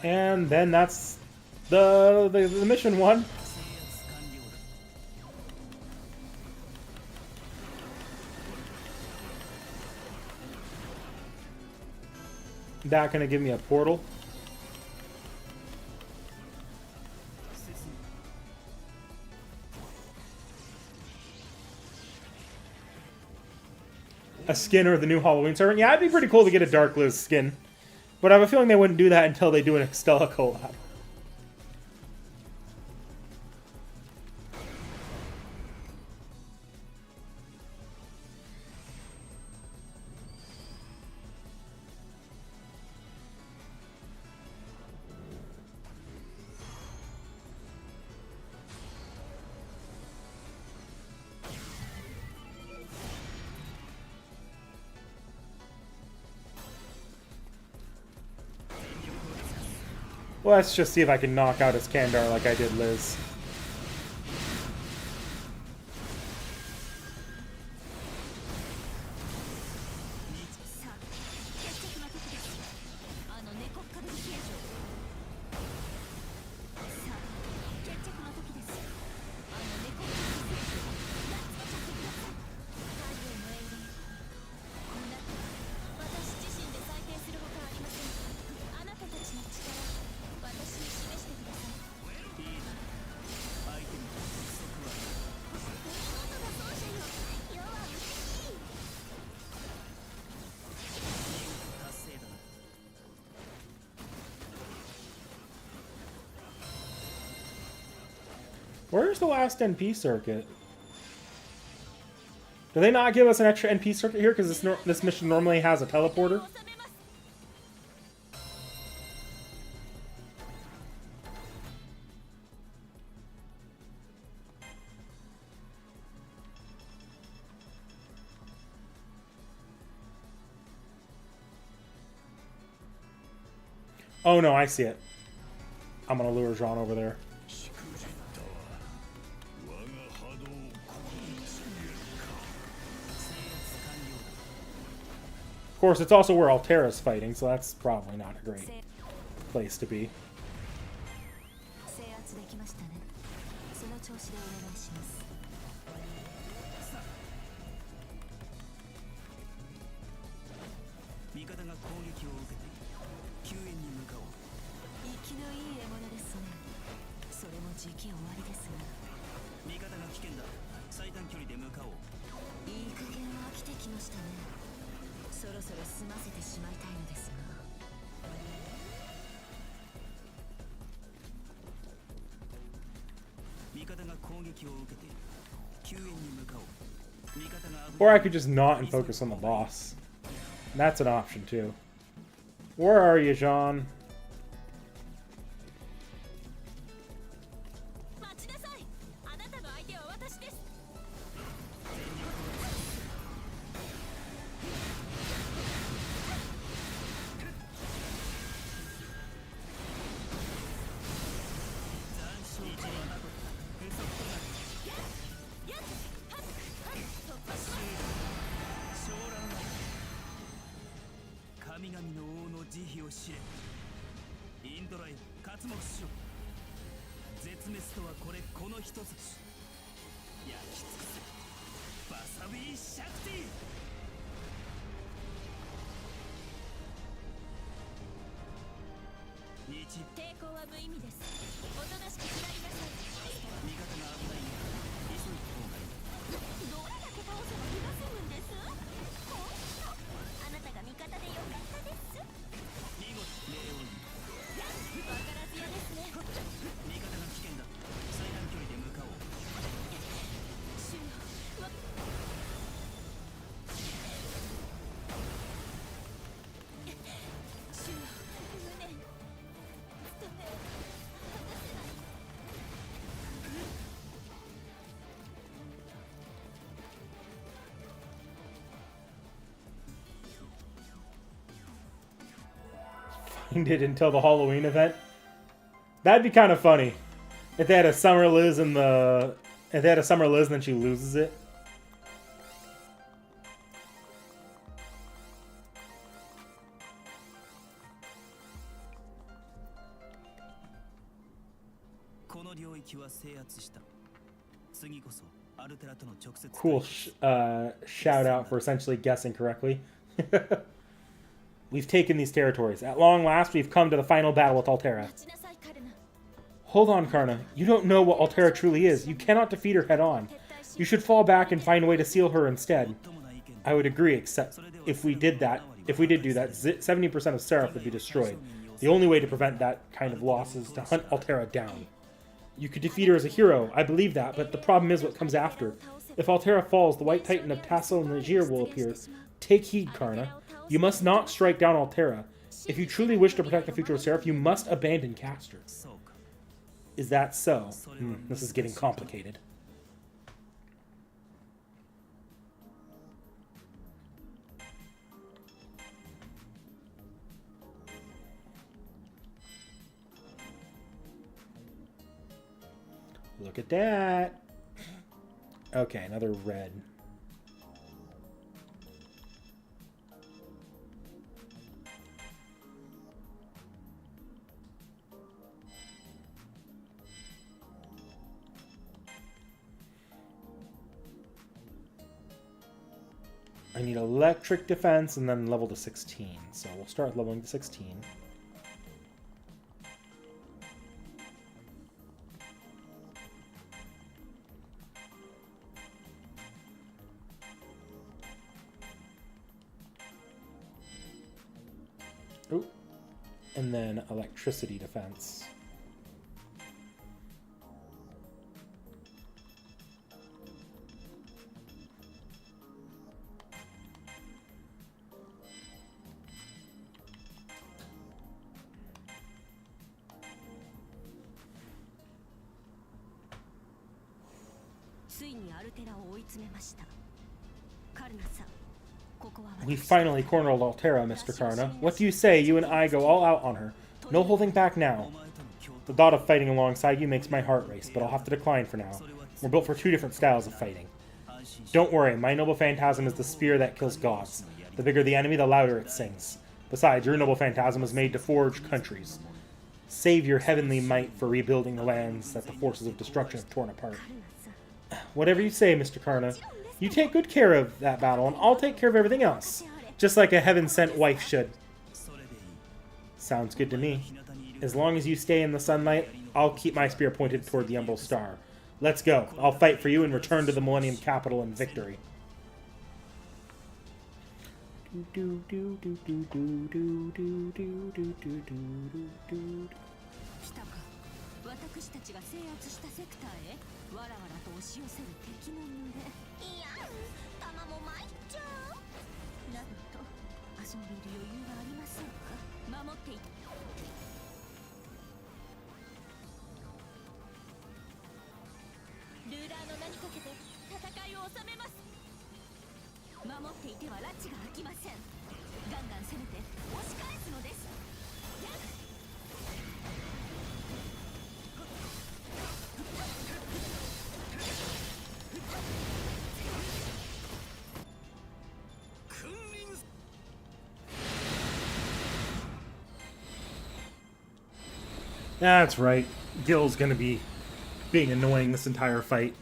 And then that's the mission one. That gonna give me a portal. A skin or the new Halloween servant. Yeah, it'd be pretty cool to get a Dark Liz skin. But I have a feeling they wouldn't do that until they do an Extella collab. Let's just see if I can knock out his Kandar like I did Liz. Where's the last NP circuit? Do they not give us an extra NP circuit here because this mission normally has a teleporter? Oh no, I see it. I'm gonna lure Jean over there. Of course, it's also where Altera's fighting, so that's probably not a great place to be. Or I could just not and focus on the boss. That's an option too. Where are you, Jean? 否を知れ。インドライブ刮目しろ。絶滅とはこの一つ。焼き尽くせバサビーシャクティ。日抵抗は無意味です。おとなしく食らいなさい。味方が危ないんだ。急いだ方がいい。どれだけ倒せば気が済むんです？ほんとあなたが味方でよかったです。見事礼を言う。わからずやですね。味方が危険だ。最短距離で向かおう。主よ、主よ、無念。務めを果たせない。Find it until the Halloween event. That'd be kind of funny if they had a Summer Liz and then she loses it. Cool shout out for essentially guessing correctly. We've taken these territories. At long last, we've come to the final battle with Altera. 待ちなさい、カルナ。 Hold on, Karna. You don't know what Altera truly is. You cannot defeat her head on. You should fall back and find a way to seal her instead. I would agree, except if we did do that, 70% of Seraph would be destroyed. The only way to prevent that kind of loss is to hunt Altera down. You could defeat her as a hero, I believe that, but the problem is what comes after. If Altera falls, the White Titan of Tassel and Legere will appear. Take heed, Karna. You must not strike down Altera. If you truly wish to protect the future of Seraph, you must abandon Castor. Is that so? This is getting complicated. Look at that. Okay, another red. I need electric defense and then level to 16. So we'll start leveling to 16. Ooh. And then electricity defense. We finally cornered Altera, Mr. Karna. What do you say? You and I go all out on her. No holding back now. The thought of fighting alongside you makes my heart race, but I'll have to decline for now. We're built for two different styles of fighting. Don't worry, my noble phantasm is the spear that kills gods. The bigger the enemy, the louder it sings. Besides, your noble phantasm was made to forge countries. Save your heavenly might for rebuilding the lands that the forces of destruction have torn apart. Whatever you say, Mr. Karna. You take good care of that battle, and I'll take care of everything else. Just like a heaven-sent wife should. Sounds good to me. As long as you stay in the sunlight, I'll keep my spear pointed toward the Umbral Star. Let's go. I'll fight for you and return to the Millennium Capital in victory. That's right. Gil's gonna be being annoying this entire fight.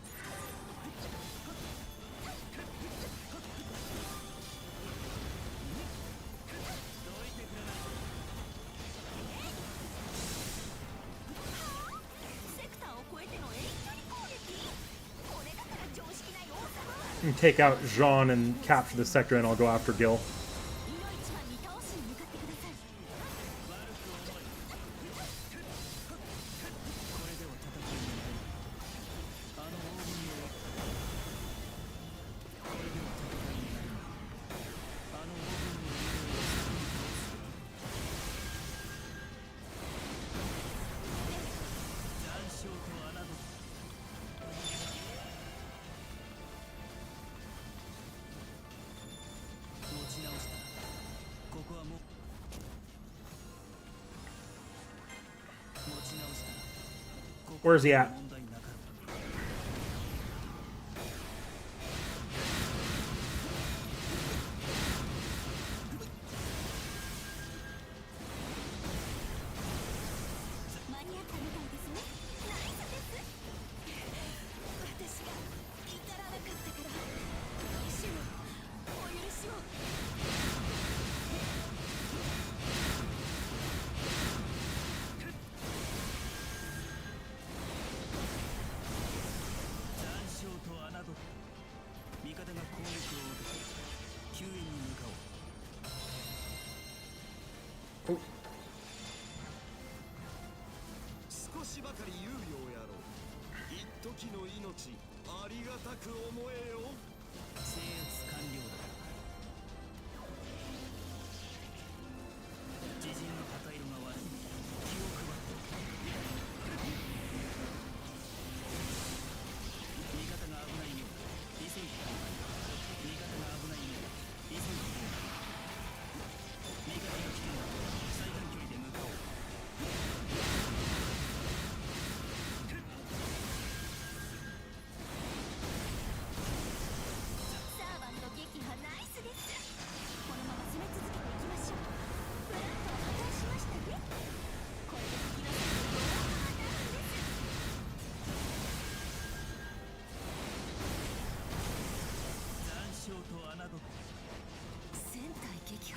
And take out Jean and capture the sector, and I'll go after Gil. Where's he at?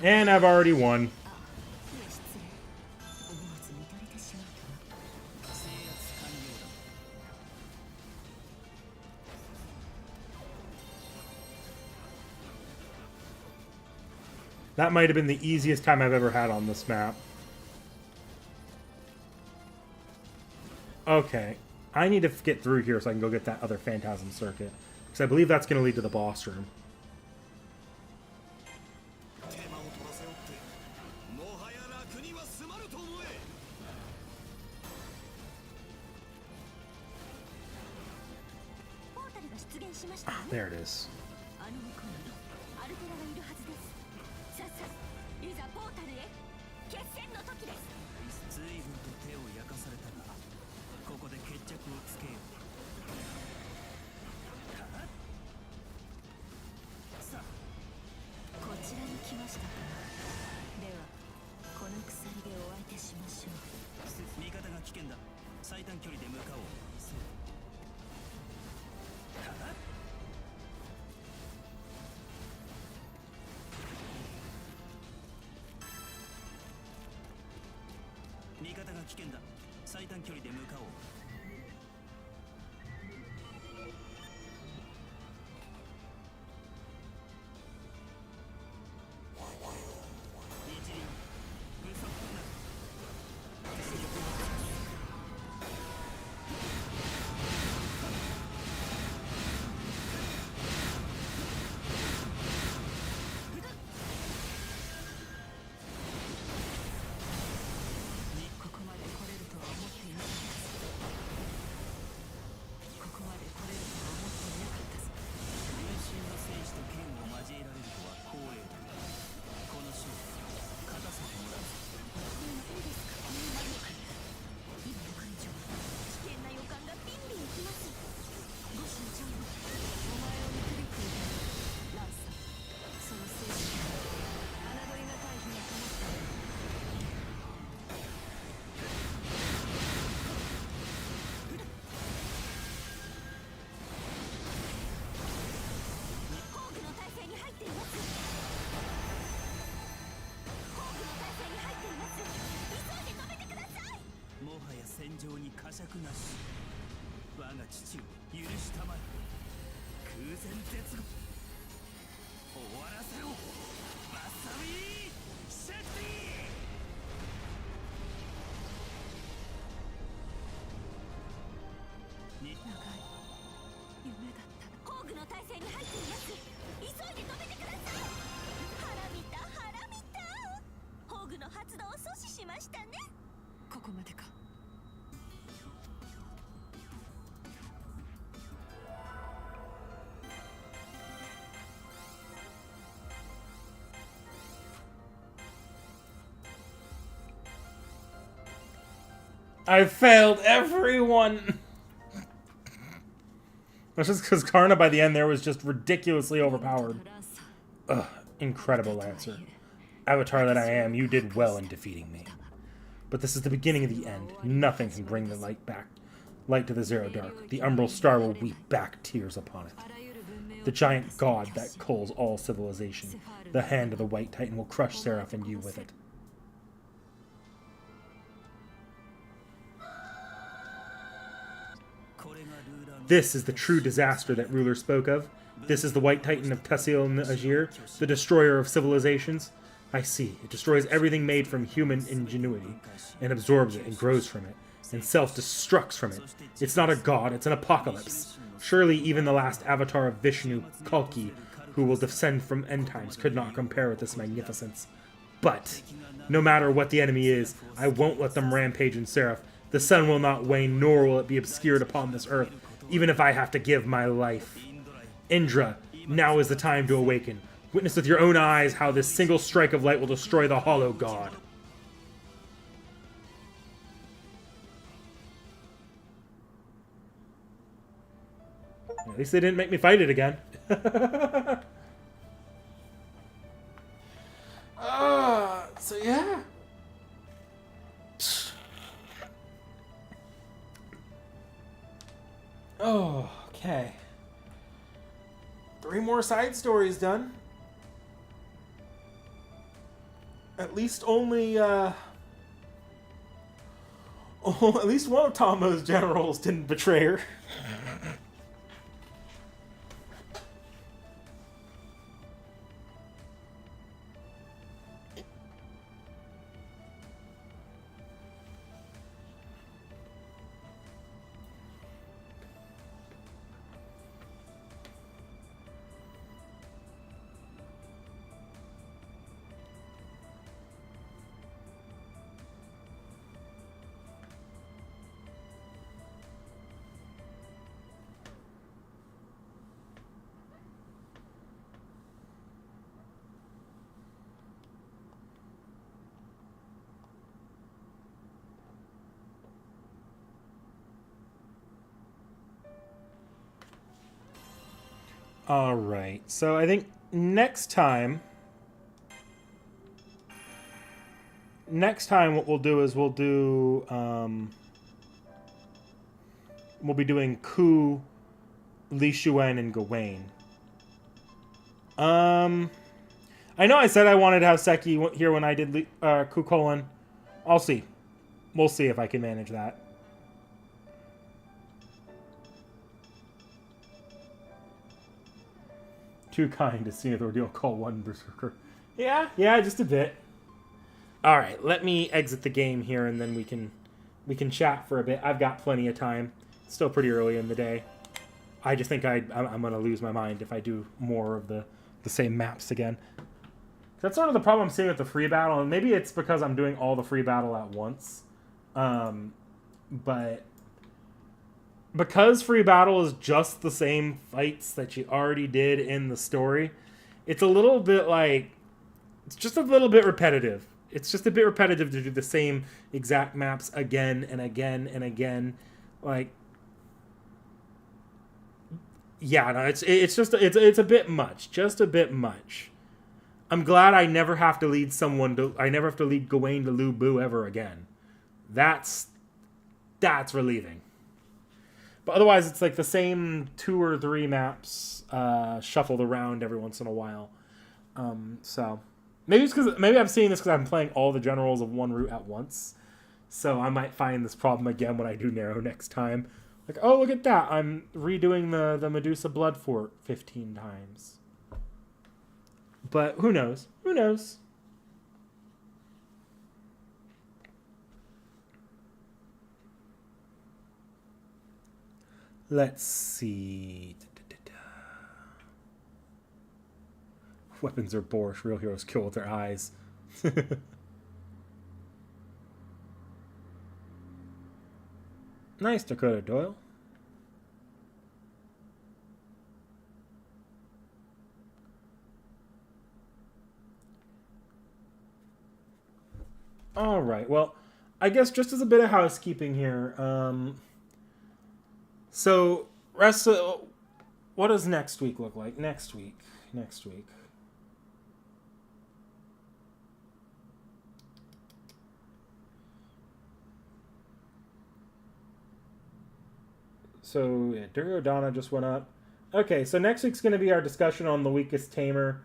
And I've already won. That might have been the easiest time I've ever had on this map. Okay. I need to get through here so I can go get that other Phantasm Circuit. Because I believe that's going to lead to the boss room. Ah, there it is. 呵責なし我が父を許したまえ空前絶後終わらせろマサミシェッティに長い夢だったホーグの体勢に入っています。急いで止めてください。腹見た腹見た。ホーグの発動を阻止しましたね。ここまでか。I failed everyone! That's just because Karna by the end there was just ridiculously overpowered. Ugh, incredible Lancer. Avatar that I am, you did well in defeating me. But this is the beginning of the end. Nothing can bring the light back. Light to the Zero Dark. The Umbral Star will weep back tears upon it. The giant god that culls all civilization. The hand of the White Titan will crush Seraph and you with it. This is the true disaster that Ruler spoke of. This is the White Titan of T.H.E, the destroyer of civilizations. I see. It destroys everything made from human ingenuity, and absorbs it and grows from it, and self-destructs from it. It's not a god, it's an apocalypse. Surely even the last avatar of Vishnu, Kalki, who will descend from end times, could not compare with this magnificence. But, no matter what the enemy is, I won't let them rampage in Seraph. The sun will not wane, nor will it be obscured upon this earth, even if I have to give my life. Indra, now is the time to awaken. Witness with your own eyes how this single strike of light will destroy the hollow god. At least they didn't make me fight it again. So yeah. Oh, okay. 3 more side stories done. At least only, at least one of Tomo's generals didn't betray her. Alright, so I think next time what we'll do is we'll be doing Ku, Li Shuen, and Gawain. I know I said I wanted to have Seki here when I did Ku Colon. I'll see. We'll see if I can manage that. Too kind to see if the ordeal call one berserker. Yeah, just a bit. All right, let me exit the game here, and then we can chat for a bit. I've got plenty of time. It's still pretty early in the day. I just think I'm gonna lose my mind if I do more of the same maps again. That's sort of the problem I'm seeing with the free battle, and maybe it's because I'm doing all the free battle at once. But because free battle is just the same fights that you already did in the story, it's a little bit like, it's just a little bit repetitive. It's just a bit repetitive to do the same exact maps again and again and again. Like, yeah, no, it's a bit much, just a bit much. I'm glad I never have to lead I never have to lead Gawain to Lu Bu ever again. That's relieving. But otherwise, it's like the same 2 or 3 maps shuffled around every once in a while. So maybe I'm seeing this because I'm playing all the generals of one route at once. So I might find this problem again when I do Narrow next time. Like, oh, look at that. I'm redoing the Medusa Blood Fort 15 times. But who knows? Who knows? Let's see. Weapons are boorish. Real heroes kill with their eyes. Nice, Dakota Doyle. All right. Well, I guess just as a bit of housekeeping here. So, what does next week look like? Next week. So, yeah, Duryodhana just went up. Okay, so next week's going to be our discussion on the weakest tamer,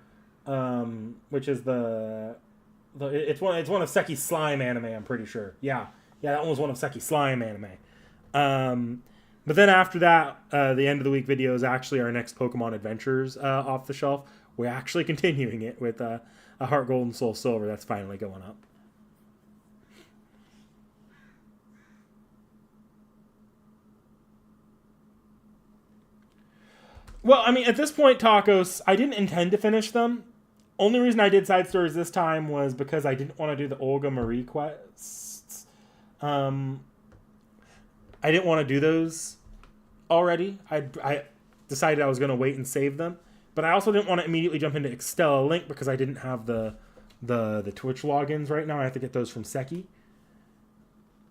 which is it's one of Seki's slime anime, I'm pretty sure. Yeah, that one was one of Seki's slime anime. But then after that, the end of the week video is actually our next Pokemon Adventures off the shelf. We're actually continuing it with a Heart Gold and Soul Silver that's finally going up. Well, I mean, at this point, Tacos, I didn't intend to finish them. Only reason I did side stories this time was because I didn't want to do the Olga Marie quests. I didn't want to do those already. I decided I was going to wait and save them. But I also didn't want to immediately jump into Extella Link because I didn't have the Twitch logins right now. I have to get those from Seki.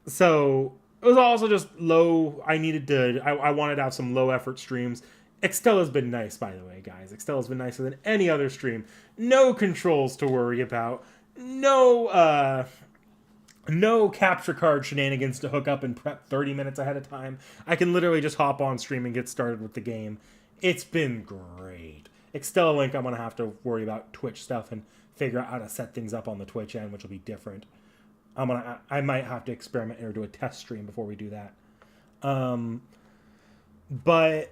So it was also just low. I wanted to have some low effort streams. Extella's been nice, by the way, guys. Extella's been nicer than any other stream. No controls to worry about. No capture card shenanigans to hook up and prep 30 minutes ahead of time. I can literally just hop on stream and get started with the game. It's been great. Extella Link, I'm going to have to worry about Twitch stuff and figure out how to set things up on the Twitch end, which will be different. I might have to experiment or do a test stream before we do that. But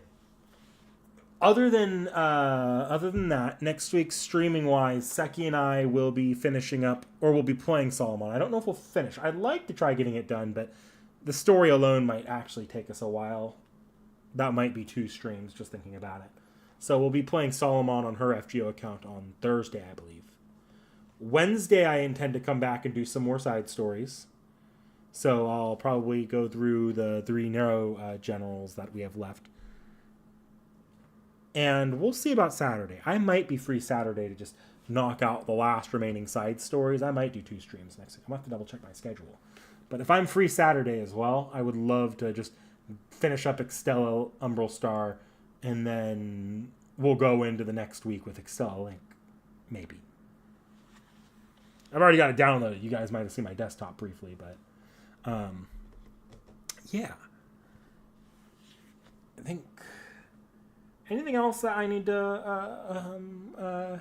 other than that, next week, streaming-wise, Seki and I will be finishing up, or we'll be playing Solomon. I don't know if we'll finish. I'd like to try getting it done, but the story alone might actually take us a while. That might be 2 streams, just thinking about it. So we'll be playing Solomon on her FGO account on Thursday, I believe. Wednesday, I intend to come back and do some more side stories. So I'll probably go through the 3 Narrow generals that we have left. And we'll see about Saturday. I might be free Saturday to just knock out the last remaining side stories. I might do 2 streams next week. I'm going to have to double check my schedule. But if I'm free Saturday as well, I would love to just finish up Extella Umbral Star, and then we'll go into the next week with Extella Link. Maybe. I've already got it downloaded. You guys might have seen my desktop briefly, but yeah. I think anything else that I need to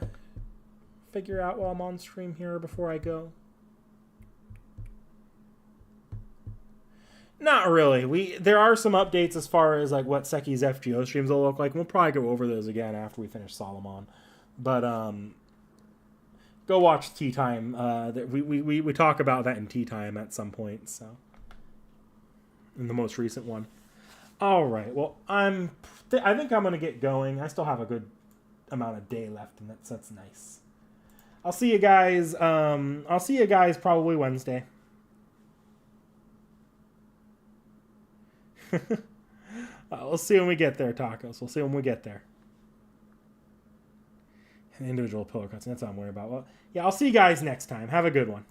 figure out while I'm on stream here before I go? Not really. There are some updates as far as like what Seki's FGO streams will look like. We'll probably go over those again after we finish Solomon. But go watch Tea Time. We talk about that in Tea Time at some point. So in the most recent one. All right. Well, I think I'm gonna get going. I still have a good amount of day left, and that's nice. I'll see you guys. I'll see you guys probably Wednesday. We'll see when we get there, Tacos. We'll see when we get there. Individual pillar cuts. That's what I'm worried about. Well, yeah, I'll see you guys next time. Have a good one.